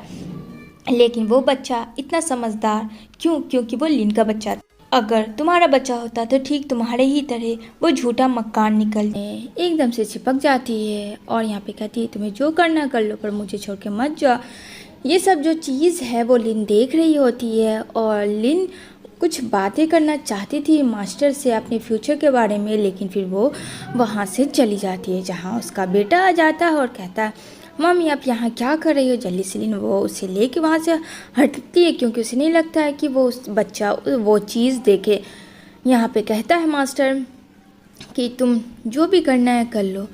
S1: लेकिन वो बच्चा इतना समझदार क्यों, क्योंकि वो लिन का बच्चा था। अगर तुम्हारा बच्चा होता तो ठीक तुम्हारे ही तरह वो झूठा मक्कार निकल एकदम से चिपक जाती है और यहाँ पे कहती है तुम्हें जो करना कर लो पर मुझे छोड़ के मत जाओ। ये सब जो चीज़ है वो लिन देख रही होती है और लिन कुछ बातें करना चाहती थी मास्टर से अपने फ्यूचर के बारे में, लेकिन फिर वो वहाँ से चली जाती है जहाँ उसका बेटा आ जाता है और कहता है मम्मी आप यहाँ क्या कर रही हो। जल्दी से लिन वो उसे लेके वहाँ से हटती है क्योंकि उसे नहीं लगता है कि वो उस बच्चा वो चीज़ देखे। यहाँ पे कहता है मास्टर कि तुम जो भी करना है कर लो,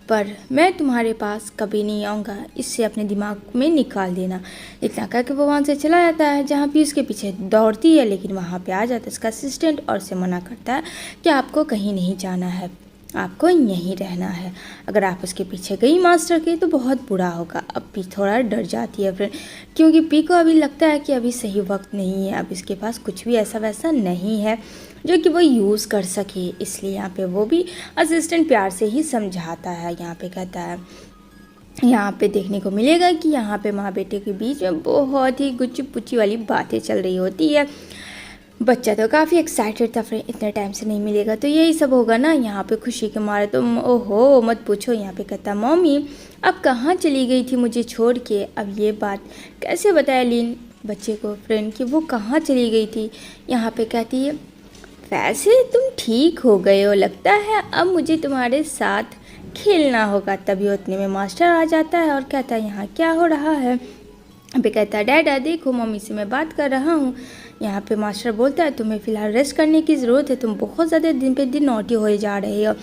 S1: पर मैं तुम्हारे पास कभी नहीं आऊँगा, इससे अपने दिमाग में निकाल देना। इतना कह के वो वहाँ से चला जाता है जहाँ भी उसके पीछे दौड़ती है, लेकिन वहाँ पे आ जाता है उसका असिस्टेंट और उसे मना करता है कि आपको कहीं नहीं जाना है, आपको यहीं रहना है। अगर आप उसके पीछे गई मास्टर के तो बहुत बुरा होगा। अब पी थोड़ा डर जाती है फिर, क्योंकि पी को अभी लगता है कि अभी सही वक्त नहीं है, अब इसके पास कुछ भी ऐसा वैसा नहीं है जो कि वो यूज़ कर सके, इसलिए यहाँ पे वो भी असिस्टेंट प्यार से ही समझाता है। यहाँ पे कहता है यहाँ पे देखने को मिलेगा कि यहाँ पे माँ बेटे के बीच में बहुत ही गुच्ची पुच्ची वाली बातें चल रही होती है। बच्चा तो काफ़ी एक्साइटेड था, फिर इतने टाइम से नहीं मिलेगा तो यही सब होगा ना। यहाँ पे खुशी के मारे तो ओहो मत पूछो। यहाँ पे कहता मम्मी अब कहाँ चली गई थी मुझे छोड़ के। अब ये बात कैसे बताया लिन बच्चे को फ्रेंड की वो कहाँ चली गई थी। यहाँ पे कहती है वैसे तुम ठीक हो गए हो लगता है, अब मुझे तुम्हारे साथ खेलना होगा। तभी उतने में मास्टर आ जाता है और कहता है यहाँ क्या हो रहा है। यहाँ पे कहता है डैडा देखो मम्मी से मैं बात कर रहा हूँ। यहाँ पे मास्टर बोलता है तुम्हें फ़िलहाल रेस्ट करने की ज़रूरत है, तुम बहुत ज़्यादा दिन पे दिन नोटी हो जा रहे हो,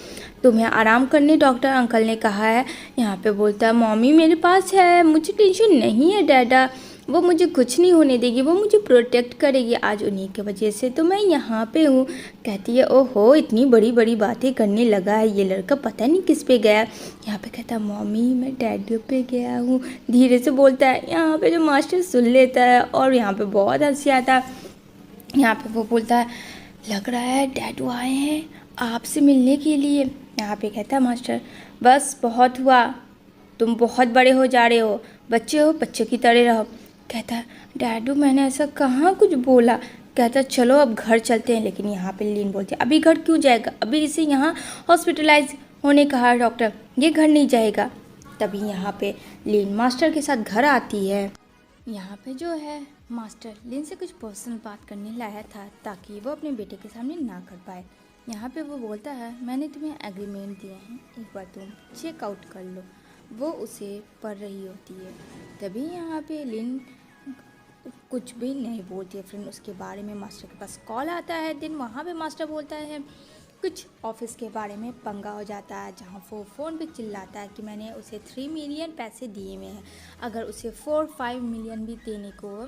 S1: तुम्हें आराम करने डॉक्टर अंकल ने कहा है। यहाँ पे बोलता है मम्मी मेरे पास है, मुझे टेंशन नहीं है डैडा, वो मुझे कुछ नहीं होने देगी, वो मुझे प्रोटेक्ट करेगी, आज उन्हीं की वजह से तो मैं यहाँ पे हूँ। कहती है ओहो इतनी बड़ी बड़ी बातें करने लगा है ये लड़का, पता नहीं किस पे गया। यहाँ पे कहता है मम्मी मैं डैडी पे गया हूँ, धीरे से बोलता है। यहाँ पे जो मास्टर सुन लेता है और यहाँ पे बहुत हंसी आता है। यहाँ पे वो बोलता है लग रहा है डैडू आए हैं आपसे मिलने के लिए। यहाँ पे कहता है मास्टर बस बहुत हुआ, तुम बहुत बड़े हो जा रहे हो, बच्चे हो बच्चे की तरह रहो। कहता है डैडू मैंने ऐसा कहाँ कुछ बोला। कहता है चलो अब घर चलते हैं, लेकिन यहाँ पे लीन बोलती है अभी घर क्यों जाएगा, अभी इसे यहाँ हॉस्पिटलाइज होने कहा है डॉक्टर, ये घर नहीं जाएगा। तभी यहाँ पे लीन मास्टर के साथ घर आती है। यहाँ पे जो है मास्टर लिन से कुछ पर्सनल बात करने लाया था ताकि वो अपने बेटे के सामने ना कर पाए। यहाँ पे वो बोलता है मैंने तुम्हें एग्रीमेंट दिया है, एक बार तुम चेकआउट कर लो। वो उसे पढ़ रही होती है। तभी यहाँ पे लिन कुछ भी नहीं बोलती है फ्रेंड। उसके बारे में मास्टर के पास कॉल आता है। दिन वहाँ पे मास्टर बोलता है कुछ ऑफिस के बारे में पंगा हो जाता है, जहाँ वो फ़ोन पे चिल्लाता है कि मैंने उसे 3 मिलियन पैसे दिए हुए हैं, अगर उसे 4-5 मिलियन भी देने को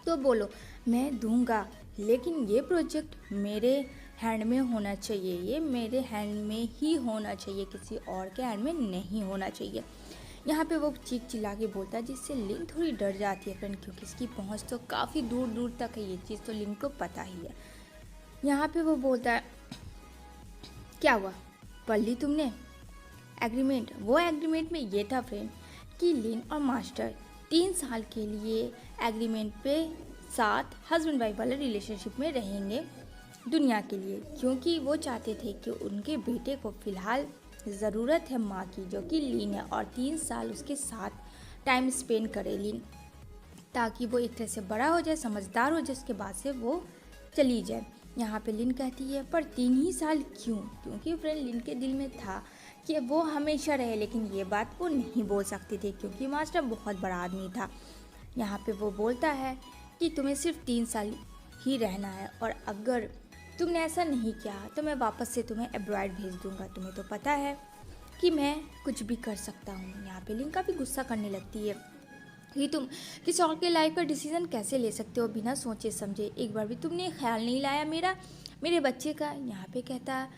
S1: तो बोलो, मैं दूंगा, लेकिन ये प्रोजेक्ट मेरे हैंड में होना चाहिए, ये मेरे हैंड में ही होना चाहिए, किसी और के हैंड में नहीं होना चाहिए। यहाँ पे वो चीख चिल्ला के बोलता है, जिससे लिन थोड़ी डर जाती है फ्रेंड, क्योंकि इसकी पहुँच तो काफ़ी दूर दूर तक है। ये चीज़ तो लिन को पता ही है। यहाँ पे वो बोलता है, क्या हुआ, पढ़ ली तुमने एग्रीमेंट? वो एग्रीमेंट में ये था फ्रेंड कि लिन और मास्टर 3 साल के लिए एग्रीमेंट पे साथ हस्बैंड वाइफ वाले रिलेशनशिप में रहेंगे दुनिया के लिए, क्योंकि वो चाहते थे कि उनके बेटे को फ़िलहाल ज़रूरत है माँ की, जो कि लिन है, और 3 साल उसके साथ टाइम स्पेंड करे लिन, ताकि वो एक तरह से बड़ा हो जाए, समझदार हो जाए, उसके बाद से वो चली जाए। यहाँ पे लिन कहती है, पर 3 ही साल क्यों? क्योंकि फ्रेंड लिन के दिल में था कि वो हमेशा रहे, लेकिन ये बात वो नहीं बोल सकती थी क्योंकि मास्टर बहुत बड़ा आदमी था। यहाँ पे वो बोलता है कि तुम्हें सिर्फ 3 साल ही रहना है, और अगर तुमने ऐसा नहीं किया तो मैं वापस से तुम्हें अब्रॉड भेज दूंगा। तुम्हें तो पता है कि मैं कुछ भी कर सकता हूँ। यहाँ पे लिन काफ़ी गुस्सा करने लगती है कि तुम किसी और के लाइफ का डिसीज़न कैसे ले सकते हो बिना सोचे समझे, एक बार भी तुमने ख्याल नहीं लाया मेरे बच्चे का। यहाँ पे कहता है,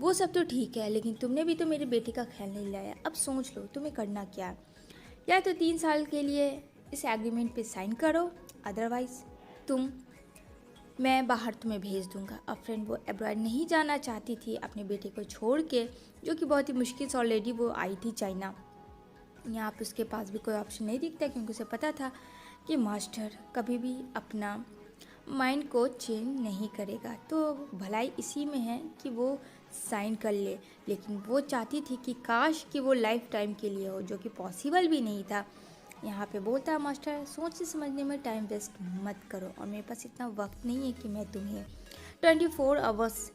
S1: वो सब तो ठीक है, लेकिन तुमने भी तो मेरे बेटे का ख्याल नहीं लाया। अब सोच लो तुम्हें करना क्या है, या तो 3 साल के लिए इस एग्रीमेंट पे साइन करो, अदरवाइज़ मैं बाहर तुम्हें भेज दूंगा। अब फ्रेंड वो अब्रॉड नहीं जाना चाहती थी अपने बेटे को छोड़ के, जो कि बहुत ही मुश्किल से ऑलरेडी वो आई थी चाइना। यहाँ पे उसके पास भी कोई ऑप्शन नहीं दिखता, क्योंकि उसे पता था कि मास्टर कभी भी अपना माइंड को चेंज नहीं करेगा, तो भलाई इसी में है कि वो साइन कर ले। लेकिन वो चाहती थी कि काश कि वो लाइफ टाइम के लिए हो, जो कि पॉसिबल भी नहीं था। यहाँ पे बोलता है मास्टर, सोचने समझने में टाइम वेस्ट मत करो, और मेरे पास इतना वक्त नहीं है कि मैं तुम्हें 24 आवर्स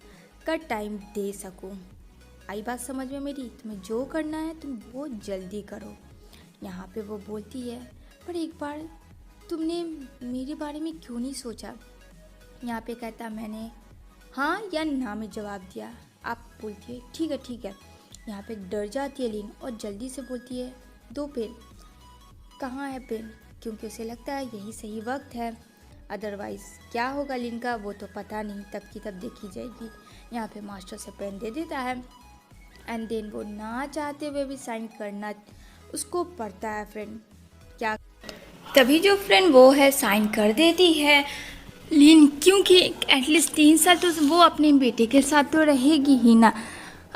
S1: का टाइम दे सकूँ। आई बात समझ में मेरी? तुम्हें जो करना है तुम वो जल्दी करो। यहाँ पे वो बोलती है, पर एक बार तुमने मेरे बारे में क्यों नहीं सोचा? यहाँ पे कहता, मैंने हाँ या ना में जवाब दिया। आप बोलती है, ठीक है ठीक है। यहाँ पे डर जाती है लिन और जल्दी से बोलती है, दो पेन। कहाँ है पेन? क्योंकि उसे लगता है यही सही वक्त है, अदरवाइज़ क्या होगा लिन का वो तो पता नहीं, तब की तब देखी जाएगी। यहाँ पे मास्टर से पेन दे देता है, एंड देन वो ना चाहते हुए भी साइन करना उसको पड़ता है फ्रेंड। क्या तभी जो फ्रेंड वो है साइन कर देती है लिन, क्योंकि एटलीस्ट 3 साल तो वो अपने बेटे के साथ तो रहेगी ही ना।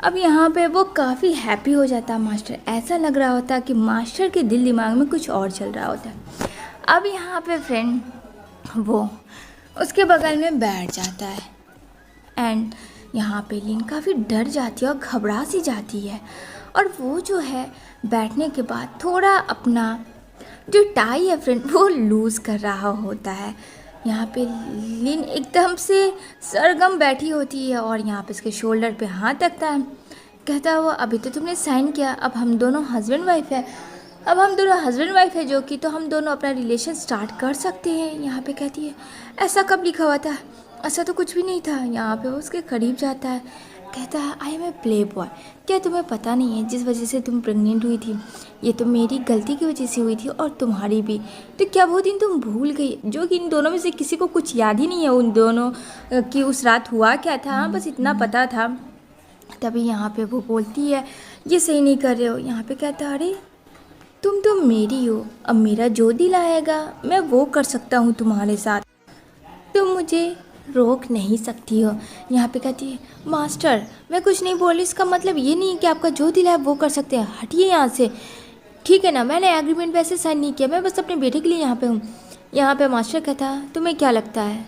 S1: अब यहाँ पे वो काफ़ी हैप्पी हो जाता है मास्टर। ऐसा लग रहा होता कि मास्टर के दिल दिमाग में कुछ और चल रहा होता है। अब यहाँ पे फ्रेंड वो उसके बगल में बैठ जाता है, एंड यहाँ पे लिन काफ़ी डर जाती है और घबरा सी जाती है, और वो जो है बैठने के बाद थोड़ा अपना जो टाई है फ्रेंड वो लूज़ कर रहा होता है। यहाँ पे लिन एकदम से सरगम बैठी होती है और यहाँ पे इसके शोल्डर पे हाथ रखता है। कहता है वो, अभी तो तुमने साइन किया, अब हम दोनों हस्बैंड वाइफ है जो कि, तो हम दोनों अपना रिलेशन स्टार्ट कर सकते हैं। यहाँ पे कहती है, ऐसा कब लिखा हुआ था? ऐसा तो कुछ भी नहीं था। यहाँ पे वो उसके करीब जाता है, कहता है, I am a playboy. क्या तुम्हें पता नहीं है जिस वजह से तुम प्रेग्नेंट हुई थी ये तो मेरी गलती की वजह से हुई थी, और तुम्हारी भी। तो क्या वो दिन तुम भूल गई, जो कि इन दोनों में से किसी को कुछ याद ही नहीं है उन दोनों की उस रात हुआ क्या था, बस इतना पता था। तभी यहाँ पे वो बोलती है, ये सही नहीं कर रहे हो। यहाँ पे कहता है, अरे तुम तो मेरी हो, अब मेरा जो दिल आएगा मैं वो कर सकता हूँ तुम्हारे साथ, तुम मुझे रोक नहीं सकती हो। यहाँ पे कहती है, मास्टर मैं कुछ नहीं बोली, इसका मतलब ये नहीं कि आपका जो दिल है वो कर सकते हैं, हटिए यहाँ से, ठीक है ना? मैंने एग्रीमेंट वैसे साइन नहीं किया, मैं बस अपने बेटे के लिए यहाँ पे हूँ। यहाँ पे मास्टर कहता, तुम्हें क्या लगता है,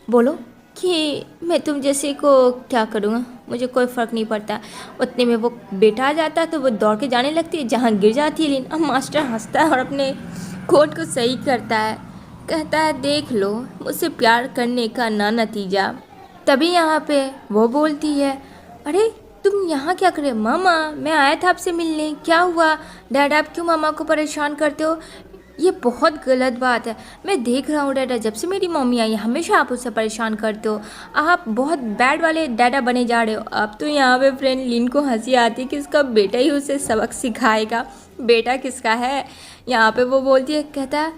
S1: बोलो कि मैं तुम जैसे को क्या करूँगा, मुझे कोई फ़र्क नहीं पड़ता। उतने में वो बेटा आ जाता है तो वो दौड़ के जाने लगती है जहाँ गिर जाती है लिन। अब मास्टर हंसता है और अपने कोट को सही करता है, कहता है, देख लो मुझसे प्यार करने का ना नतीजा। तभी यहाँ पे वो बोलती है, अरे तुम यहाँ क्या कर रहे हो? मामा, मैं आया था आपसे मिलने। क्या हुआ? डैड, आप क्यों मामा को परेशान करते हो? ये बहुत गलत बात है। मैं देख रहा हूँ डैडा, जब से मेरी मम्मी आई है हमेशा आप उससे परेशान करते हो। आप बहुत बैड वाले डैडा बने जा रहे हो। अब तो यहाँ पे फ्रेंड लिन को हंसी आती है कि उसका बेटा ही उसे सबक सिखाएगा। बेटा किसका है? यहाँ पे वो बोलती है, कहता है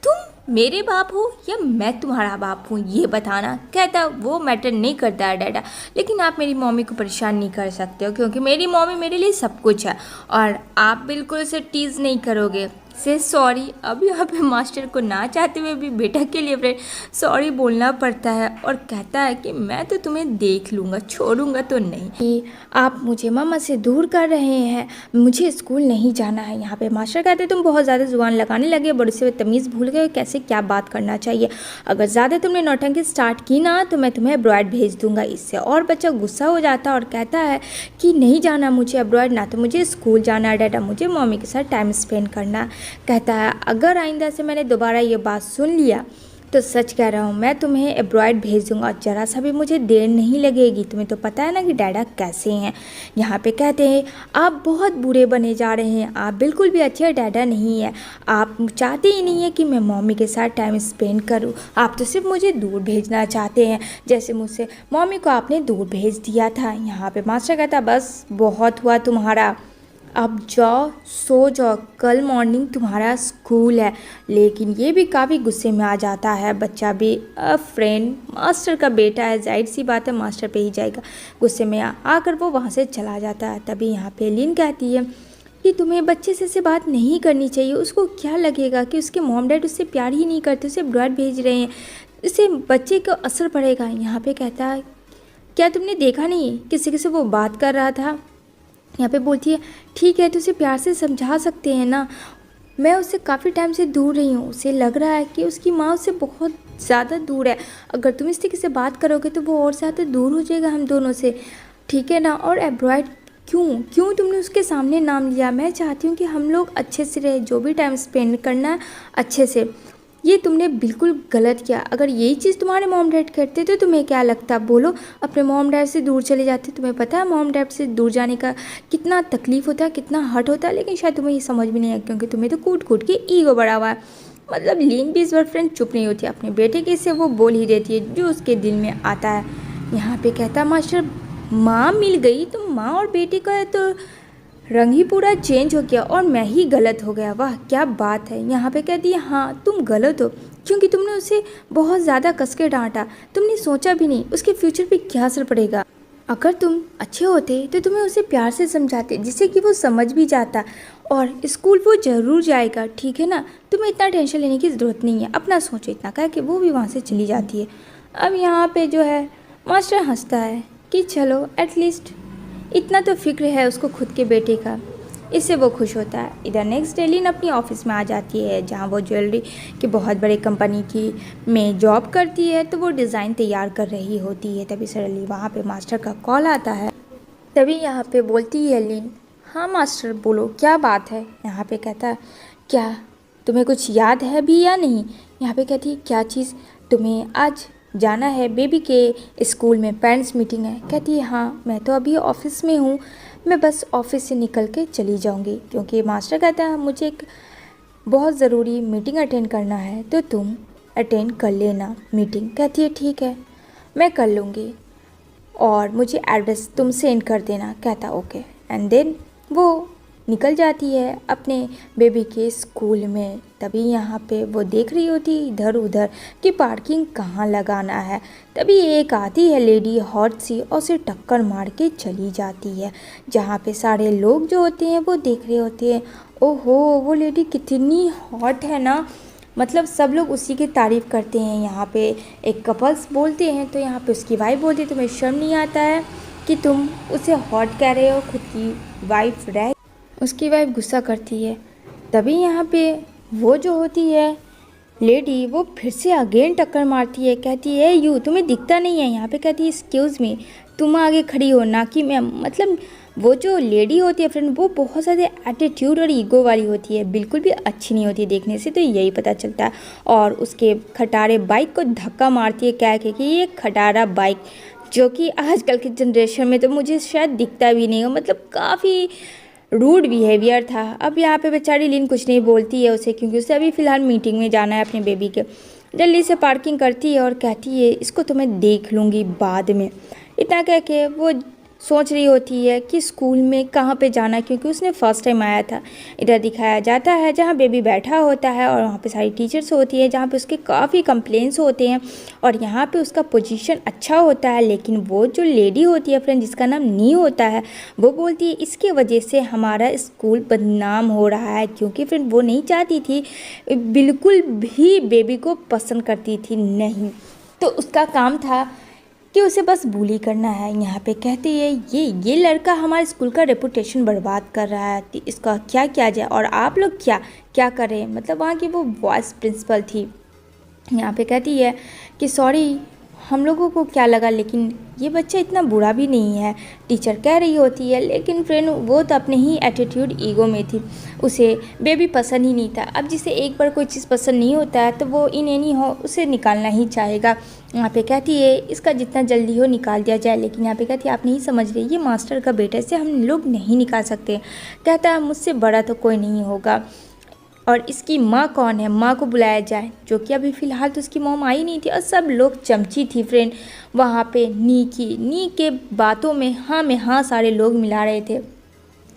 S1: तुम मेरे बाप हो या मैं तुम्हारा बाप हूँ ये बताना। कहता वो मैटर नहीं करता है डैडा, लेकिन आप मेरी मम्मी को परेशान नहीं कर सकते हो क्योंकि मेरी मम्मी मेरे लिए सब कुछ है और आप बिल्कुल उसे टीज़ नहीं करोगे। से सॉरी। अब यहाँ पे मास्टर को ना चाहते हुए भी बेटा के लिए फ्रेंड सॉरी बोलना पड़ता है और कहता है कि मैं तो तुम्हें देख लूँगा, छोड़ूंगा तो नहीं। कि आप मुझे मामा से दूर कर रहे हैं, मुझे स्कूल नहीं जाना है। यहाँ पे मास्टर कहते तुम बहुत ज़्यादा जुबान लगाने लगे, बड़े से तमीज़ भूल गए कैसे क्या बात करना चाहिए। अगर ज़्यादा तुमने नौटंकी स्टार्ट की ना तो मैं तुम्हें अब्रॉड भेज दूँगा। इससे और बच्चा गुस्सा हो जाता है और कहता है कि नहीं जाना मुझे अब्रॉड, ना तो मुझे स्कूल जाना है डैडा, मुझे मम्मी के साथ टाइम स्पेंड करना। कहता है अगर आइंदा से मैंने दोबारा ये बात सुन लिया तो सच कह रहा हूँ मैं तुम्हें अब्रॉड भेज दूँगा, जरा सा भी मुझे देर नहीं लगेगी। तुम्हें तो पता है ना कि डैडा कैसे हैं। यहाँ पे कहते हैं आप बहुत बुरे बने जा रहे हैं, आप बिल्कुल भी अच्छे डैडा नहीं है। आप चाहते ही नहीं है कि मैं मम्मी के साथ टाइम स्पेंड करूँ, आप तो सिर्फ मुझे दूर भेजना चाहते हैं, जैसे मुझसे मम्मी को आपने दूर भेज दिया था। यहाँ पर मास्टर कहता बस बहुत हुआ तुम्हारा, अब जाओ सो जाओ, कल मॉर्निंग तुम्हारा स्कूल है। लेकिन ये भी काफ़ी गुस्से में आ जाता है बच्चा भी। फ्रेंड मास्टर का बेटा है, जाहिर सी बात है मास्टर पे ही जाएगा। गुस्से में आकर वो वहाँ से चला जाता है। तभी यहाँ पे लिन कहती है कि तुम्हें बच्चे से बात नहीं करनी चाहिए, उसको क्या लगेगा कि उसके मॉम डैड उससे प्यार ही नहीं करते, उसे ब्रॉड भेज रहे हैं, इससे बच्चे को असर पड़ेगा। यहाँ पे कहता है क्या तुमने देखा नहीं किसी से वो बात कर रहा था? यहाँ पे बोलती है ठीक है तो उसे प्यार से समझा सकते हैं ना, मैं उससे काफ़ी टाइम से दूर रही हूँ, उसे लग रहा है कि उसकी माँ उससे बहुत ज़्यादा दूर है। अगर तुम इस तरीके से बात करोगे तो वो और ज़्यादा दूर हो जाएगा हम दोनों से, ठीक है ना। और एब्रॉयड क्यों तुमने उसके सामने नाम लिया? मैं चाहती हूँ कि हम लोग अच्छे से रहे, जो भी टाइम स्पेंड करना है अच्छे से। ये तुमने बिल्कुल गलत किया। अगर यही चीज़ तुम्हारे मॉम डैड करते तो तुम्हें क्या लगता? बोलो, अपने मॉम डैड से दूर चले जाते। तुम्हें पता है मॉम डैड से दूर जाने का कितना तकलीफ़ होता है, कितना हर्ट होता है, लेकिन शायद तुम्हें ये समझ भी नहीं है क्योंकि तुम्हें तो कूट के ईगो बढ़ा हुआ है। मतलब लीन भी इस बार फ्रेंड चुप नहीं होती, अपने बेटे के से वो बोल ही देती है जो उसके दिल में आता है। यहाँ पे कहता मास्टर माँ मिल गई तो माँ और बेटे का तो रंग ही पूरा चेंज हो गया और मैं ही गलत हो गया। वाह क्या बात है। यहाँ पे कहती है हाँ तुम गलत हो क्योंकि तुमने उसे बहुत ज़्यादा कस के डांटा, तुमने सोचा भी नहीं उसके फ्यूचर पे क्या असर पड़ेगा। अगर तुम अच्छे होते तो तुम्हें उसे प्यार से समझाते जिससे कि वो समझ भी जाता और स्कूल वो ज़रूर जाएगा, ठीक है ना। तुम्हें इतना टेंशन लेने की ज़रूरत नहीं है, अपना सोचो इतना कह के वो भी वहाँ से चली जाती है। अब यहाँ पे जो है मास्टर हंसता है कि चलो एटलीस्ट इतना तो फिक्र है उसको खुद के बेटे का, इससे वो खुश होता है। इधर नेक्स्ट डे लिन अपनी ऑफिस में आ जाती है जहाँ वो ज्वेलरी की बहुत बड़े कंपनी की में जॉब करती है, तो वो डिज़ाइन तैयार कर रही होती है। तभी सडनली वहाँ पे मास्टर का कॉल आता है। तभी यहाँ पे बोलती है लिन हाँ मास्टर बोलो क्या बात है। यहाँ पे कहता है क्या तुम्हें कुछ याद है भी या नहीं? यहाँ पे कहती है क्या चीज़? तुम्हें आज जाना है बेबी के स्कूल में, पेरेंट्स मीटिंग है। कहती है हाँ मैं तो अभी ऑफिस में हूँ, मैं बस ऑफिस से निकल के चली जाऊँगी क्योंकि मास्टर कहता है मुझे एक बहुत ज़रूरी मीटिंग अटेंड करना है तो तुम अटेंड कर लेना मीटिंग। कहती है ठीक है मैं कर लूँगी और मुझे एड्रेस तुम सेंड कर देना। कहता ओके एंड देन वो निकल जाती है अपने बेबी के स्कूल में। तभी यहाँ पे वो देख रही होती इधर उधर कि पार्किंग कहाँ लगाना है। तभी एक आती है लेडी हॉट सी और उसे टक्कर मार के चली जाती है। जहाँ पे सारे लोग जो होते हैं वो देख रहे होते हैं ओहो वो लेडी कितनी हॉट है ना, मतलब सब लोग उसी की तारीफ़ करते हैं। यहाँ पे एक कपल्स बोलते हैं तो यहाँ पे उसकी वाइफ बोलती है तुम्हें शर्म नहीं आता है कि तुम उसे हॉट कह रहे हो, खुद की वाइफ रह। उसकी वाइफ गुस्सा करती है। तभी यहाँ पे वो जो होती है लेडी वो फिर से अगेन टक्कर मारती है। कहती है यू तुम्हें दिखता नहीं है? यहाँ पे कहती है एक्सक्यूज़ मी तुम आगे खड़ी हो ना कि मैं। मतलब वो जो लेडी होती है फ्रेंड वो बहुत ज़्यादा एटीट्यूड और ईगो वाली होती है, बिल्कुल भी अच्छी नहीं होती देखने से, तो यही पता चलता है। और उसके खटारे बाइक को धक्का मारती है कह के कि ये खटारा बाइक जो कि आजकल की जनरेशन में तो मुझे शायद दिखता भी नहीं हो, मतलब काफ़ी रूड बिहेवियर था। अब यहाँ पे बेचारी लिन कुछ नहीं बोलती है उसे, क्योंकि उसे अभी फ़िलहाल मीटिंग में जाना है अपने बेबी के। जल्दी से पार्किंग करती है और कहती है इसको तो मैं देख लूँगी बाद में। इतना कह के वो सोच रही होती है कि स्कूल में कहाँ पे जाना, क्योंकि उसने फर्स्ट टाइम आया था। इधर दिखाया जाता है जहाँ बेबी बैठा होता है और वहाँ पे सारी टीचर्स होती है, जहाँ पे उसके काफ़ी कंप्लेंट्स होते हैं और यहाँ पे उसका पोजीशन अच्छा होता है। लेकिन वो जो लेडी होती है फ्रेंड, जिसका नाम नी होता है, वो बोलती है इसके वजह से हमारा स्कूल बदनाम हो रहा है, क्योंकि फ्रेंड वो नहीं चाहती थी, बिल्कुल भी बेबी को पसंद करती थी नहीं, तो उसका काम था कि उसे बस बुली करना है। यहाँ पे कहती है ये लड़का हमारे स्कूल का रेपुटेशन बर्बाद कर रहा है, तो इसका क्या किया जाए और आप लोग क्या क्या करें। मतलब वहाँ की वो वाइस प्रिंसिपल थी। यहाँ पे कहती है कि सॉरी हम लोगों को क्या लगा, लेकिन ये बच्चा इतना बुरा भी नहीं है, टीचर कह रही होती है। लेकिन फ्रेंड वो तो अपने ही एटीट्यूड ईगो में थी, उसे बेबी पसंद ही नहीं था। अब जिसे एक बार कोई चीज़ पसंद नहीं होता है तो वो इन एनी हो उसे निकालना ही चाहेगा। यहाँ पे कहती है इसका जितना जल्दी हो निकाल दिया जाए। लेकिन यहाँ पे कहती है आप नहीं समझ रही, ये मास्टर का बेटा, इसे हम लोग नहीं निकाल सकते। कहता है मुझसे बड़ा तो कोई नहीं होगा, और इसकी माँ कौन है, माँ को बुलाया जाए। जो कि अभी फ़िलहाल तो उसकी मॉम आई नहीं थी और सब लोग चमची थी फ्रेंड वहाँ पे नी के बातों में हाँ सारे लोग मिला रहे थे।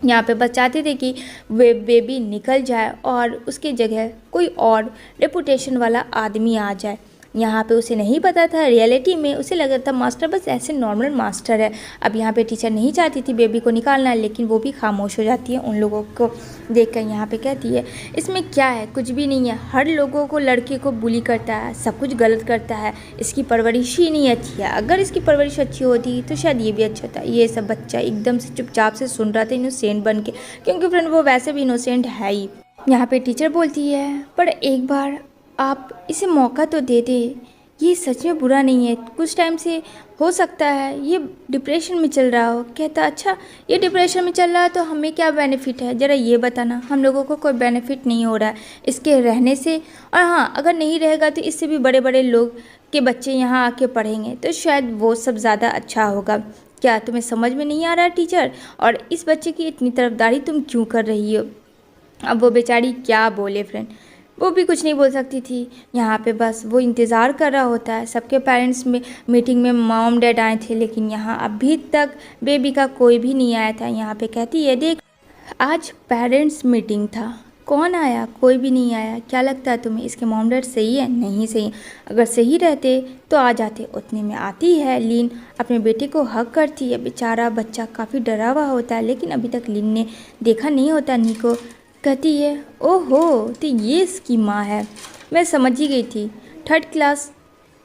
S1: यहाँ पे बस चाहते थे कि वे बेबी निकल जाए और उसकी जगह कोई और रेपुटेशन वाला आदमी आ जाए। यहाँ पे उसे नहीं पता था, रियलिटी में उसे लग रहा था मास्टर बस ऐसे नॉर्मल मास्टर है। अब यहाँ पे टीचर नहीं चाहती थी बेबी को निकालना, लेकिन वो भी खामोश हो जाती है उन लोगों को देखकर। यहाँ पे कहती है इसमें क्या है, कुछ भी नहीं है, हर लोगों को लड़के को बुली करता है, सब कुछ गलत करता है, इसकी परवरिश ही नहीं अच्छी है। अगर इसकी परवरिश अच्छी होती तो शायद ये भी अच्छा था। ये सब बच्चा एकदम से चुपचाप से सुन रहा था इनोसेंट बन के, क्योंकि फ्रेंड वो वैसे भी इनोसेंट है ही। यहाँ पे टीचर बोलती है पर एक बार आप इसे मौका तो दे दे, ये सच में बुरा नहीं है, कुछ टाइम से हो सकता है ये डिप्रेशन में चल रहा हो। कहता अच्छा ये डिप्रेशन में चल रहा है तो हमें क्या बेनिफिट है, ज़रा ये बताना। हम लोगों को कोई बेनिफिट नहीं हो रहा है इसके रहने से, और हाँ अगर नहीं रहेगा तो इससे भी बड़े बड़े लोग के बच्चे यहाँ आके पढ़ेंगे तो शायद वो सब ज़्यादा अच्छा होगा। क्या तुम्हें समझ में नहीं आ रहा टीचर, और इस बच्चे की इतनी तरफदारी तुम क्यों कर रही हो। अब वो बेचारी क्या बोले फ्रेंड, वो भी कुछ नहीं बोल सकती थी। यहाँ पे बस वो इंतज़ार कर रहा होता है। सबके पेरेंट्स में मीटिंग में मॉम डैड आए थे, लेकिन यहाँ अभी तक बेबी का कोई भी नहीं आया था। यहाँ पे कहती है देख आज पेरेंट्स मीटिंग था, कौन आया, कोई भी नहीं आया। क्या लगता है तुम्हें इसके मॉम डैड सही है, नहीं सही, अगर सही रहते तो आ जाते। उतने में आती है लीन, अपने बेटे को हक करती है। बेचारा बच्चा काफ़ी डरा हुआ होता है, लेकिन अभी तक लीन ने देखा नहीं होता नी को। कहती है ओहो तो ये इसकी माँ है, मैं समझ ही गई थी, थर्ड क्लास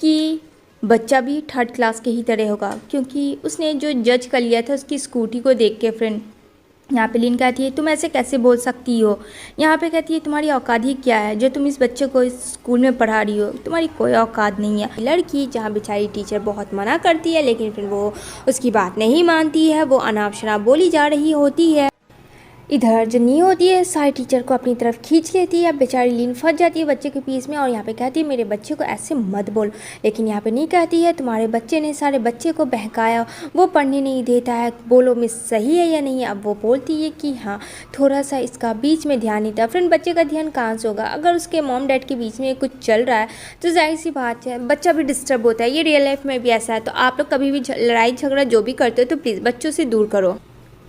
S1: की बच्चा भी थर्ड क्लास के ही तरह होगा, क्योंकि उसने जो जज कर लिया था उसकी स्कूटी को देख के फ्रेंड। यहाँ पे लीन कहती है तुम ऐसे कैसे बोल सकती हो। यहाँ पे कहती है तुम्हारी औकात ही क्या है जो तुम इस बच्चे को इस स्कूल में पढ़ा रही हो, तुम्हारी कोई औकात नहीं है। लड़की जहाँ बेचारी टीचर बहुत मना करती है, लेकिन फिर वो उसकी बात नहीं मानती है, वो अनाप शनाप बोली जा रही होती है। इधर जो नी होती है सारी टीचर को अपनी तरफ खींच लेती है। अब बेचारी लीन फंस जाती है बच्चे के पीस में, और यहाँ पे कहती है मेरे बच्चे को ऐसे मत बोल। लेकिन यहाँ पे नहीं कहती है तुम्हारे बच्चे ने सारे बच्चे को बहकाया, वो पढ़ने नहीं देता है, बोलो मिस सही है या नहीं है। अब वो बोलती है कि हाँ थोड़ा सा इसका बीच में ध्यान नहीं था। फ्रेंड बच्चे का ध्यान कहाँ से होगा, अगर उसके मॉम डैड के बीच में कुछ चल रहा है तो जाहिर सी बात है बच्चा भी डिस्टर्ब होता है। ये रियल लाइफ में भी ऐसा है। तो आप लोग कभी भी लड़ाई झगड़ा जो भी करते हो तो प्लीज़ बच्चों से दूर करो,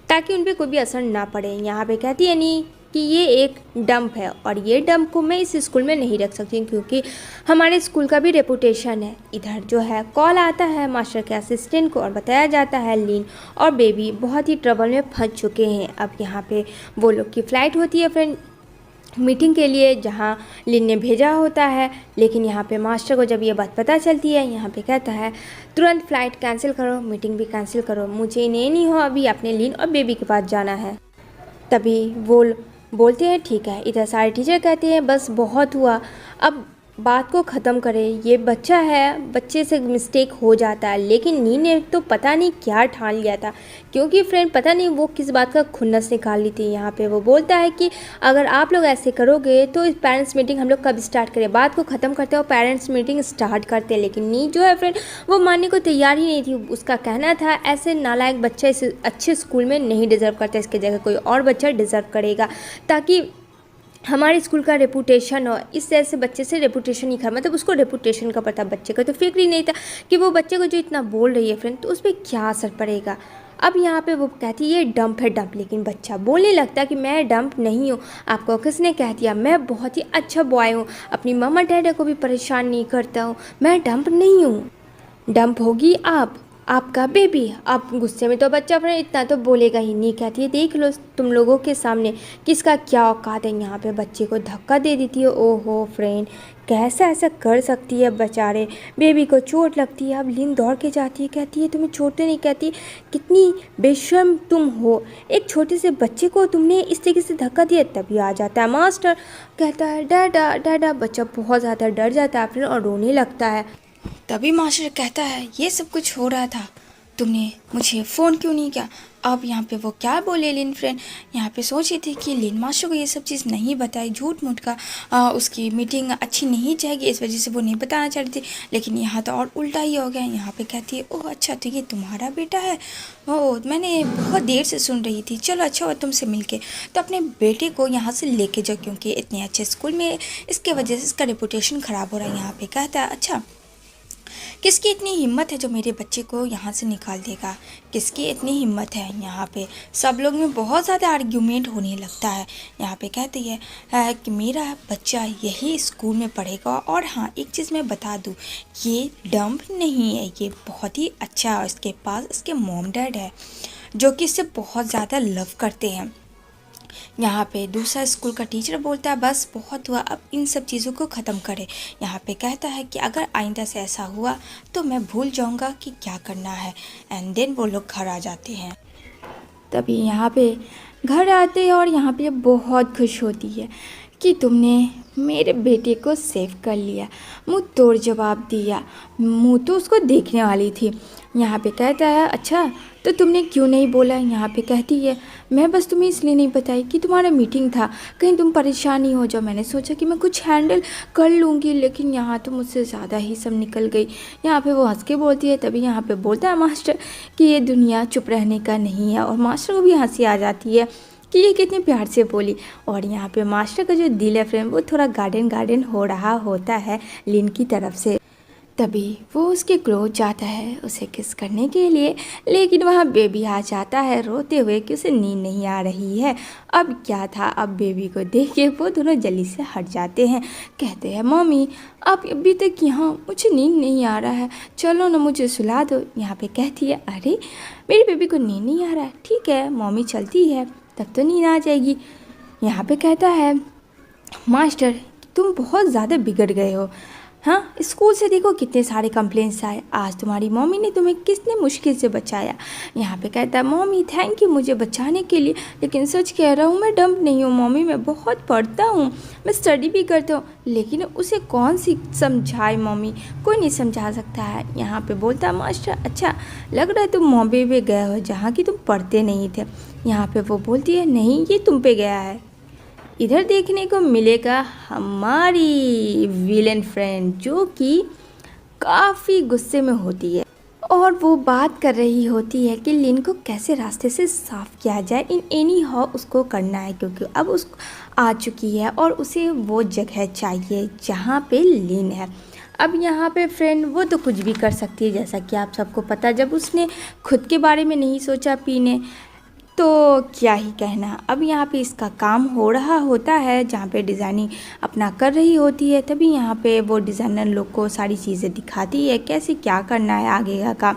S1: ताकि उन पर कोई भी असर ना पड़े। यहाँ पे कहती है नी कि ये एक डंप है, और ये डंप को मैं इस स्कूल में नहीं रख सकती, क्योंकि हमारे स्कूल का भी रेपुटेशन है। इधर जो है कॉल आता है मास्टर के असिस्टेंट को, और बताया जाता है लीन और बेबी बहुत ही ट्रबल में फंस चुके हैं। अब यहाँ पे वो लोग की फ़्लाइट होती है फ्रेंड मीटिंग के लिए, जहाँ लिन ने भेजा होता है। लेकिन यहाँ पे मास्टर को जब ये बात पता चलती है, यहाँ पे कहता है तुरंत फ़्लाइट कैंसिल करो, मीटिंग भी कैंसिल करो, मुझे नहीं हो अभी अपने लिन और बेबी के पास जाना है। तभी वो बोलते हैं ठीक है। इधर सारे टीचर कहते हैं बस बहुत हुआ, अब बात को ख़त्म करें। ये बच्चा है, बच्चे से मिस्टेक हो जाता है, लेकिन नी ने तो पता नहीं क्या ठान लिया था, क्योंकि फ्रेंड पता नहीं वो किस बात का खुन्नस निकाल ली थी। यहाँ पे वो बोलता है कि अगर आप लोग ऐसे करोगे तो इस पेरेंट्स मीटिंग हम लोग कब स्टार्ट करें। बात को ख़त्म करते हैं और पेरेंट्स मीटिंग स्टार्ट करते हैं, लेकिन नी जो है फ्रेंड वो मानने को तैयार ही नहीं थी। उसका कहना था ऐसे नालायक बच्चा इस अच्छे स्कूल में नहीं डिज़र्व करता, इसकी जगह कोई और बच्चा डिज़र्व करेगा, ताकि हमारे स्कूल का रेपुटेशन हो। इस तरह से बच्चे से रेपुटेशन ही खा, मतलब उसको रेपुटेशन का पता, बच्चे का तो फिक्र ही नहीं था कि वो बच्चे को जो इतना बोल रही है फ्रेंड तो उस पर क्या असर पड़ेगा। अब यहाँ पे वो कहती है ये डंप है डंप, लेकिन बच्चा बोलने लगता कि मैं डंप नहीं हूँ। आपको किसने कह दिया, मैं बहुत ही अच्छा बॉय हूँ, अपनी मम्मा डैडी को भी परेशान नहीं करता हूँ, मैं डंप नहीं हूँ। डंप होगी आपका बेबी। आप गुस्से में तो बच्चा अपना इतना तो बोलेगा ही नहीं। कहती है देख लो तुम लोगों के सामने किसका क्या औकात है। यहाँ पे बच्चे को धक्का दे देती है। ओहो फ्रेंड, कैसा ऐसा कर सकती है, बेचारे बेबी को चोट लगती है। अब लिन दौड़ के जाती है, कहती है तुम्हें चोट तो नहीं, कहती कितनी बेशर्म तुम हो, एक छोटे से बच्चे को तुमने इस तरीके से धक्का दिया। तभी आ जाता है मास्टर, कहता है डाडा डाडा। बच्चा बहुत ज़्यादा डर जाता है फिर और रोने लगता है। तभी मास्टर कहता है ये सब कुछ हो रहा था, तुमने मुझे फ़ोन क्यों नहीं किया। अब यहाँ पे वो क्या बोले लिन फ्रेंड, यहाँ पे सोची थी कि लिन मास्टर को ये सब चीज़ नहीं बताई, झूठ मूठ का उसकी मीटिंग अच्छी नहीं जाएगी, इस वजह से वो नहीं बताना चाहती थी। लेकिन यहाँ तो और उल्टा ही हो गया। यहाँ पे कहती है ओह अच्छा तो ये तुम्हारा बेटा है, ओह मैंने बहुत देर से सुन रही थी, चलो अच्छा हुआ तुमसे मिलके। तो अपने बेटे को यहाँ से लेके जाओ, क्योंकि इतने अच्छे स्कूल में इसके वजह से इसका रेपुटेशन ख़राब हो रहा है। यहाँ पे कहता है अच्छा किसकी इतनी हिम्मत है जो मेरे बच्चे को यहाँ से निकाल देगा, किसकी इतनी हिम्मत है। यहाँ पे सब लोग में बहुत ज़्यादा आर्ग्यूमेंट होने लगता है। यहाँ पे कहती है कि मेरा बच्चा यही स्कूल में पढ़ेगा, और हाँ एक चीज़ मैं बता दूँ, ये डंप नहीं है, ये बहुत ही अच्छा है। इसके पास इसके मॉम डैड है जो कि इससे बहुत ज़्यादा लव करते हैं। यहाँ पे दूसरा स्कूल का टीचर बोलता है बस बहुत हुआ, अब इन सब चीज़ों को ख़त्म करें। यहाँ पे कहता है कि अगर आइंदा से ऐसा हुआ तो मैं भूल जाऊँगा कि क्या करना है। एंड देन वो लोग घर आ जाते हैं। तभी यहाँ पे घर आते हैं और यहाँ पे बहुत खुश होती है कि तुमने मेरे बेटे को सेव कर लिया। मुँह तोड़ जवाब दिया, मुँह तो उसको देखने वाली थी। यहाँ पे कहता है अच्छा तो तुमने क्यों नहीं बोला। यहाँ पे कहती है मैं बस तुम्हें इसलिए नहीं बताई कि तुम्हारा मीटिंग था, कहीं तुम परेशान ही हो जाओ। मैंने सोचा कि मैं कुछ हैंडल कर लूँगी, लेकिन यहाँ तो मुझसे ज़्यादा ही सब निकल गई। यहाँ पे वो हंस के बोलती है। तभी यहाँ पे बोलता है मास्टर कि ये दुनिया चुप रहने का नहीं है, और मास्टर को भी हंसी आ जाती है कि ये कितने प्यार से बोली। और यहाँ पे मास्टर का जो दिल है फ्रेंड वो थोड़ा गार्डन गार्डन हो रहा होता है लिन की तरफ से। तभी वो उसके क्लोज जाता है उसे किस करने के लिए, लेकिन वहाँ बेबी आ जाता है रोते हुए कि उसे नींद नहीं आ रही है। अब क्या था, अब बेबी को देख के वो दोनों जल्दी से हट जाते हैं। कहते हैं मम्मी आप अभी तक यहाँ, मुझे नींद नहीं आ रहा है, चलो ना मुझे सुला दो। यहाँ पे कहती है अरे मेरी बेबी को नींद नहीं आ रहा है, ठीक है मम्मी चलती है, तब तो नींद आ जाएगी। यहाँ पे कहता है मास्टर तुम बहुत ज़्यादा बिगड़ गए हो। हाँ स्कूल से देखो कितने सारे कंप्लेंट्स आए, आज तुम्हारी मम्मी ने तुम्हें कितने मुश्किल से बचाया। यहाँ पे कहता है मम्मी थैंक यू मुझे बचाने के लिए, लेकिन सच कह रहा हूँ मैं डंप नहीं हूँ मम्मी, मैं बहुत पढ़ता हूँ, मैं स्टडी भी करता हूँ, लेकिन उसे कौन सी समझाए मम्मी, कोई नहीं समझा सकता है। यहाँ पे बोलता है मास्टर अच्छा लग रहा है तुम मॉबे पे गए हो जहाँ कि तुम पढ़ते नहीं थे। यहाँ पे वो बोलती है नहीं ये तुम पे गया है। इधर देखने को मिलेगा हमारी विलेन फ्रेंड जो कि काफ़ी गुस्से में होती है, और वो बात कर रही होती है कि लिन को कैसे रास्ते से साफ़ किया जाए। इन एनी हाउ उसको करना है, क्योंकि अब उसको आ चुकी है और उसे वो जगह चाहिए जहाँ पे लिन है। अब यहाँ पे फ्रेंड वो तो कुछ भी कर सकती है, जैसा कि आप सबको पता, जब उसने खुद के बारे में नहीं सोचा पीने तो क्या ही कहना। अब यहाँ पे इसका काम हो रहा होता है जहाँ पे डिज़ाइनिंग अपना कर रही होती है। तभी यहाँ पे वो डिज़ाइनर लोग को सारी चीज़ें दिखाती है कैसे क्या करना है आगे का।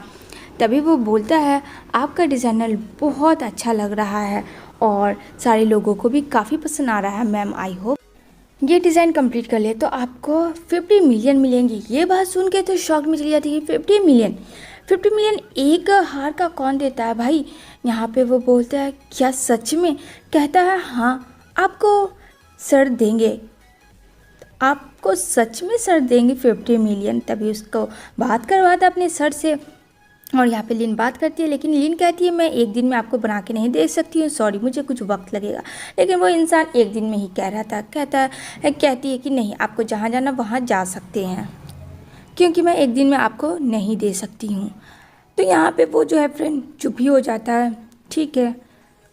S1: तभी वो बोलता है आपका डिज़ाइनर बहुत अच्छा लग रहा है और सारे लोगों को भी काफ़ी पसंद आ रहा है मैम, आई होप ये डिज़ाइन कंप्लीट कर ले तो आपको 50 मिलियन मिलेंगे। ये बात सुन के तो शॉक में चली जाती है। 50 मिलियन एक हार का कौन देता है भाई। यहाँ पे वो बोलता है क्या सच में, कहता है हाँ आपको सर देंगे, आपको सच में सर देंगे 50 मिलियन? तभी उसको बात करवाता अपने सर से। और यहाँ पे लिन बात करती है, लेकिन लिन कहती है मैं एक दिन में आपको बना के नहीं दे सकती हूँ, सॉरी मुझे कुछ वक्त लगेगा। लेकिन वो इंसान एक दिन में ही कह रहा था, कहती है कि नहीं, आपको जहाँ जाना वहाँ जा सकते हैं, क्योंकि मैं एक दिन में आपको नहीं दे सकती हूँ। तो यहाँ पे वो जो है फ्रेंड चुप ही हो जाता है। ठीक है,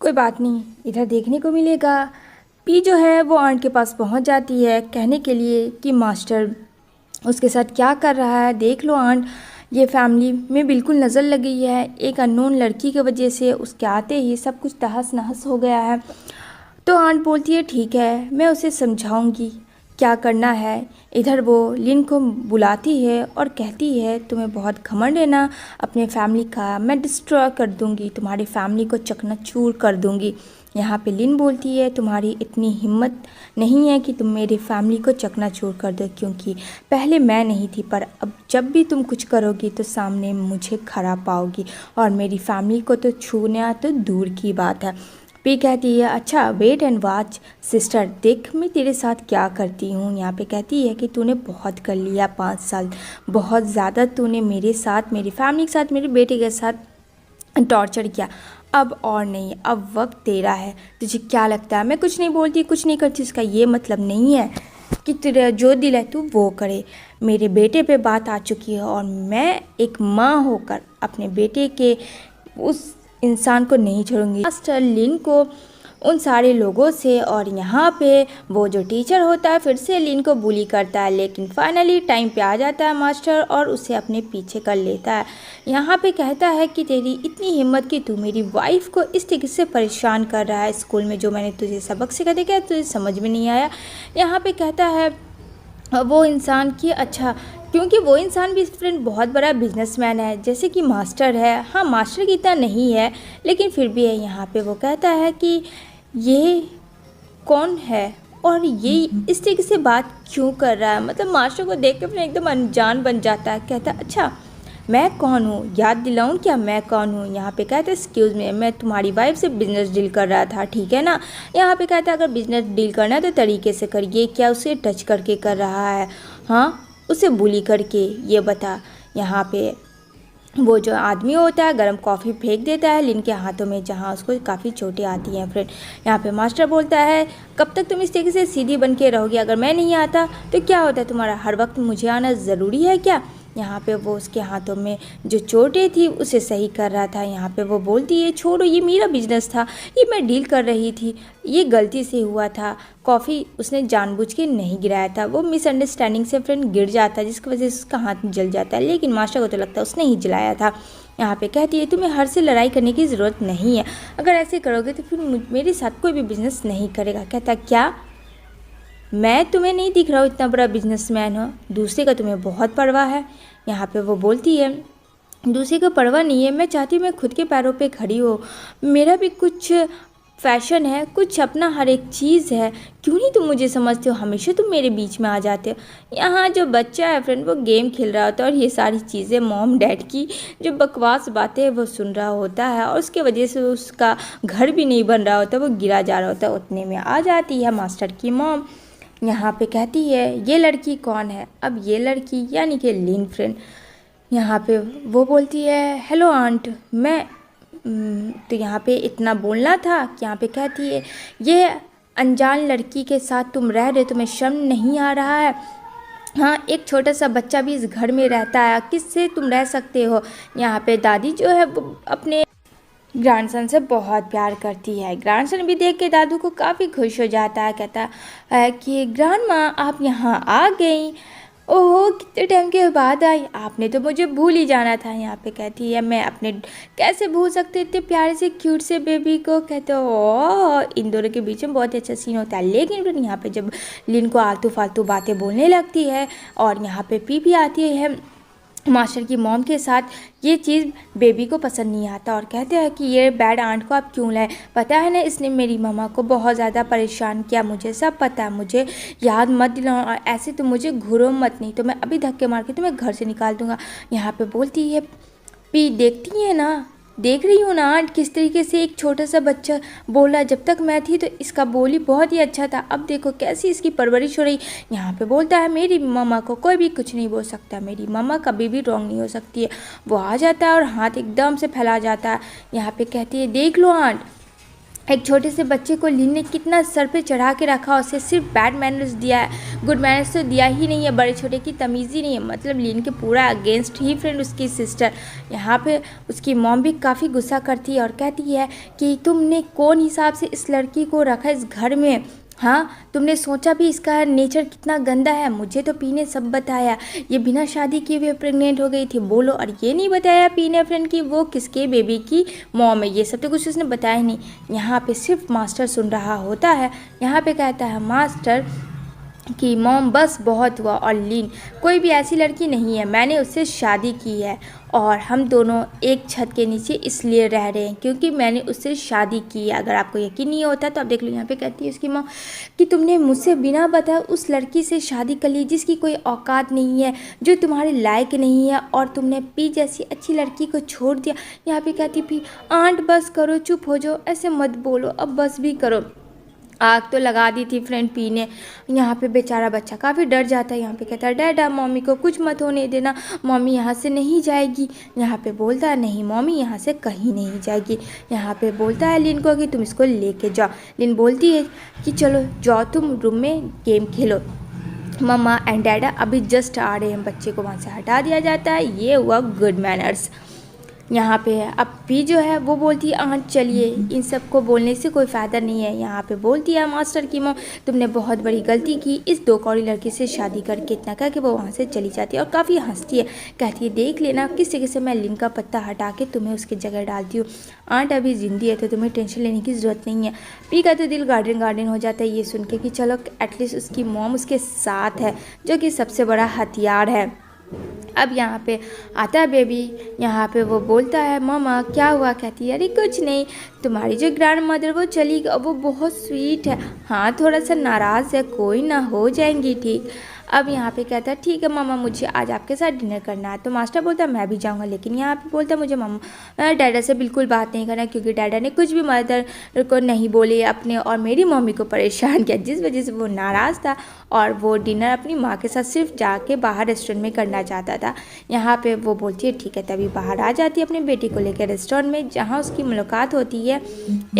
S1: कोई बात नहीं, इधर देखने को मिलेगा। पी जो है वो आंट के पास पहुँच जाती है कहने के लिए कि मास्टर उसके साथ क्या कर रहा है, देख लो आंट, ये फैमिली में बिल्कुल नज़र लग गई है। एक अननोन लड़की की वजह से उसके आते ही सब कुछ तहस नहस हो गया है। तो आंट बोलती है ठीक है, मैं उसे समझाऊंगी क्या करना है। इधर वो लिन को बुलाती है और कहती है तुम्हें बहुत घमंड है ना अपने फैमिली का, मैं डिस्ट्रॉय कर दूंगी, तुम्हारी फैमिली को चकनाचूर कर दूंगी। यहाँ पे लिन बोलती है तुम्हारी इतनी हिम्मत नहीं है कि तुम मेरी फैमिली को चकनाचूर कर दो, क्योंकि पहले मैं नहीं थी, पर अब जब भी तुम कुछ करोगी तो सामने मुझे खरा पाओगी, और मेरी फैमिली को तो छूना तो दूर की बात है। पी कहती है अच्छा वेट एंड वॉच सिस्टर, देख मैं तेरे साथ क्या करती हूँ। यहाँ पे कहती है कि तूने बहुत कर लिया 5 साल, बहुत ज़्यादा तूने मेरे साथ, मेरी फैमिली के साथ, मेरे बेटे के साथ टॉर्चर किया, अब और नहीं, अब वक्त तेरा है। तुझे क्या लगता है मैं कुछ नहीं बोलती, कुछ नहीं करती, उसका ये मतलब नहीं है कि तेरा जो दिल है तू वो करे। मेरे बेटे पे बात आ चुकी है और मैं एक माँ होकर अपने बेटे के उस इंसान को नहीं छोड़ूंगी। मास्टर लिन को उन सारे लोगों से, और यहाँ पे वो जो टीचर होता है फिर से लिन को बुली करता है, लेकिन फाइनली टाइम पे आ जाता है मास्टर और उसे अपने पीछे कर लेता है। यहाँ पे कहता है कि तेरी इतनी हिम्मत कि तू मेरी वाइफ को इस तरीके से परेशान कर रहा है, स्कूल में जो मैंने तुझे सबक सिखा दिया क्या तुझे समझ में नहीं आया। यहाँ पे कहता है वो इंसान की अच्छा, क्योंकि वो इंसान भी फ्रेंड बहुत बड़ा बिजनेसमैन है जैसे कि मास्टर है। हाँ मास्टर की इतना नहीं है लेकिन फिर भी है। यहाँ पे वो कहता है कि ये कौन है और ये इस तरीके से बात क्यों कर रहा है, मतलब मास्टर को देख के अपने एकदम अनजान बन जाता है। कहता है अच्छा मैं कौन हूँ, याद दिलाऊं क्या मैं कौन हूँ। यहाँ पे कहता है एक्सक्यूज़ मी, मैं तुम्हारी वाइफ से बिजनेस डील कर रहा था, ठीक है ना। यहाँ पे कहता है अगर बिजनेस डील करना है तो तरीके से करिए, क्या उसे टच करके कर रहा है, हाँ उसे बुली करके, ये बता। यहाँ पे वो जो आदमी होता है गर्म कॉफ़ी फेंक देता है लिन के हाथों में, जहाँ उसको काफ़ी चोटें आती हैं फ्रेंड। यहाँ पे मास्टर बोलता है कब तक तुम इस तरीके से सीधी बन के रहोगी, अगर मैं नहीं आता तो क्या होता है तुम्हारा, हर वक्त मुझे आना ज़रूरी है क्या। यहाँ पे वो उसके हाथों में जो चोटें थी उसे सही कर रहा था। यहाँ पे वो बोलती है छोड़ो ये मेरा बिजनेस था, ये मैं डील कर रही थी, ये गलती से हुआ था, कॉफ़ी उसने जानबूझ के नहीं गिराया था, वो मिसअंडरस्टैंडिंग से फ्रेंड गिर जाता है जिसकी वजह से उसका हाथ जल जाता है, लेकिन मास्टर को तो लगता है उसने ही जलाया था। यहाँ पे कहती है तुम्हें हर से लड़ाई करने की ज़रूरत नहीं है, अगर ऐसे करोगे तो फिर मेरे साथ कोई भी बिज़नेस नहीं करेगा। कहता क्या मैं तुम्हें नहीं दिख रहा हूँ इतना बड़ा बिजनेसमैन हो, दूसरे का तुम्हें बहुत परवाह है। यहाँ पे वो बोलती है दूसरे का परवाह नहीं है, मैं चाहती हूँ मैं खुद के पैरों पे खड़ी हो, मेरा भी कुछ फैशन है, कुछ अपना हर एक चीज़ है, क्यों नहीं तुम मुझे समझते हो, हमेशा तुम मेरे बीच में आ जाते हो। यहाँ जो बच्चा है फ्रेंड वो गेम खेल रहा होता है और ये सारी चीज़ें मॉम डैड की जो बकवास बातें है वो सुन रहा होता है, और उसके वजह से उसका घर भी नहीं बन रहा होता, वो गिरा जा रहा होता है। उतने में आ जाती है मास्टर की मॉम। यहाँ पे कहती है ये लड़की कौन है, अब ये लड़की यानी कि लिन फ्रेंड। यहाँ पे वो बोलती है हेलो आंट, मैं तो यहाँ पे इतना बोलना था कि यहाँ पे कहती है ये अनजान लड़की के साथ तुम रह रहे, तुम्हें शर्म नहीं आ रहा है। हाँ एक छोटा सा बच्चा भी इस घर में रहता है, किससे तुम रह सकते हो। यहाँ पे दादी जो है वो अपने ग्रैंडसन से बहुत प्यार करती है। ग्रैंडसन भी देख के दादू को काफ़ी खुश हो जाता है, कहता है कि ग्रैंड माँ आप यहाँ आ गई, ओह कितने टाइम के बाद आई, आपने तो मुझे भूल ही जाना था। यहाँ पे कहती है मैं अपने कैसे भूल सकते इतने प्यारे से क्यूट से बेबी को। कहते हो ओह इन दोनों के बीच में बहुत अच्छा सीन होता है। लेकिन फिर यहाँ पे जब लिन को आलतू फालतू बातें बोलने लगती है और यहाँ पे पी भी आती है मास्टर की मॉम के साथ, ये चीज़ बेबी को पसंद नहीं आता और कहते हैं कि ये बैड आंट को आप क्यों लाए, पता है ना इसने मेरी मम्मा को बहुत ज़्यादा परेशान किया, मुझे सब पता है, मुझे याद मत दिलाओ और ऐसे तो मुझे घूरो मत, नहीं तो मैं अभी धक्के मार के तुम्हें घर से निकाल दूँगा। यहाँ पे बोलती है पी देखती है ना देख रही हूँ ना आंट किस तरीके से एक छोटा सा बच्चा बोला, जब तक मैं थी तो इसका बोली बहुत ही अच्छा था, अब देखो कैसी इसकी परवरिश हो रही। यहाँ पे बोलता है मेरी मम्मा को कोई भी कुछ नहीं बोल सकता, मेरी मम्मा कभी भी रॉन्ग नहीं हो सकती है। वो आ जाता है और हाथ एकदम से फैला जाता है। यहाँ पे कहती है देख लो आंट, एक छोटे से बच्चे को लिन ने कितना सर पे चढ़ा के रखा, उसे सिर्फ बैड मैनर्स दिया है, गुड मैनर्स तो दिया ही नहीं है, बड़े छोटे की तमीज़ ही नहीं है। मतलब लिन के पूरा अगेंस्ट ही फ्रेंड उसकी सिस्टर। यहाँ पे उसकी मॉम भी काफ़ी गुस्सा करती है और कहती है कि तुमने कौन हिसाब से इस लड़की को रखा इस घर में, हाँ तुमने सोचा भी इसका नेचर कितना गंदा है। मुझे तो पी ने सब बताया, ये बिना शादी किए हुए प्रेग्नेंट हो गई थी बोलो, और ये नहीं बताया पी ने फ्रेंड की वो किसके बेबी की मॉम है, ये सब तो कुछ उसने बताया नहीं। यहाँ पे सिर्फ मास्टर सुन रहा होता है। यहाँ पे कहता है मास्टर कि मॉम बस बहुत हुआ, और लीन कोई भी ऐसी लड़की नहीं है, मैंने उससे शादी की है और हम दोनों एक छत के नीचे इसलिए रह रहे हैं क्योंकि मैंने उससे शादी की है। अगर आपको यकीन नहीं होता तो आप देख लो। यहाँ पे कहती है उसकी माँ कि तुमने मुझसे बिना बताए उस लड़की से शादी कर ली जिसकी कोई औकात नहीं है, जो तुम्हारे लायक नहीं है, और तुमने पी जैसी अच्छी लड़की को छोड़ दिया। यहाँ पे कहती पी आंट बस करो, चुप हो जाओ, ऐसे मत बोलो, अब बस भी करो। आग तो लगा दी थी फ्रेंड पी ने। यहाँ पे बेचारा बच्चा काफ़ी डर जाता है। यहाँ पे कहता है डैडा मम्मी को कुछ मत होने देना, मम्मी यहाँ से नहीं जाएगी। यहाँ पे बोलता है नहीं मम्मी यहाँ से कहीं नहीं जाएगी। यहाँ पे बोलता है लिन को कि तुम इसको लेके जाओ। लिन बोलती है कि चलो जाओ तुम रूम में गेम खेलो, मम्मा एंड डैडा अभी जस्ट आ रहे हैं। बच्चे को वहाँ से हटा दिया जाता है। ये हुआ गुड मैनर्स। यहाँ पे अब पी जो है वो बोलती है आंट चलिए, इन सब को बोलने से कोई फ़ायदा नहीं है। यहाँ पे बोलती है मास्टर की मॉम तुमने बहुत बड़ी गलती की इस 2 कौड़ी लड़की से शादी करके। इतना कह के वो वहाँ से चली जाती है और काफ़ी हंसती है। कहती है देख लेना किस तरीके से मैं लिन का पत्ता हटा के तुम्हें उसकी जगह डालती हूँ। आंट अभी जिंदी है तो तुम्हें टेंशन लेने की ज़रूरत नहीं है। पी का तो दिल गार्डन हो जाता है ये सुन के कि चलो एटलीस्ट उसकी मॉम उसके साथ है, जो कि सबसे बड़ा हथियार है। अब यहाँ पे आता है बेबी। यहाँ पे वो बोलता है मामा क्या हुआ। कहती है अरे कुछ नहीं, तुम्हारी जो ग्रैंड मदर वो चली गई, वो बहुत स्वीट है, हाँ थोड़ा सा नाराज़ है, कोई ना हो जाएंगी ठीक। अब यहाँ पे कहता है ठीक है मामा मुझे आज आपके साथ डिनर करना है। तो मास्टर बोलता है मैं भी जाऊँगा, लेकिन यहाँ पे बोलता है मुझे मामा डैडा से बिल्कुल बात नहीं करना, क्योंकि डैडा ने कुछ भी मदर को नहीं बोले अपने और मेरी मम्मी को परेशान किया, जिस वजह से वो नाराज़ था और वो डिनर अपनी माँ के साथ सिर्फ जाके बाहर रेस्टोरेंट में करना चाहता था। यहाँ पे वो बोलती है ठीक है, तभी बाहर आ जाती है अपने बेटी को लेकर रेस्टोरेंट में, जहाँ उसकी मुलाकात होती है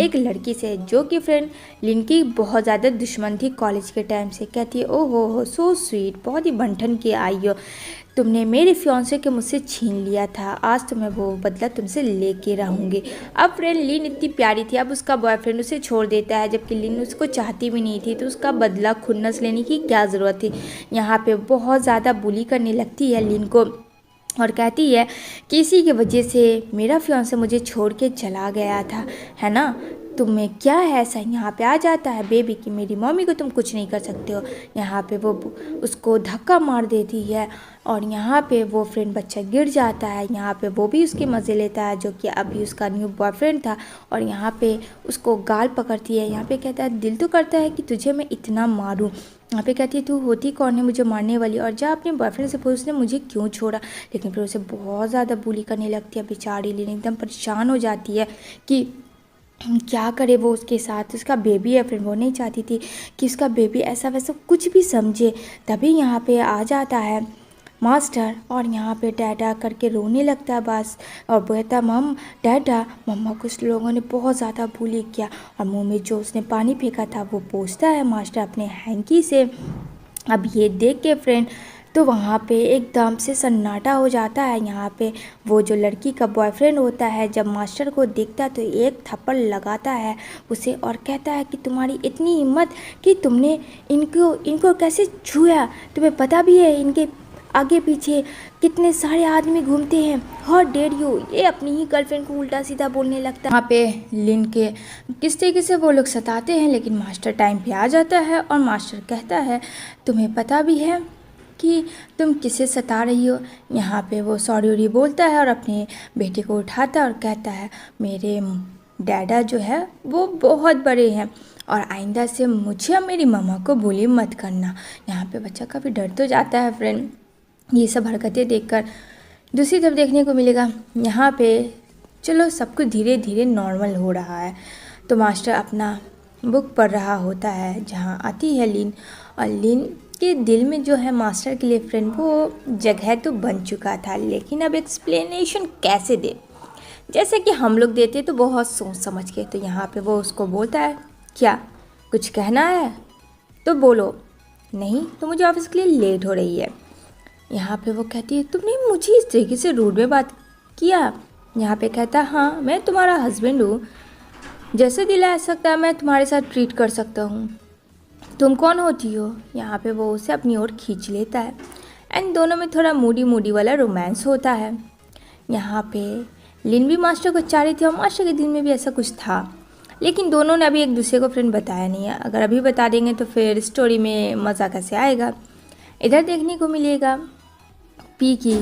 S1: एक लड़की से जो कि फ्रेंड लिन की बहुत ज़्यादा दुश्मन थी कॉलेज के टाइम से। कहती है ओ हो सो स्वीट, बहुत ही बंठन की आई हो, तुमने मेरे फियांसे के मुझसे छीन लिया था, आज तो मैं वो बदला तुमसे लेके रहूँगी। अब फ्रेंड लिन इतनी प्यारी थी, अब उसका बॉयफ्रेंड उसे छोड़ देता है, जबकि लिन उसको चाहती भी नहीं थी, तो उसका बदला खुन्नस लेने की क्या ज़रूरत थी। यहाँ पे बहुत ज़्यादा बुली करने लगती है लिन को और कहती है कि इसी की वजह से मेरा फियांसे मुझे छोड़ के चला गया था, है ना, तुम्हें क्या है ऐसा। यहाँ पे आ जाता है बेबी कि मेरी मम्मी को तुम कुछ नहीं कर सकते हो। यहाँ पे वो उसको धक्का मार देती है और यहाँ पे वो फ्रेंड बच्चा गिर जाता है। यहाँ पे वो भी उसके मज़े लेता है, जो कि अभी उसका न्यू बॉयफ्रेंड था, और यहाँ पे उसको गाल पकड़ती है। यहाँ पे कहता है दिल तो करता है कि तुझे मैं इतना मारूं। यहाँ पे कहती है तू होती कौन है मुझे मारने वाली, और जा अपने बॉयफ्रेंड से पूछ उसने मुझे क्यों छोड़ा। लेकिन फिर उसे बहुत ज़्यादा बुली करने लगती है। बेचारी लिन एकदम परेशान हो जाती है कि क्या करे वो उसके साथ, उसका बेबी है। फिर वो नहीं चाहती थी कि उसका बेबी ऐसा वैसा कुछ भी समझे। तभी यहाँ पे आ जाता है मास्टर और यहाँ पे डैडा करके रोने लगता है बस, और बोलता मम डैडा मम्मा कुछ लोगों ने बहुत ज़्यादा बुली किया, और मुंह में जो उसने पानी फेंका था वो पोंछता है मास्टर अपने हैंकी से। अब ये देख के फ्रेंड तो वहाँ पे एकदम से सन्नाटा हो जाता है। यहाँ पे वो जो लड़की का बॉयफ्रेंड होता है जब मास्टर को देखता है तो एक थप्पड़ लगाता है उसे और कहता है कि तुम्हारी इतनी हिम्मत कि तुमने इनको कैसे छुआ, तुम्हें पता भी है इनके आगे पीछे कितने सारे आदमी घूमते हैं, हाउ डेयर यू। ये अपनी ही गर्लफ्रेंड को उल्टा सीधा बोलने लगता है। वहाँ पे लिन के किस तरीके से वो लोग सताते हैं, लेकिन मास्टर टाइम पे आ जाता है और मास्टर कहता है तुम्हें पता भी है कि तुम किसे सता रही हो। यहाँ पे वो सॉरी बोलता है और अपने बेटे को उठाता है और कहता है मेरे डैडा जो है वो बहुत बड़े हैं और आइंदा से मुझे और मेरी मम्मा को बुली मत करना। यहाँ पे बच्चा काफ़ी डर तो जाता है फ्रेंड ये सब हरकतें देखकर। दूसरी तरफ देखने को मिलेगा यहाँ पे चलो सब कुछ धीरे धीरे नॉर्मल हो रहा है। तो मास्टर अपना बुक पढ़ रहा होता है, जहाँ आती है लिन, और लिन के दिल में जो है मास्टर के लिए फ्रेंड वो जगह तो बन चुका था, लेकिन अब एक्सप्लेनेशन कैसे दे, जैसे कि हम लोग देते तो बहुत सोच समझ के। तो यहाँ पे वो उसको बोलता है, क्या कुछ कहना है तो बोलो, नहीं तो मुझे ऑफिस के लिए लेट हो रही है। यहाँ पे वो कहती है, तुमने मुझे इस तरीके से रूड में बात किया। यहाँ पे कहता, हाँ मैं तुम्हारा हस्बैंड हूँ, जैसे दिल आ सकता है मैं तुम्हारे साथ ट्रीट कर सकता हूँ, तुम कौन होती हो। यहाँ पे वो उसे अपनी ओर खींच लेता है एंड दोनों में थोड़ा मूडी मूडी वाला रोमांस होता है। यहाँ पे लिन भी मास्टर को चाह रही थी और मास्टर के दिल में भी ऐसा कुछ था, लेकिन दोनों ने अभी एक दूसरे को फ्रेंड बताया नहीं है। अगर अभी बता देंगे तो फिर स्टोरी में मज़ा कैसे आएगा। इधर देखने को मिलेगा पी की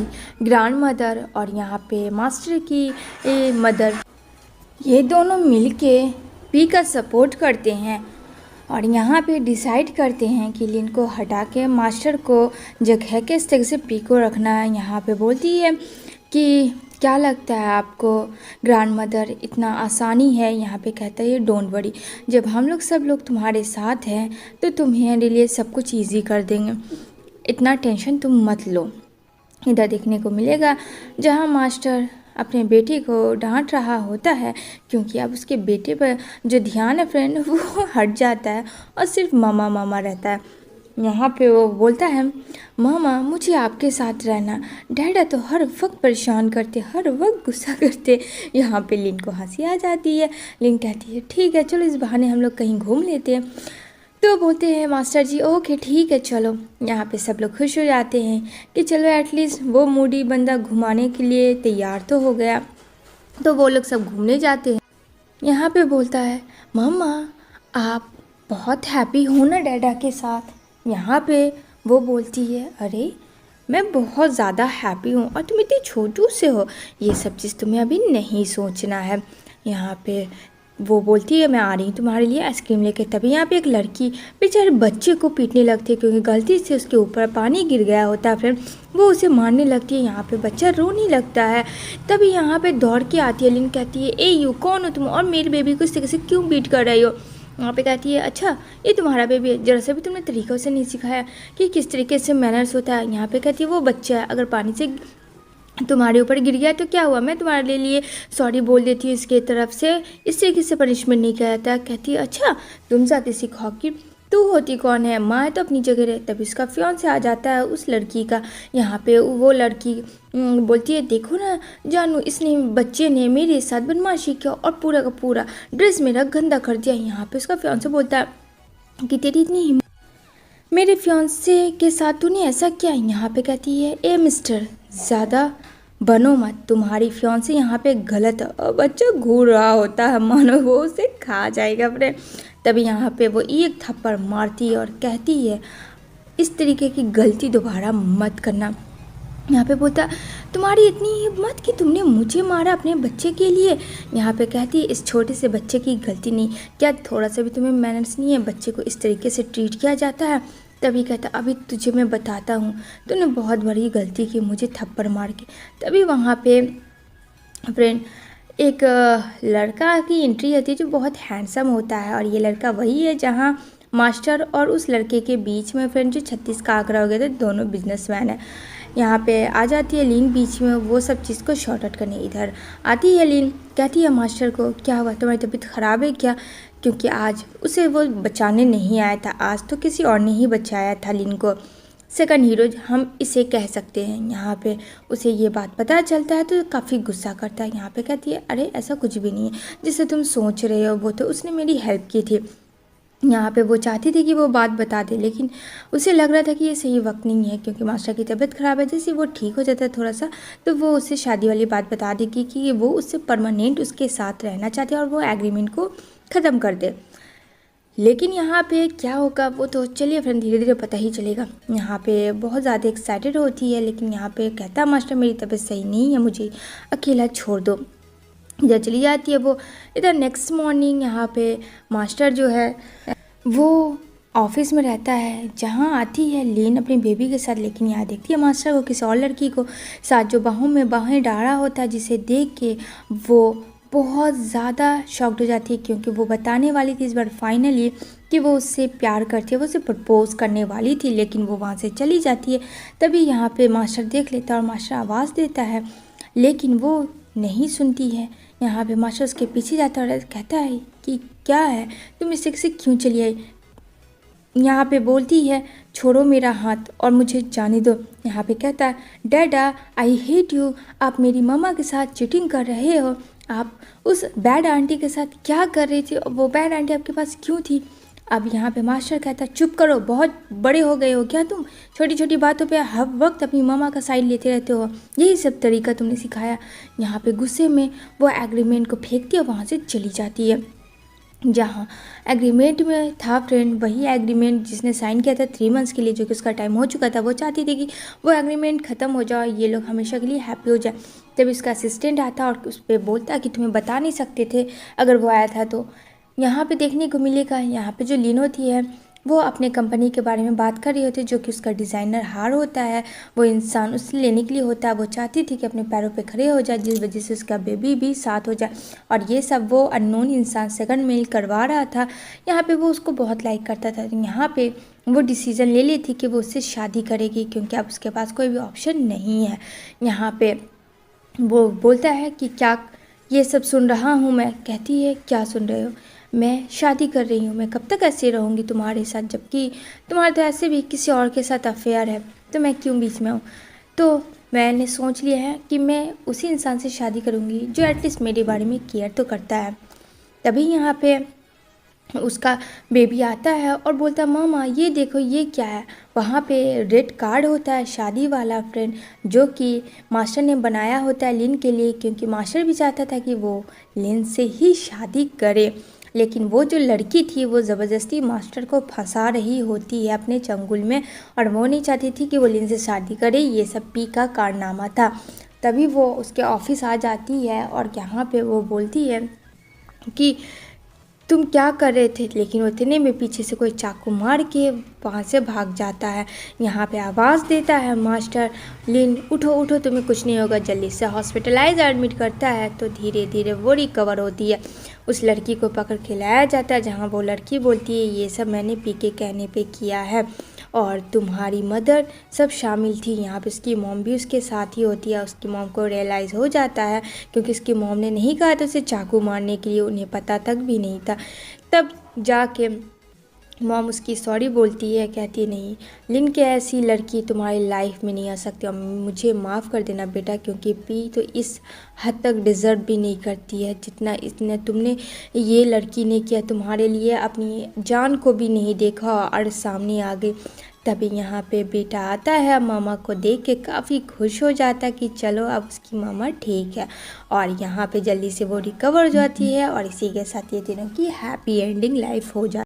S1: ग्रैंड मदर और यहाँ पे मास्टर की मदर, ये दोनों मिलके पी का सपोर्ट करते हैं और यहाँ पे डिसाइड करते हैं कि लिन को हटा के मास्टर को जगह के इस तरह से पी को रखना है। यहाँ पे बोलती है कि क्या लगता है आपको ग्रैंड मदर, इतना आसानी है। यहाँ पे कहता है, डोंट वरी, जब हम लोग सब लोग तुम्हारे साथ हैं तो तुम्हारे लिए सब कुछ ईजी कर देंगे, इतना टेंशन तुम मत लो। इधर देखने को मिलेगा जहाँ मास्टर अपने बेटे को डांट रहा होता है, क्योंकि अब उसके बेटे पर जो ध्यान है फ्रेंड वो हट जाता है और सिर्फ मामा मामा रहता है। यहाँ पे वो बोलता है, मामा मुझे आपके साथ रहना, डैडा तो हर वक्त परेशान करते, हर वक्त गुस्सा करते। यहाँ पे लिन को हंसी आ जाती है। लिन कहती है, ठीक है चलो इस बहाने हम लोग कहीं घूम लेते हैं। तो बोलते हैं मास्टर जी, ओके ठीक है चलो। यहाँ पे सब लोग खुश हो जाते हैं कि चलो एटलीस्ट वो मूडी बंदा घुमाने के लिए तैयार तो हो गया। तो वो लोग सब घूमने जाते हैं। यहाँ पे बोलता है, मम्मा आप बहुत हैप्पी हो ना डैडा के साथ। यहाँ पे वो बोलती है, अरे मैं बहुत ज़्यादा हैप्पी हूँ और तुम इतनी छोटू से हो, ये सब चीज़ तुम्हें अभी नहीं सोचना है। यहाँ पे वो बोलती है, मैं आ रही हूँ तुम्हारे लिए आइसक्रीम लेके। तभी यहाँ पे एक लड़की बेचारे बच्चे को पीटने लगती है, क्योंकि गलती से उसके ऊपर पानी गिर गया होता है फ्रेंड, वो उसे मारने लगती है। यहाँ पे बच्चा रोने लगता है। तभी यहाँ पे दौड़ के आती है लिन, कहती है, ए यू कौन हो तुम और मेरे बेबी को इस तरीके से क्यों बीट कर रही हो। वहाँ पे कहती है, अच्छा ये तुम्हारा बेबी है, जरा सा भी तुमने तरीक़ों से नहीं सिखाया कि किस तरीके से मैनर्स होता है। यहाँ पे कहती है, वो बच्चा है, अगर पानी से तुम्हारे ऊपर गिर गया तो क्या हुआ, मैं तुम्हारे लिए सॉरी बोल देती हूँ इसके तरफ से, इस तरीके से पनिशमेंट नहीं किया जाता। कहती है, अच्छा तुम जाते सिखाओ कि तू होती कौन है, माँ है तो अपनी जगह रहे। तभी उसका फियांसे आ जाता है उस लड़की का। यहाँ पे वो लड़की बोलती है, देखो ना जानू, इसने बच्चे ने मेरे साथ बदमाशी किया और पूरा का पूरा ड्रेस मेरा गंदा कर दिया। यहाँ पे उसका फियांसे बोलता है कि तेरी इतनी हिम्मत, मेरे फियांसे के साथ तूने ऐसा किया। यहाँ पे कहती है, ए मिस्टर ज़्यादा बनो मत, तुम्हारी फियांसे यहाँ पे गलत है। और बच्चा घूर रहा होता है मानो वो उसे खा जाएगा फ्रेंड। तभी यहाँ पे वो एक थप्पड़ मारती है और कहती है, इस तरीके की गलती दोबारा मत करना। यहाँ पे बोलता, तुम्हारी इतनी हिम्मत कि तुमने मुझे मारा अपने बच्चे के लिए। यहाँ पे कहती है, इस छोटे से बच्चे की गलती नहीं, क्या थोड़ा सा भी तुम्हें मैनर्स नहीं है, बच्चे को इस तरीके से ट्रीट किया जाता है। तभी कहता, अभी तुझे मैं बताता हूँ, तूने बहुत बड़ी गलती की मुझे थप्पड़ मार के। तभी वहाँ पे फ्रेंड एक लड़का की एंट्री होती है जो बहुत हैंडसम होता है, और ये लड़का वही है जहाँ मास्टर और उस लड़के के बीच में फ्रेंड जो 36 का आंकड़ा हो गया था, दोनों बिजनेसमैन है। यहाँ पे आ जाती है लिन बीच में वो सब चीज़ को शॉर्ट आउट करने। इधर आती है लिन, कहती है मास्टर को, क्या हुआ तुम्हारी तबीयत ख़राब है क्या, क्योंकि आज उसे वो बचाने नहीं आया था, आज तो किसी और ने ही बचाया था लिन को, सेकंड हीरो हम इसे कह सकते हैं। यहाँ पे उसे ये बात पता चलता है तो काफ़ी गुस्सा करता है। यहाँ पे कहती है, अरे ऐसा कुछ भी नहीं है जिसे तुम सोच रहे हो, वो तो उसने मेरी हेल्प की थी। यहाँ पे वो चाहती थी कि वो बात बता दे, लेकिन उसे लग रहा था कि ये सही वक्त नहीं है, क्योंकि मास्टर की तबीयत ख़राब है। जैसे वो ठीक हो जाता है थोड़ा सा तो वो उसे शादी वाली बात बता देगी कि वो उससे परमानेंट उसके साथ रहना चाहती है और वो एग्रीमेंट को ख़त्म कर दे। लेकिन यहाँ पे क्या होगा वो तो चलिए फ्रेंड धीरे धीरे पता ही चलेगा। यहाँ पे बहुत ज़्यादा एक्साइटेड होती है, लेकिन यहाँ पे कहता है, मास्टर मेरी तबीयत सही नहीं है, मुझे अकेला छोड़ दो। इधर चली जाती है वो। इधर नेक्स्ट मॉर्निंग यहाँ पे मास्टर जो है वो ऑफिस में रहता है, जहाँ आती है लिन अपनी बेबी के साथ, लेकिन यहाँ देखती है मास्टर को किसी और लड़की को साथ जो बाहों में बाहें डाला होता है, जिसे देख के वो बहुत ज़्यादा शॉक्ड हो जाती है, क्योंकि वो बताने वाली थी इस बार फाइनली कि वो उससे प्यार करती है, वो उसे प्रपोज करने वाली थी, लेकिन वो वहाँ से चली जाती है। तभी यहाँ पे मास्टर देख लेता है और मास्टर आवाज़ देता है, लेकिन वो नहीं सुनती है। यहाँ पे मास्टर उसके पीछे जाता है और कहता है कि क्या है, तुम इससे से क्यों चली आई। यहाँ पे बोलती है छोड़ो मेरा हाथ और मुझे जाने दो। यहाँ पे कहता है डैडा आई हेट यू, आप मेरी मम्मा के साथ चीटिंग कर रहे हो, आप उस बैड आंटी के साथ क्या कर रही थी, वो बैड आंटी आपके पास क्यों थी। अब यहाँ पे मास्टर कहता है चुप करो, बहुत बड़े हो गए हो क्या तुम, छोटी छोटी बातों पे हर वक्त अपनी मम्मा का साइड लेते रहते हो, यही सब तरीका तुमने सिखाया। यहाँ पे गुस्से में वो एग्रीमेंट को फेंकती है, वहाँ से चली जाती है। जहाँ एग्रीमेंट में था फ्रेंड, वही एग्रीमेंट जिसने साइन किया था 3 मंथ्स के लिए, जो कि उसका टाइम हो चुका था, वो चाहती थी कि वो एग्रीमेंट ख़त्म हो जाए, ये लोग हमेशा के लिए हैप्पी हो जाए। तब उसका असिस्टेंट आता और उस पर बोलता कि तुम्हें बता नहीं सकते थे अगर वो आया था तो। यहाँ पे देखने को मिलेगा, यहाँ पे जो लिन होती है वो अपने कंपनी के बारे में बात कर रही होती है, जो कि उसका डिज़ाइनर हार होता है, वो इंसान उससे लेने के लिए होता है। वो चाहती थी कि अपने पैरों पे खड़े हो जाए, जिस वजह से उसका बेबी भी साथ हो जाए, और ये सब वो अननोन इंसान सेकंड मेल करवा रहा था। यहाँ पे वो उसको बहुत लाइक करता था। यहाँ पे वो डिसीज़न ले ली थी कि वो उससे शादी करेगी, क्योंकि अब उसके पास कोई भी ऑप्शन नहीं है। यहाँ पे वो बोलता है कि क्या ये सब सुन रहा हूँ मैं। कहती है क्या सुन रहे हो, मैं शादी कर रही हूँ, मैं कब तक ऐसे रहूँगी तुम्हारे साथ, जबकि तुम्हारे तो ऐसे भी किसी और के साथ अफेयर है, तो मैं क्यों बीच में हूँ। तो मैंने सोच लिया है कि मैं उसी इंसान से शादी करूँगी जो एटलीस्ट मेरे बारे में केयर तो करता है। तभी यहाँ पे उसका बेबी आता है और बोलता है मामा ये देखो ये क्या है। वहाँ पे रेड कार्ड होता है शादी वाला फ्रेंड, जो कि मास्टर ने बनाया होता है लिन के लिए, क्योंकि मास्टर भी चाहता था कि वो लिन से ही शादी करे। लेकिन वो जो लड़की थी वो ज़बरदस्ती मास्टर को फंसा रही होती है अपने चंगुल में, और वो नहीं चाहती थी कि वो लिन से शादी करे। ये सब पी का कारनामा था। तभी वो उसके ऑफिस आ जाती है और यहाँ पे वो बोलती है कि तुम क्या कर रहे थे, लेकिन उतने में पीछे से कोई चाकू मार के वहाँ से भाग जाता है। यहाँ पे आवाज़ देता है मास्टर लिन उठो उठो, तुम्हें कुछ नहीं होगा, जल्दी से हॉस्पिटलाइज एडमिट करता है। तो धीरे धीरे वो रिकवर होती है। उस लड़की को पकड़ के लाया जाता है, जहाँ वो लड़की बोलती है ये सब मैंने पी के कहने पे किया है, और तुम्हारी मदर सब शामिल थी। यहाँ पे उसकी मॉम भी उसके साथ ही होती है। उसकी मॉम को रियलाइज़ हो जाता है, क्योंकि उसकी मॉम ने नहीं कहा था उसे चाकू मारने के लिए, उन्हें पता तक भी नहीं था। तब जाके मॉम उसकी सॉरी बोलती है, कहती नहीं लिन के ऐसी लड़की तुम्हारी लाइफ में नहीं आ सकती, और मुझे माफ़ कर देना बेटा, क्योंकि पी तो इस हद तक डिज़र्व भी नहीं करती है जितना इसने तुमने ये लड़की ने किया। तुम्हारे लिए अपनी जान को भी नहीं देखा और सामने आ गई। तभी यहाँ पे बेटा आता है, मामा को देख के काफ़ी खुश हो जाता है कि चलो अब उसकी मामा ठीक है, और यहाँ पे जल्दी से वो रिकवर हो जाती है, और इसी के साथ ये तीनों की हैप्पी एंडिंग लाइफ हो जाती है।